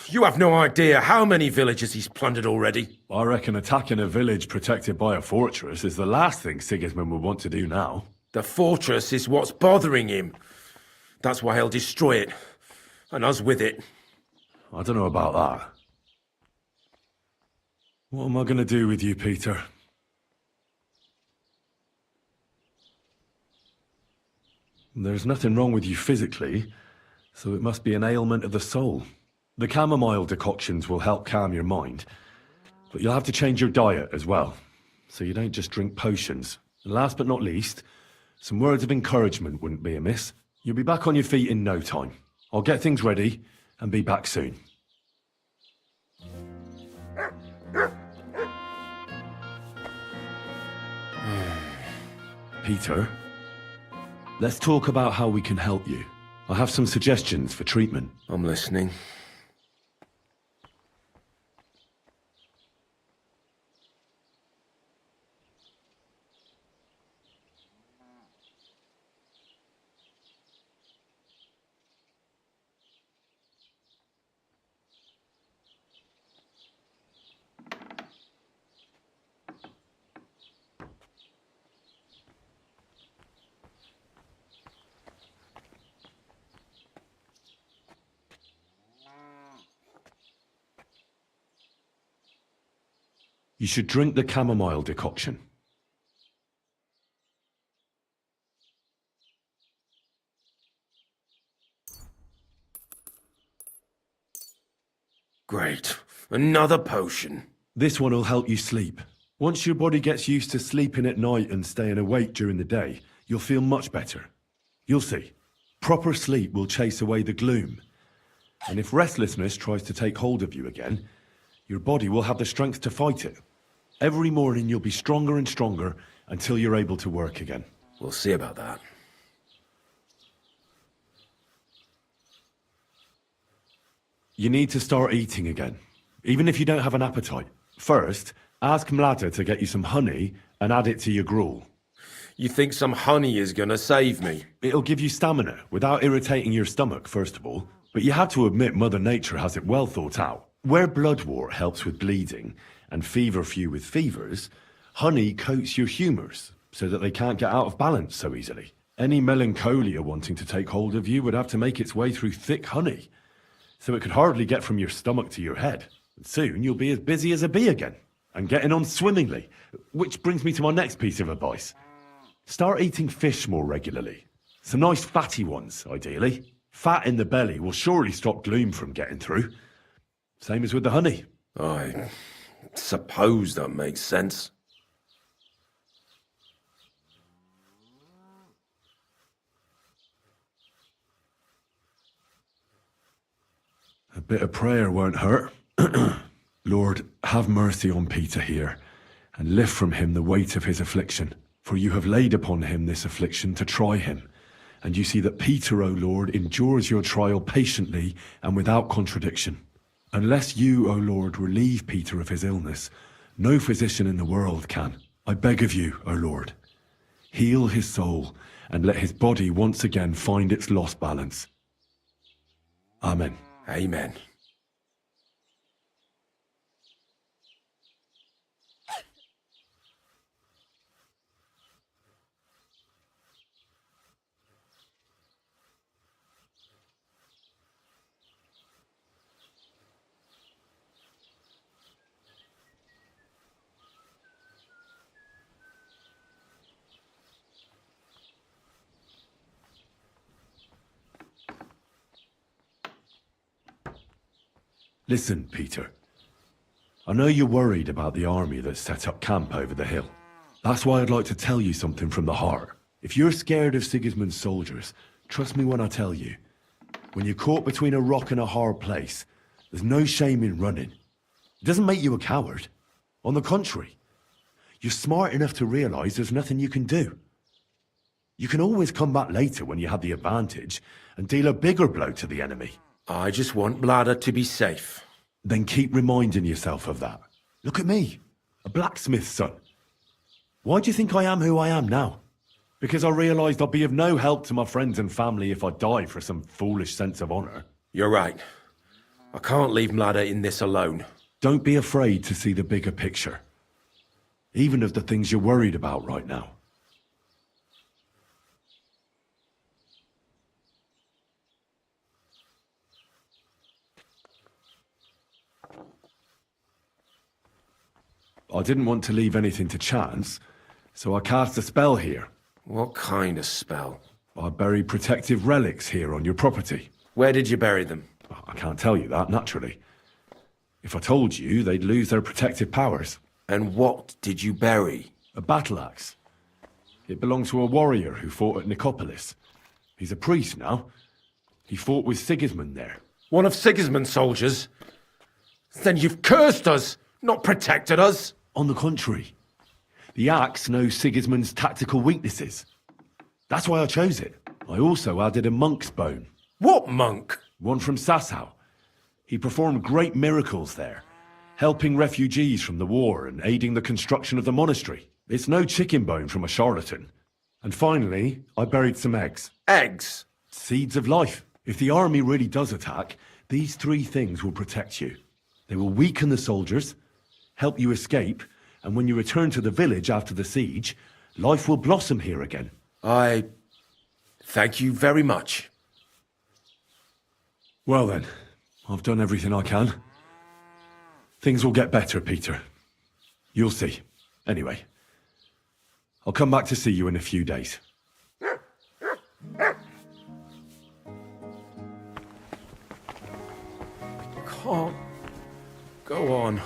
You have no idea how many villages he's plundered already. I reckon attacking a village protected by a fortress is the last thing Sigismund would want to do now. The fortress is what's bothering him. That's why he'll destroy it. And us with it. I don't know about that. What am I going to do with you, Peter? There's nothing wrong with you physically, so it must be an ailment of the soul. The chamomile decoctions will help calm your mind, but you'll have to change your diet as well, so you don't just drink potions. And last but not least, some words of encouragement wouldn't be amiss. You'll be back on your feet in no time. I'll get things ready and be back soon. Peter, let's talk about how we can help you. I have some suggestions for treatment. I'm listening. You should drink the chamomile decoction. Great. Another potion. This one will help you sleep. Once your body gets used to sleeping at night and staying awake during the day, you'll feel much better. You'll see. Proper sleep will chase away the gloom. And if restlessness tries to take hold of you again, your body will have the strength to fight it. Every morning you'll be stronger and stronger until you're able to work again. We'll see about that. You need to start eating again, even if you don't have an appetite. First, ask Mlada to get you some honey and add it to your gruel. You think some honey is gonna save me? It'll give you stamina without irritating your stomach, first of all. But you have to admit Mother Nature has it well thought out. Where bloodwort helps with bleeding and feverfew with fevers, honey coats your humours so that they can't get out of balance so easily. Any melancholia wanting to take hold of you would have to make its way through thick honey, so it could hardly get from your stomach to your head. And soon you'll be as busy as a bee again, and getting on swimmingly. Which brings me to my next piece of advice. Start eating fish more regularly. Some nice fatty ones, ideally. Fat in the belly will surely stop gloom from getting through. Same as with the honey. I suppose that makes sense. A bit of prayer won't hurt. Lord, have mercy on Peter here, and lift from him the weight of his affliction. For you have laid upon him this affliction to try him. And you see that Peter, O Lord, endures your trial patiently and without contradiction. Unless you, O Lord, relieve Peter of his illness, no physician in the world can. I beg of you, O Lord, heal his soul and let his body once again find its lost balance. Amen. Amen. Listen, Peter. I know you're worried about the army that's set up camp over the hill. That's why I'd like to tell you something from the heart. If you're scared of Sigismund's soldiers, trust me when I tell you. When you're caught between a rock and a hard place, there's no shame in running. It doesn't make you a coward. On the contrary, you're smart enough to realize there's nothing you can do. You can always come back later when you have the advantage and deal a bigger blow to the enemy. I just want Bladder to be safe. Then keep reminding yourself of that. Look at me, a blacksmith's son. Why do you think I am who I am now? Because I realised I'd be of no help to my friends and family if I die for some foolish sense of honour. You're right. I can't leave Bladder in this alone. Don't be afraid to see the bigger picture. Even of the things you're worried about right now. I didn't want to leave anything to chance, so I cast a spell here. What kind of spell? I buried protective relics here on your property. Where did you bury them? I can't tell you that, naturally. If I told you, they'd lose their protective powers. And what did you bury? A battle axe. It belonged to a warrior who fought at Nicopolis. He's a priest now. He fought with Sigismund there. One of Sigismund's soldiers? Then you've cursed us, not protected us. On the contrary. The axe knows Sigismund's tactical weaknesses. That's why I chose it. I also added a monk's bone. What monk? One from Sasau. He performed great miracles there, helping refugees from the war and aiding the construction of the monastery. It's no chicken bone from a charlatan. And finally, I buried some eggs. Eggs? Seeds of life. If the army really does attack, these 3 things will protect you. They will weaken the soldiers, help you escape, and when you return to the village after the siege, life will blossom here again. I thank you very much. Well then, I've done everything I can. Things will get better, Peter. You'll see. Anyway, I'll come back to see you in a few days. Can't go on.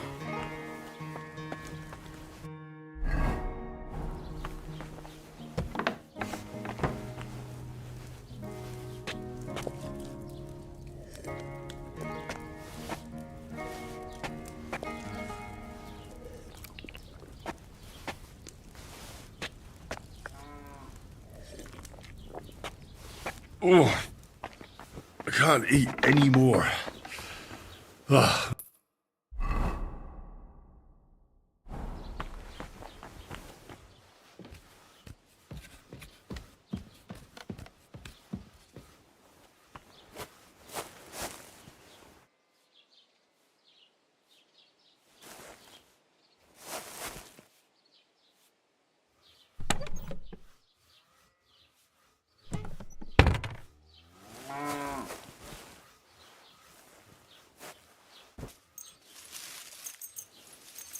Oh, I can't eat any more. Ugh.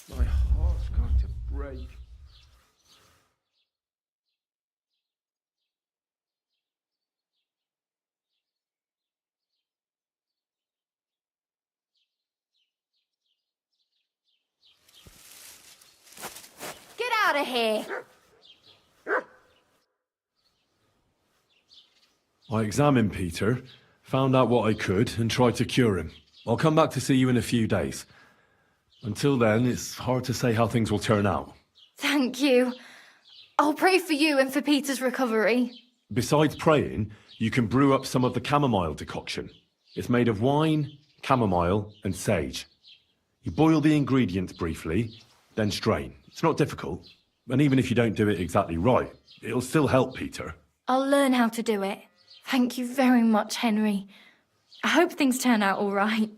My heart's going to break. Get out of here! I examined Peter, found out what I could, and tried to cure him. I'll come back to see you in a few days. Until then, it's hard to say how things will turn out. Thank you. I'll pray for you and for Peter's recovery. Besides praying, you can brew up some of the chamomile decoction. It's made of wine, chamomile, and sage. You boil the ingredients briefly, then strain. It's not difficult, and even if you don't do it exactly right, it'll still help Peter. I'll learn how to do it. Thank you very much, Henry. I hope things turn out all right.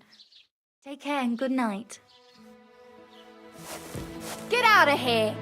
Take care and good night. Get out of here!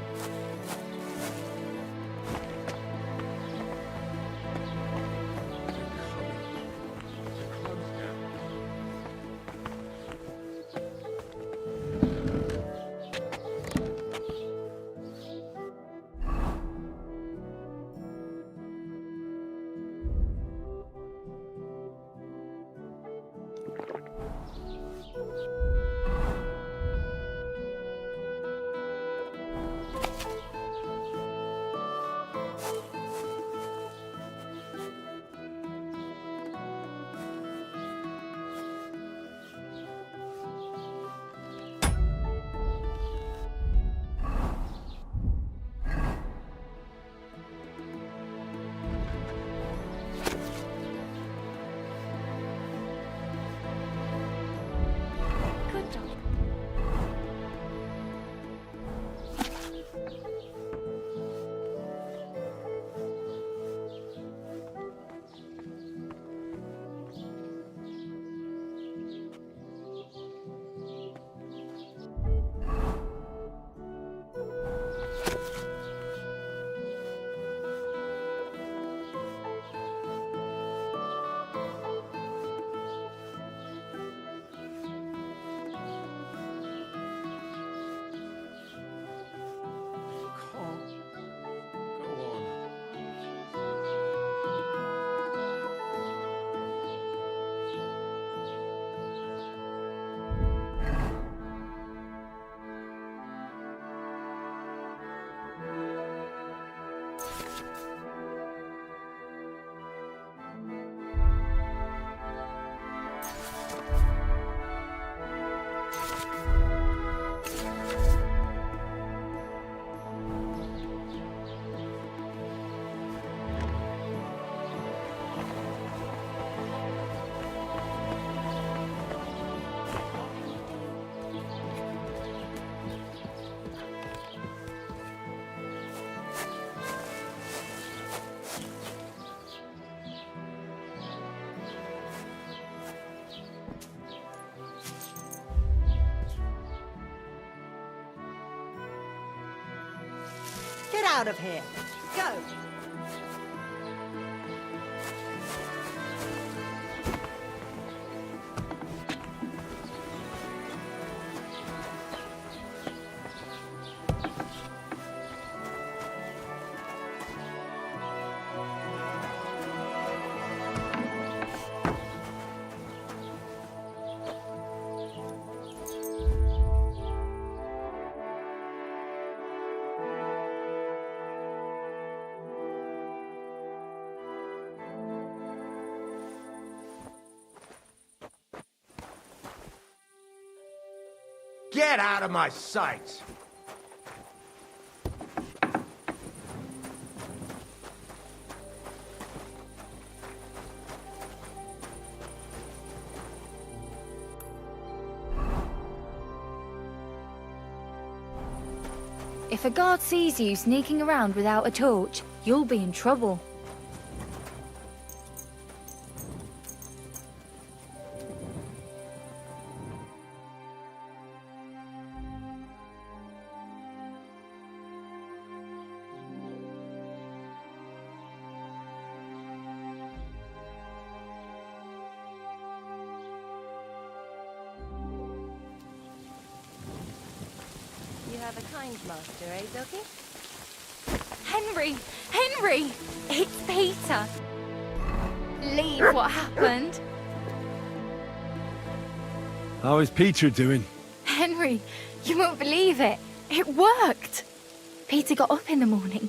Get out of here. Go. Get out of my sight! If a guard sees you sneaking around without a torch, you'll be in trouble. You have a kind master, eh, Doggy? Henry! Henry! It's Peter! Leave what happened. How is Peter doing? Henry, you won't believe it. It worked! Peter got up in the morning.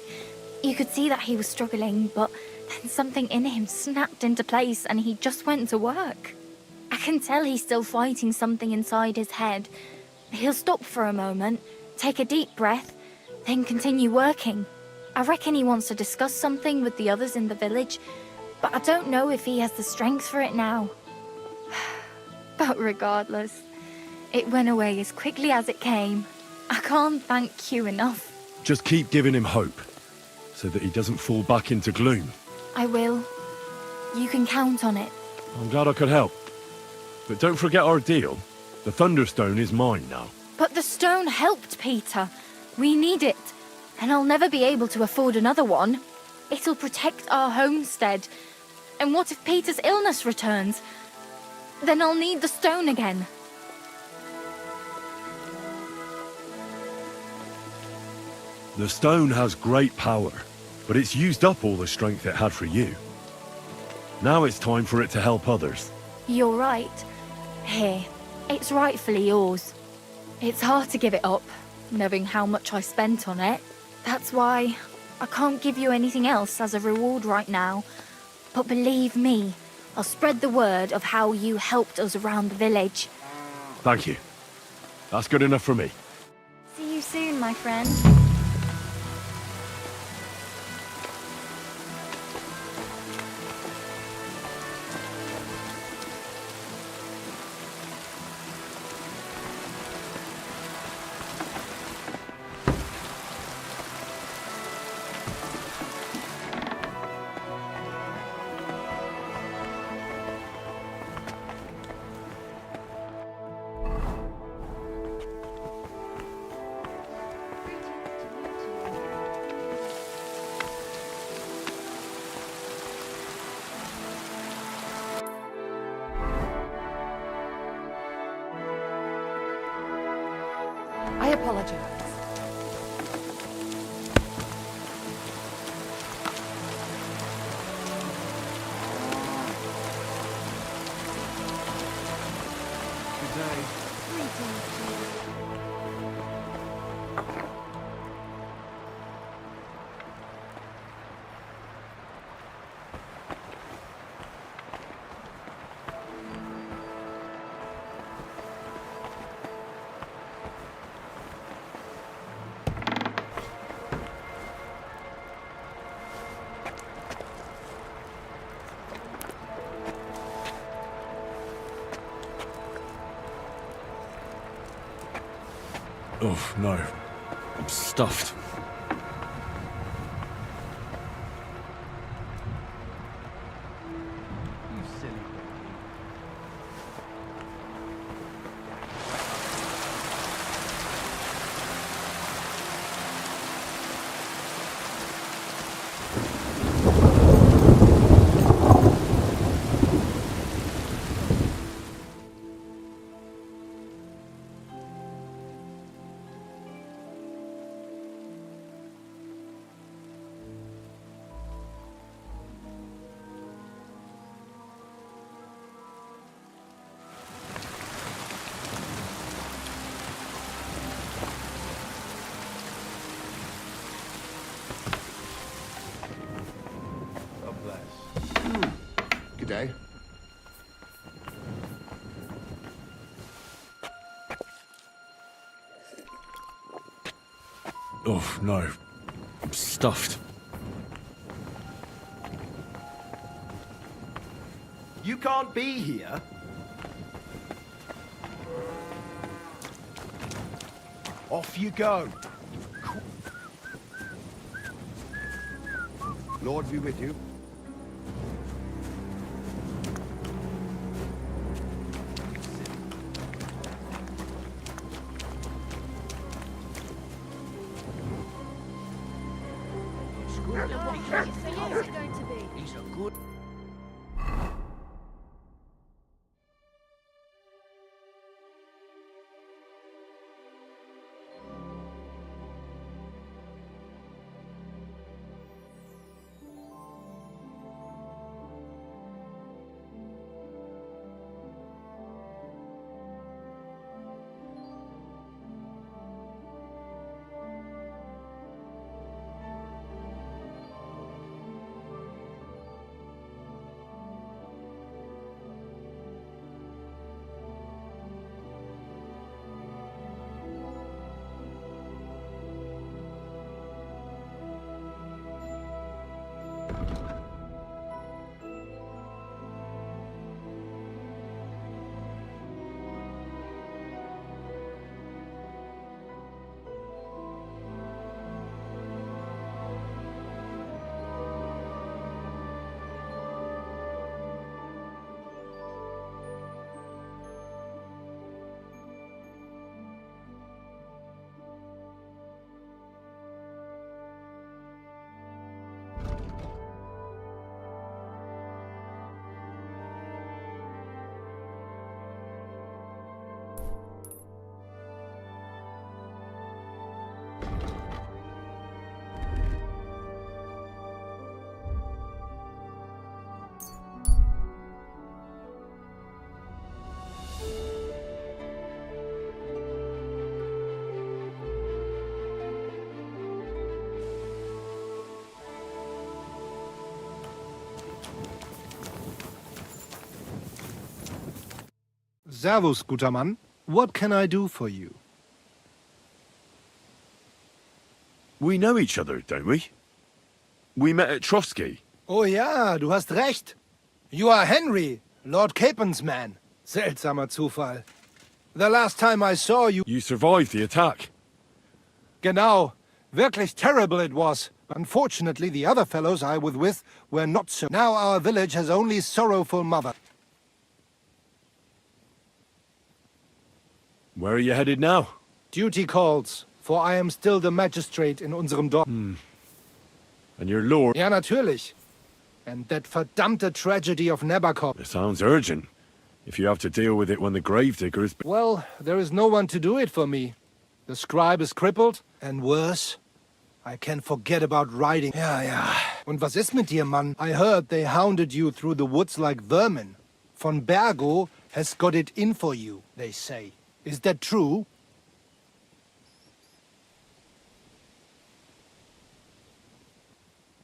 You could see that he was struggling, but then something in him snapped into place and he just went to work. I can tell he's still fighting something inside his head. He'll stop for a moment, take a deep breath, then continue working. I reckon he wants to discuss something with the others in the village, but I don't know if he has the strength for it now. But regardless, it went away as quickly as it came. I can't thank you enough. Just keep giving him hope, so that he doesn't fall back into gloom. I will. You can count on it. I'm glad I could help. But don't forget our deal. The Thunderstone is mine now. But the stone helped Peter. We need it. And I'll never be able to afford another one. It'll protect our homestead. And what if Peter's illness returns? Then I'll need the stone again. The stone has great power, but it's used up all the strength it had for you. Now it's time for it to help others. You're right. Here, it's rightfully yours. It's hard to give it up, knowing how much I spent on it. That's why I can't give you anything else as a reward right now. But believe me, I'll spread the word of how you helped us around the village. Thank you. That's good enough for me. See you soon, my friend. I apologize. Good day. Oh, no. I'm stuffed. You silly baby. Good day. Oh, no. I'm stuffed. You can't be here. Off you go. Lord be with you. He's a good... Servus, guter Mann. What can I do for you? We know each other, don't we? We met at Trotsky. Oh ja, du hast recht. You are Henry, Lord Capen's man. Seltsamer Zufall. The last time I saw you... You survived the attack. Genau. Wirklich terrible it was. Unfortunately, the other fellows I was with were not so. Now our village has only sorrowful mother. Where are you headed now? Duty calls, for I am still the magistrate in unserem Dorf. And your lord... Ja, natürlich. And that verdammte tragedy of Nabokov. It sounds urgent. If you have to deal with it when the gravediggers... Well, there is no one to do it for me. The scribe is crippled, and worse, I can forget about writing. Ja. Und was ist mit dir, Mann? I heard they hounded you through the woods like vermin. Von Bergo has got it in for you, they say. Is that true?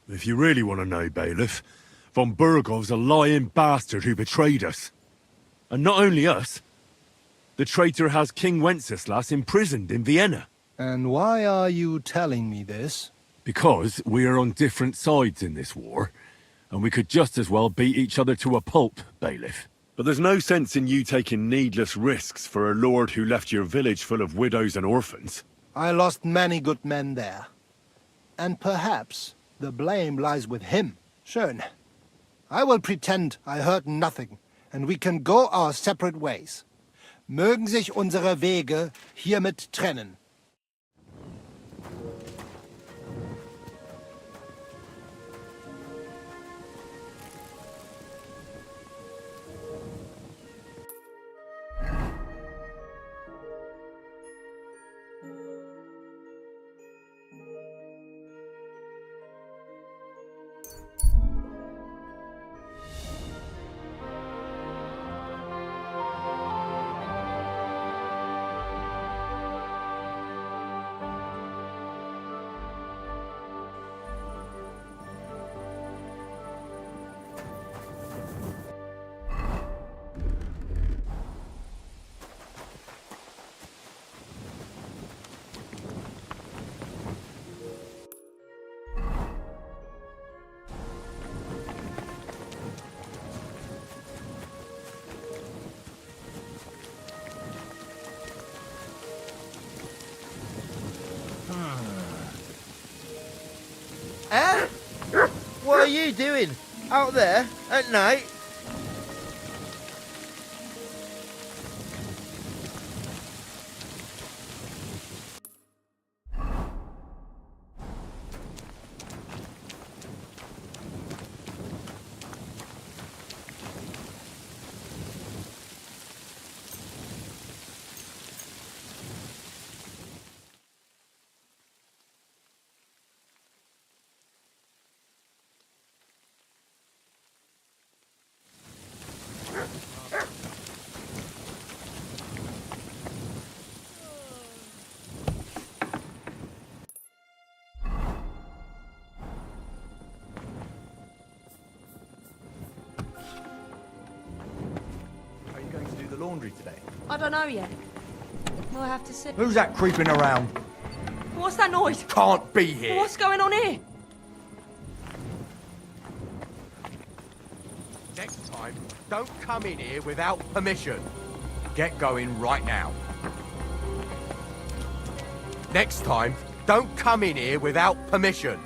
If you really want to know, Bailiff, von Burgov's a lying bastard who betrayed us. And not only us, the traitor has King Wenceslas imprisoned in Vienna. And why are you telling me this? Because we are on different sides in this war, and we could just as well beat each other to a pulp, Bailiff. But there's no sense in you taking needless risks for a lord who left your village full of widows and orphans. I lost many good men there. And perhaps the blame lies with him. Schön. I will pretend I heard nothing, and we can go our separate ways. Mögen sich unsere Wege hiermit trennen. are you doing? Out there? At night? Are you going to do the laundry today? I don't know yet. We'll have to see. Who's that creeping around? What's that noise? Can't be here. What's going on here? Next time, don't come in here without permission. Get going right now. Next time, don't come in here without permission.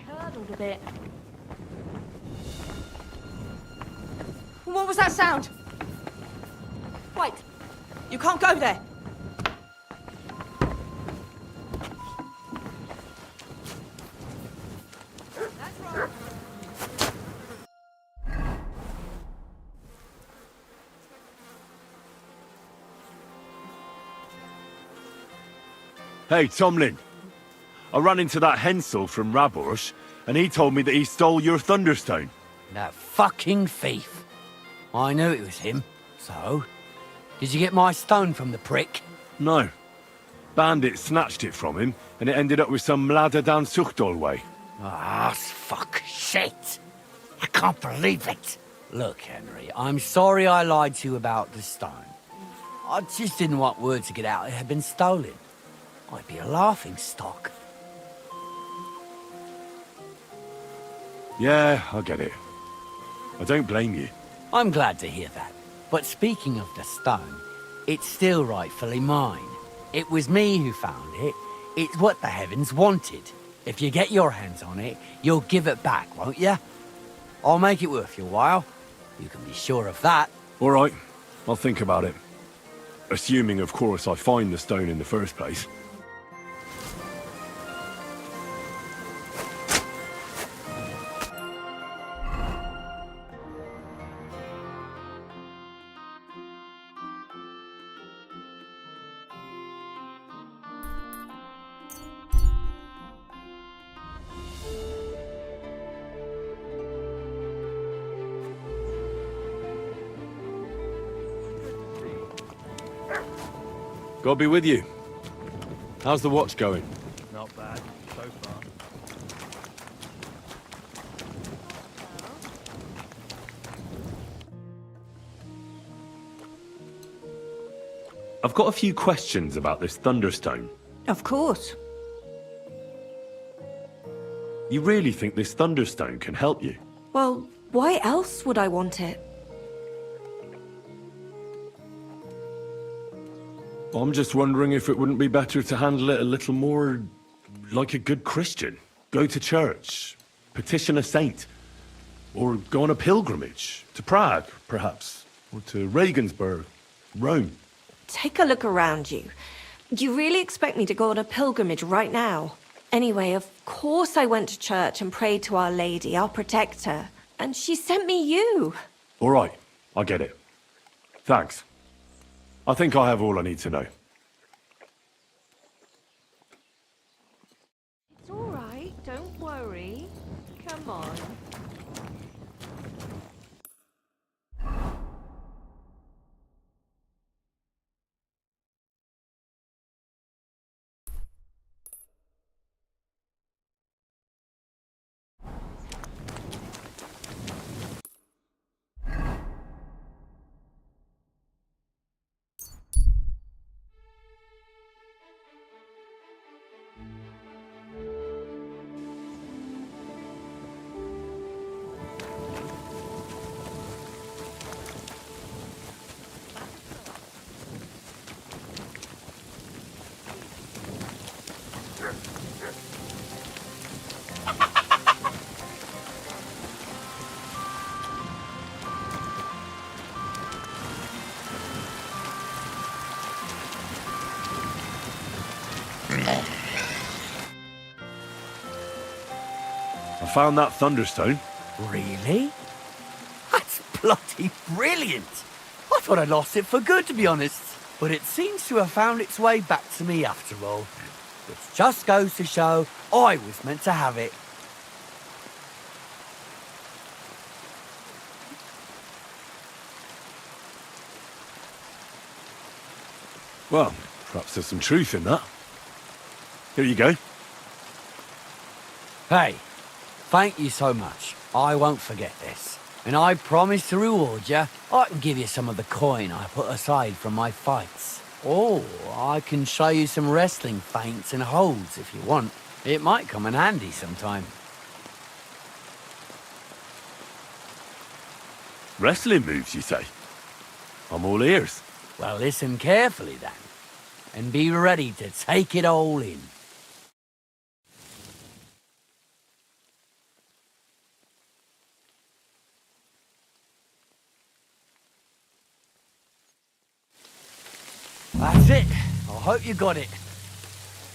Curdled a bit. What was that sound? Wait. You can't go there. That's wrong. Hey, Tomlin. I ran into that Hensel from Raborsh, and he told me that he stole your Thunderstone. That fucking thief. I knew it was him. So, did you get my stone from the prick? No. Bandit snatched it from him, and it ended up with some ladder down Suchdol way. Ah, fuck shit. I can't believe it. Look, Henry, I'm sorry I lied to you about the stone. I just didn't want word to get out it had been stolen. I'd be a laughing stock. Yeah, I get it. I don't blame you. I'm glad to hear that. But speaking of the stone, it's still rightfully mine. It was me who found it. It's what the heavens wanted. If you get your hands on it, you'll give it back, won't you? I'll make it worth your while. You can be sure of that. All right, I'll think about it. Assuming, of course, I find the stone in the first place. God be with you. How's the watch going? Not bad, so far. I've got a few questions about this Thunderstone. Of course. You really think this Thunderstone can help you? Well, why else would I want it? I'm just wondering if it wouldn't be better to handle it a little more like a good Christian. Go to church, petition a saint, or go on a pilgrimage to Prague, perhaps, or to Regensburg, Rome. Take a look around you. Do you really expect me to go on a pilgrimage right now? Anyway, of course I went to church and prayed to Our Lady, our protector, and she sent me you. All right, I get it. Thanks. I think I have all I need to know. It's all right, don't worry. Come on. found that Thunderstone. Really? That's bloody brilliant! I thought I'd lost it for good, to be honest. But it seems to have found its way back to me after all. Which just goes to show I was meant to have it. Well, perhaps there's some truth in that. Here you go. Hey, thank you so much. I won't forget this. And I promise to reward you. I can give you some of the coin I put aside from my fights. Or I can show you some wrestling feints and holds if you want. It might come in handy sometime. Wrestling moves, you say? I'm all ears. Well, listen carefully then. And be ready to take it all in. That's it. I hope you got it.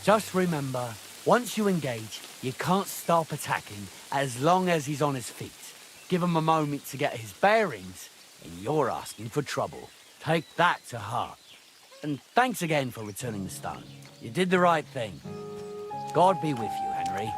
Just remember, once you engage, you can't stop attacking as long as he's on his feet. Give him a moment to get his bearings, and you're asking for trouble. Take that to heart. And thanks again for returning the stone. You did the right thing. God be with you, Henry.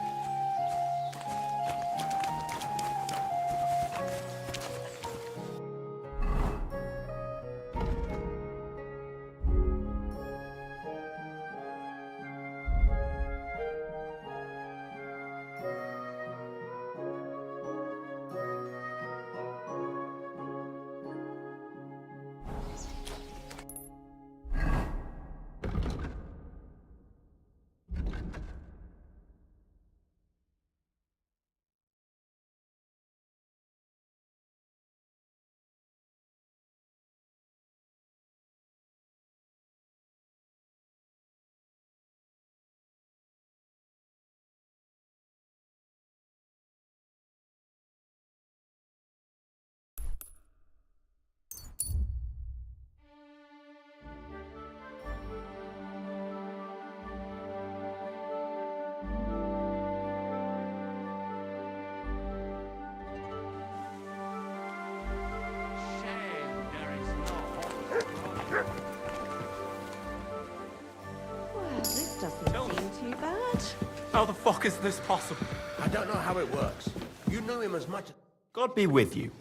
Well, this doesn't seem too bad. How the fuck is this possible? I don't know how it works. You knew him as much as... God be with you.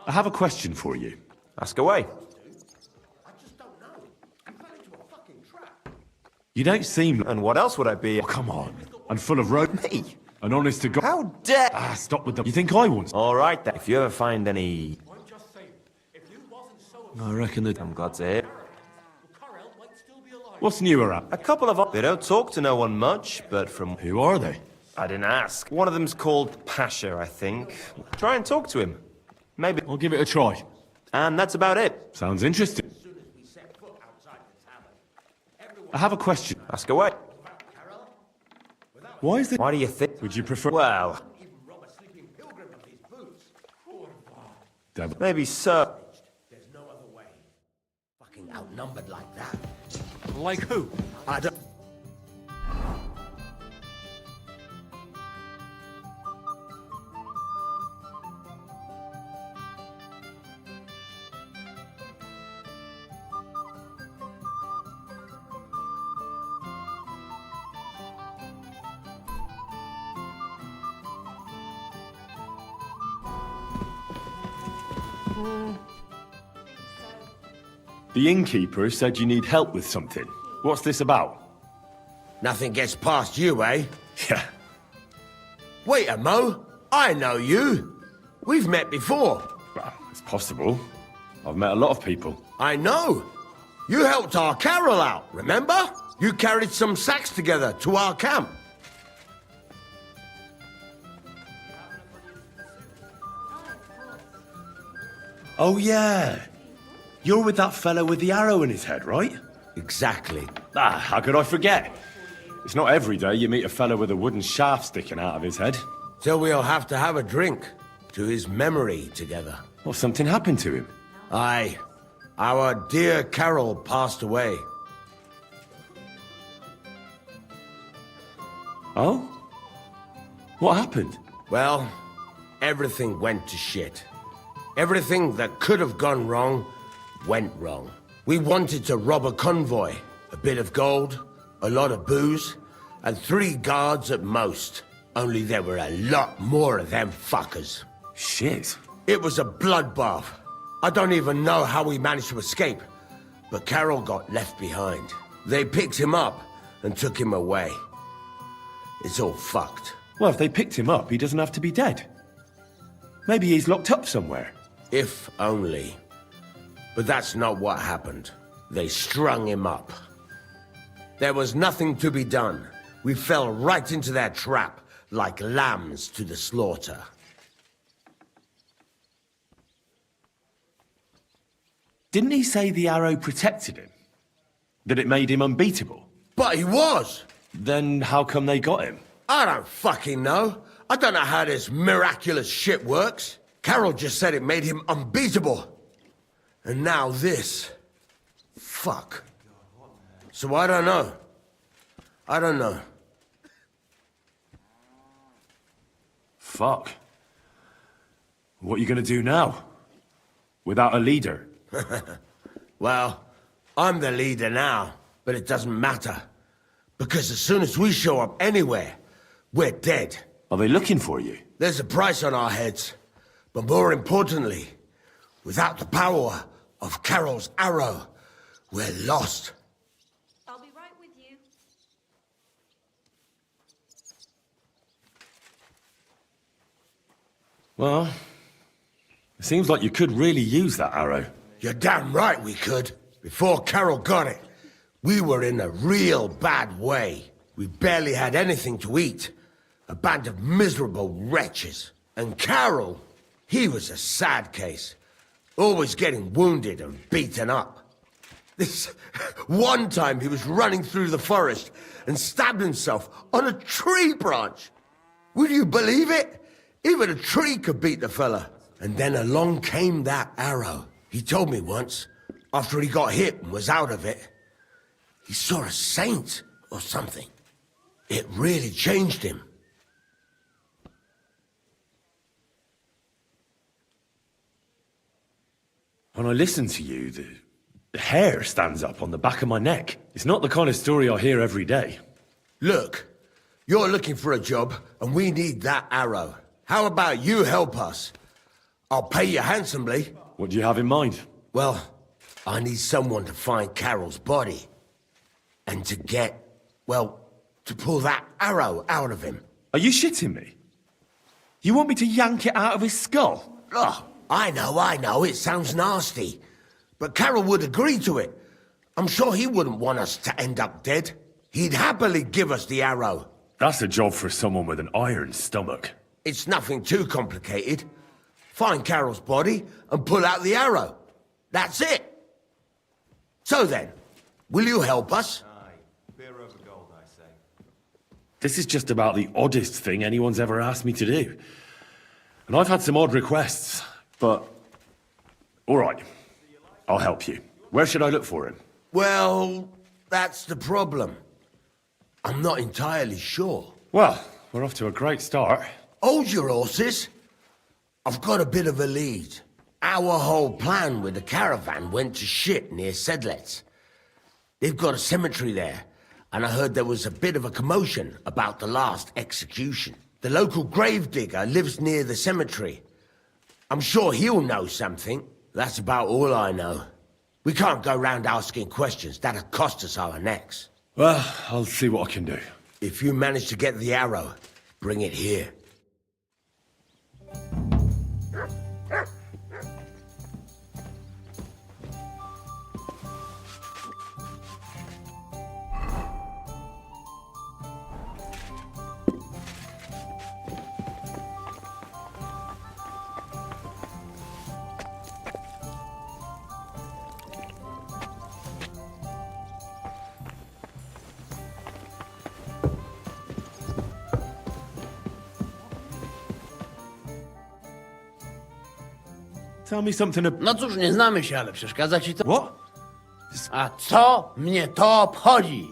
I have a question for you. Ask away. You don't seem... And what else would I be? Oh, come on. And full of rope. Me? And honest to God... How dare... Ah, stop with the... You think I want... All right, then. If you ever find any... I reckon that... I'm glad to hear. What's new around? A couple of... They don't talk to no one much, but from... Who are they? I didn't ask. One of them's called Pasha, I think. Try and talk to him. Maybe... I'll give it a try. And that's about it. Sounds interesting. I have a question. Ask away. Why is it... Why do you think... Would you prefer... Well... Devil. Maybe so. There's no other way. Fucking outnumbered like that. Like who? I don't... The innkeeper said you need help with something. What's this about? Nothing gets past you, eh? Yeah. Wait a mo. I know you. We've met before. Well, it's possible. I've met a lot of people. I know. You helped our Carol out, remember? You carried some sacks together to our camp. Oh, yeah. You're with that fellow with the arrow in his head, right? Exactly. Ah, how could I forget? It's not every day you meet a fellow with a wooden shaft sticking out of his head. So we'll have to have a drink to his memory together. Well, something happened to him. Aye. Our dear Carol passed away. Oh? What happened? Well, everything went to shit. Everything that could have gone wrong, went wrong. We wanted to rob a convoy. A bit of gold, a lot of booze, and 3 guards at most. Only there were a lot more of them fuckers. Shit. It was a bloodbath. I don't even know how we managed to escape. But Carol got left behind. They picked him up and took him away. It's all fucked. Well, if they picked him up, he doesn't have to be dead. Maybe he's locked up somewhere. If only. But that's not what happened. They strung him up. There was nothing to be done. We fell right into their trap, like lambs to the slaughter. Didn't he say the arrow protected him? That it made him unbeatable? But he was! Then how come they got him? I don't fucking know. I don't know how this miraculous shit works. Carol just said it made him unbeatable. And now this. Fuck. So I don't know. I don't know. Fuck. What are you gonna do now? Without a leader? Well, I'm the leader now, but it doesn't matter. Because as soon as we show up anywhere, we're dead. Are they looking for you? There's a price on our heads. But more importantly, without the power of Carol's arrow, we're lost. I'll be right with you. Well, it seems like you could really use that arrow. You're damn right we could. Before Carol got it, we were in a real bad way. We barely had anything to eat. A band of miserable wretches. And Carol, he was a sad case. Always getting wounded and beaten up. This one time he was running through the forest and stabbed himself on a tree branch. Would you believe it? Even a tree could beat the fella. And then along came that arrow. He told me once, after he got hit and was out of it, he saw a saint or something. It really changed him. When I listen to you, the hair stands up on the back of my neck. It's not the kind of story I hear every day. Look, you're looking for a job, and we need that arrow. How about you help us? I'll pay you handsomely. What do you have in mind? Well, I need someone to find Carol's body. And to get, well, to pull that arrow out of him. Are you shitting me? You want me to yank it out of his skull? Oh, I know, it sounds nasty. But Carol would agree to it. I'm sure he wouldn't want us to end up dead. He'd happily give us the arrow. That's a job for someone with an iron stomach. It's nothing too complicated. Find Carol's body and pull out the arrow. That's it. So then, will you help us? This is just about the oddest thing anyone's ever asked me to do. And I've had some odd requests, but... All right, I'll help you. Where should I look for him? Well, that's the problem. I'm not entirely sure. Well, we're off to a great start. Hold your horses. I've got a bit of a lead. Our whole plan with the caravan went to shit near Sedlets. They've got a cemetery there, and I heard there was a bit of a commotion about the last execution. The local gravedigger lives near the cemetery. I'm sure he'll know something. That's about all I know. We can't go round asking questions. That'll cost us our necks. Well, I'll see what I can do. If you manage to get the arrow, bring it here. Tell me something about... No cóż, nie znamy się, ale przeszkadza ci to? What? A co mnie to obchodzi?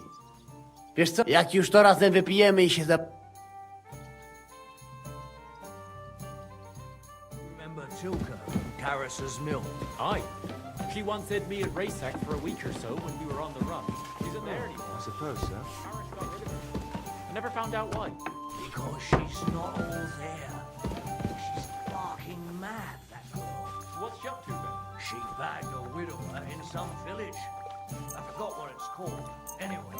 Wiesz co, jak już to razem wypijemy i się Harris's mill? Aye. She once hid me at Raysack for a week or so when we were on the run. She's in there anymore. I suppose so. Harris got rid of her. I never found out why. Because she's not all there. She's barking mad, that girl. What's she up to then? She bagged a widower in some village. I forgot what it's called. Anyway,